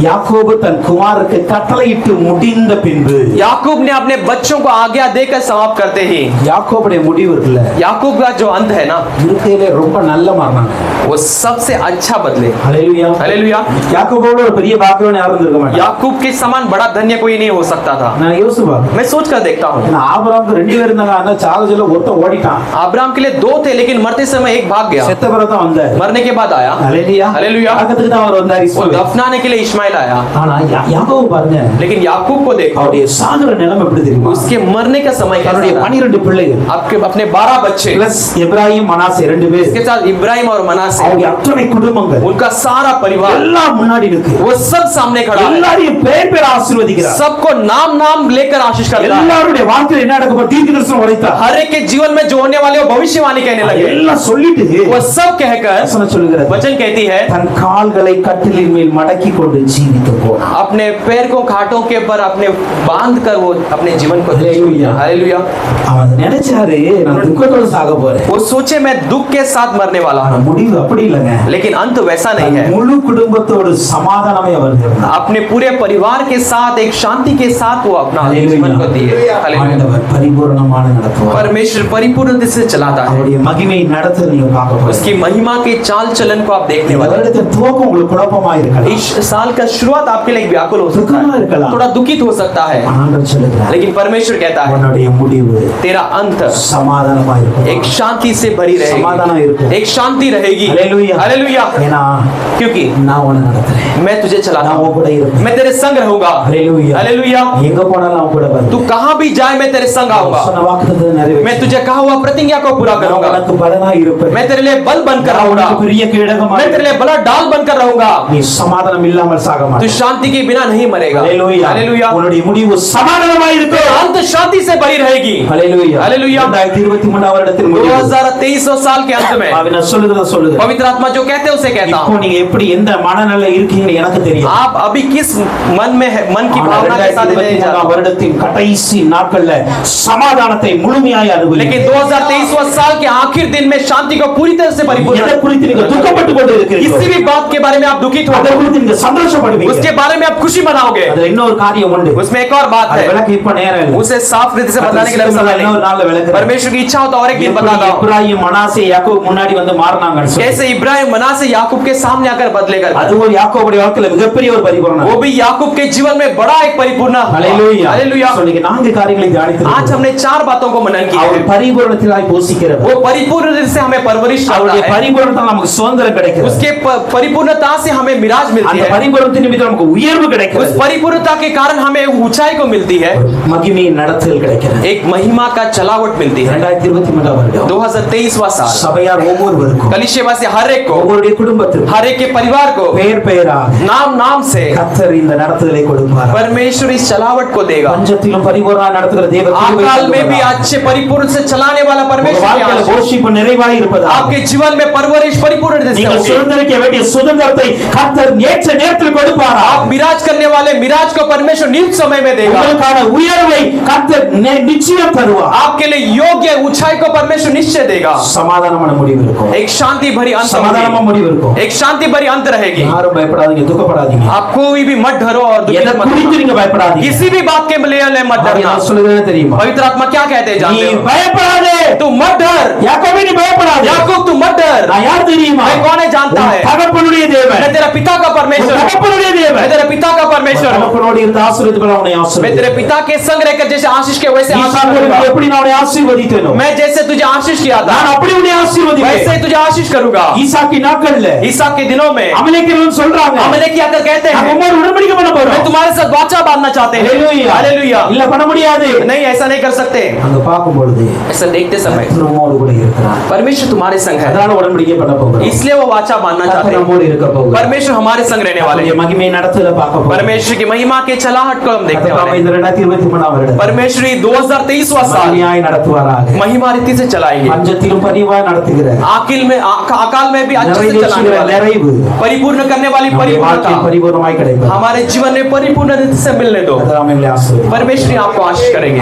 யாக்கோபு தன் குமாரருக்கு கட்டளையிட்டு முடிந்த பின்பு, याकूब ने अपने बच्चों को आज्ञा देकर समाप्त करते ही, யாக்கோபுடைய முடிவு இருக்குல்ல, याकूब का जो अंत है ना, இருக்கையிலே ரொம்ப நல்ல மரணம். वो सबसे अच्छा बदले। ஹalleluya. हालेलुया। யாக்கோபோட ஒரு பெரிய பாக்கியவான் யாரும் இருக்க மாட்டாங்க. याकूब के समान बड़ा धन्य कोई नहीं हो सकता था। நான் யோசிப்பா, मैं सोच कर देखता हूँ, ஆபிரகாமுக்கு 2 பேர் இருந்தாங்க, ஆனா சாகஜல ஒருத்த ஓடிட்டான். अब्राहम के लिए 2 थे, लेकिन मरते समय एक भाग गया, செத்த பிறகு தான் வந்தார். मरने के बाद आया। ஹalleluya. हालेलुया। பக்கத்துக்கு தான் அவர் வந்தார் वो இஸ்மாயில். दफनाने के लिए इस्माइल आया, ஆனா யாக்கோபு பாருங்க, लेकिन याकूब को देखो, அவருடைய சாகர நிலைமை எப்படி தெரியுமா? उसके मरने का समय कैसा அவருடைய था? 12 பிள்ளைகள் आपके अपने 12 बच्चे, பிளஸ் எப்ராஹிம் மனாசே 2 பேர், इसके साथ इब्राहिम और मनासे, அவருடைய அத்தனை குடும்பங்கள் उनका सारा परिवार எல்லாம் முன்னாடி இருக்கு. वो सब सामने खड़ा है, எல்லாரையும் பேர் பேர் ஆசீர்வதிக்கிறார். सबको नाम नाम लेकर आशीष कर रहा है। எல்லாருடைய வாழ்க்கையில என்ன நடக்க போகுது தீர்க்கதரிசனம் உரைத்தார். हर एक के जीवन में जो होने वाले वो भविष्यवाणी कहने लगे। எல்லாம் சொல்லிட்டு वो सब कहकर வசனம் சொல்லுகிறது, वचन कहती है, தன் கால்களை கட்டிலின் மேல் மடக்கி கொண்டு ஜீவித்து போனார். अपने पैर को खाटों के पर अपने बांध कर वो अपने जीवन को हालेलुया। हालेलुया। அவன் நினைச்சாரு நான் துக்கத்தோட சாக போறேன். वो सोचे मैं दुख के साथ मरने वाला ஆனா हूँ, முடிவு அப்படி இல்லைங்க. लेकिन अंत वैसा नहीं தன் है। முழு குடும்பத்தோடு சமாதானமே அவர் இருந்தார். अपने पूरे परिवार के साथ एक शांति के साथ वो अपना हालेलुया। जीवन को दिए। हालेलुया। ஆண்டவர் பரிபூரணமான நடத்துவார். परमेश्वर परिपूर्णता से चलाता है, அவருடைய மகிமை நடத்த நீங்க பார்க்க போறீங்க. उसकी महिमा के चाल चलन को आप देखने இந்த वाले हैं। வருடத்தின் துவக்கம் உங்களுக்கு குழப்பமா இருக்கலாம். इस साल का शुरुआत आपके लिए एक व्याकुल हो सकता दुखमा है, இருக்கலாம். थोड़ा दुखित हो सकता है, ஆண்டவர் சொல்லுகிறார், लेकिन परमेश्वर कहता है உன்னுடைய முடிவு तेरा अंत சமாதானமா இருக்கும். एक शांति से भरी समाधान रहेगी, இருக்கும். एक शांति रहेगी। हालेलुया। हालेलुया। ஏன்னா क्योंकि நான் உன்னை நடத்துறேன். मैं तुझे चलाता நான் உன் हूँ, கூட இருப்பேன். मैं तेरे संग रहूंगा। हालेलुया। हालेलुया। எங்க போனாலும் அவன் கூட வருவேன். तू कहां भी जाए मैं तेरे संग आऊंगा, சொன்ன வாக்குத்தத்தத்தை நிறைவேற்று. मैं तुझे कहा हुआ प्रतिज्ञा को पूरा நான் करूंगा, உனக்கு பலனா இருப்பேன். मैं तेरे लिए बल बनकर நான் रहूंगा, உனக்கு பெரிய கேடகமா मैं तेरे लिए बड़ा डाल बनकर रहूंगा, நீ சமாதானம் இல்லாமல் சாக तू மாட்டாய். शांति के बिना नहीं मरेगा। हालेलुया. हालेलुया। உன்னுடைய முடிவு சமாதானமா இருக்கும். तेरा अंत शांति से भरी रहेगी। हालेलुया. हालेलुया। 2023 வருடத்தின் முடிவு. 2023 साल के अंत में அவன் சொல்லுகிறத சொல்லுங்க. पवित्र आत्मा जो कहते हैं उसे कहता இப்போ हूं, நீங்க எப்படி எந்த மனநிலை இருக்கீங்கன்னு எனக்கு தெரியும். आप अभी किस मन में है, मन की ஆனா भावना के साथ नहीं 2023 जाते, வருடத்தின் கடைசி நாட்கள்ல சமாதானத்தை முழுமையாய் அனுபவிங்க. लेकिन 2023 साल के आखिर दिन में शांति को पूरी तरह से परिपूर्ण। எதை குறித்து நீங்க துக்கப்பட்டு கொண்டு இருக்கிறீர்களோ किसी भी बात के बारे में आप दुखित அதை हो, குறித்து நீங்க சந்தோஷப்படுவீங்க. उसके बारे में आप खुशी मनाओगे। அதுல இன்னொரு காரியம் உண்டு. उसमें एक और बात அது है, விளக்க இப்ப நேரம் இல்ல. उसे साफ रीति से बताने के लिए समय இன்னொரு நாள்ல नहीं। விளக்குறேன். परमेश्वर की इच्छा हो तो और एक दिन எப்படி बताता हूं, இப்ராஹிம் மனாசே யாக்கோபு முன்னாடி வந்து மாறினாங்கன்னு சொல்லி. कैसे इब्राहिम मनासे याकूब के सामने आकर बदले कर, அதுவும் யாக்கோபுடைய வாழ்க்கையில மிகப்பெரிய ஒரு பரிபூரணம். वो भी याकूब के जीवन में बड़ा एक परिपूर्ण। ஹalleluya. हालेलुया। So, இன்னைக்கு 4 காரியங்களை आज தியானித்திருக்கிறோம். हमने 4 बातों को मनन किया அவர் है। பரிபூரணத்திலாய் போஷிக்கிறவர். वो परिपूर्ण से हमें परवरिश அவருடைய करता है, பரிபூரணத்தால் நமக்கு சுதந்திரம் கிடைக்கிறது. उसके परिपूर्णता से हमें मिराज मिलती அந்த है, பரிபூரணத்தின் நிமித்தம் நமக்கு உயர்வு उस கிடைக்கிறது. परिपूर्णता के कारण हमें ऊंचाई को मिलती है, மகிமையின் நடத்தல் கிடைக்கிறது. एक महिमा का चलावट मिलती है। 2023 வருடம் 2023वां साल சபையார் ஒவ்வொருவருக்கும் कलिशेवासी हर एक को, ஒவ்வொருடைய குடும்பத்திற்கும் हर एक के परिवार को பெயர் பெயராக नाम नाम से கர்த்தர் இந்த நடத்துதலை கொடுப்பார். परमेश्वर इस चलावट को देगा। பஞ்சத்திலும் பரிபூரண நடத்துகிற தேவன் आकाल में भी अच्छे परिपूर्ण से चलाने वाला परमेश्वर की வாழ்க்கையில आशीष, போஷிப்பு நிறைவாய் இருப்பதாக आपके जीवन में परवरिश परिपूर्ण से நீங்கள் होगी। சுதந்திரிக்க வேண்டிய சுதந்திரத்தை கர்த்தர் ஏற்ற நேரத்தில் கொடுப்பாரா? आप मिराज करने वाले मिराज को परमेश्वर नियुक्त समय में देगा। உங்களுக்கான உயர்வை கர்த்தர் நிச்சயம் தருவார். आपके लिए योग्य ऊंचाई को परमेश्वर निश्चय देगा। சமாதானமான முடிவு இருக்கும். एक शांति भरी अंत சமாதானமான होगी, முடிவு இருக்கும். एक शांति भरी अंत रहेगी। யாரும் பயப்படாதீங்க, துக்கப்படாதீங்க. आप कोई भी मत डरो और दुखित எதை मत குறித்து होना। நீங்க பயப்படாதீங்க. किसी भी बात के लिए मत डरना। நான் சொல்லுகிறேன் தெரியுமா? पवित्र आत्मा क्या कहते हैं நீ जानते हो? பயப்படாதே. तू मत डर, யாக்கோபே நீ பயப்படாதே. याकूब तू मत डर। நான் யார் தெரியுமா? मैं कौन है जानता है? தகப்பனுடைய தேவன். मैं तेरा पिता का परमेश्वर हूं। தகப்பனுடைய தேவன். मैं तेरे पिता का परमेश्वर हूं। தகப்பனோடு இருந்த ஆசீர்வாதங்களை அவனை मैं ஆசீர்வதி. तेरे पिता के संग रहकर जैसे आशीष के वैसे आशीष ஈசாக்கு करूंगा। எப்படி நான் அவனை ஆசீர்வதித்தேனோ मैं जैसे तुझे आशीष किया था நான் அப்படி உன்னை वैसे ஆசீர்வதிப்பேன். ही तुझे आशीष करूंगा। ஈசாக்கு நாட்கள்ல ईसा के दिनों में அமலேக்கியர்கள் சொல்றாங்க अमलेकी आकर कहते நாங்க हैं உம்மோடு உடன்படிக்கை பண்ண मैं போறோம். तुम्हारे साथ वाचा बांधना चाहते हैं। ஹalleluya. हालेलुया। இல்ல பண்ண முடியாது. नहीं ऐसा नहीं कर सकते। அங்க பார்க்கும் பொழுது ऐसा देखते समय கர்த்தர் உம்மோடு கூட இருக்கிறார். परमेश्वर तुम्हारे संग है, அதனால உடன்படிக்கை பண்ண போகிறோம். इसलिए वो वाचा बांधना चाहते கர்த்தர் हैं। நம்மோடு இருக்க போகிறார். परमेश्वर हमारे संग रहने वाले அவருடைய हैं। மகிமை நடத்தல பார்க்க போகிறோம். परमेश्वर परमेश्वर की महिमा के चलाहट को हम देखने वाले हैं। இந்த 2023 வருடம் परमेश्वर 2023वां साल மகிமையாய் நடத்துவாராக. महिमा रीति से चलाएंगे। பஞ்சத்திலும் பரிவாய் நடத்துகிற अकाल में भी अच्छे से चलाने वाले, நிறைவு परिपूर्ण करने वाली நம்முடைய परिपूर्णता வாழ்க்கையில் பரிபூர்ணமாய் கிடைக்கும். हमारे जीवन में परिपूर्ण रीति से मिलने दो। கர்த்தர் நம்மை ஆசீர்வதிப்பார். परमेश्वर आपको आशीष करेंगे।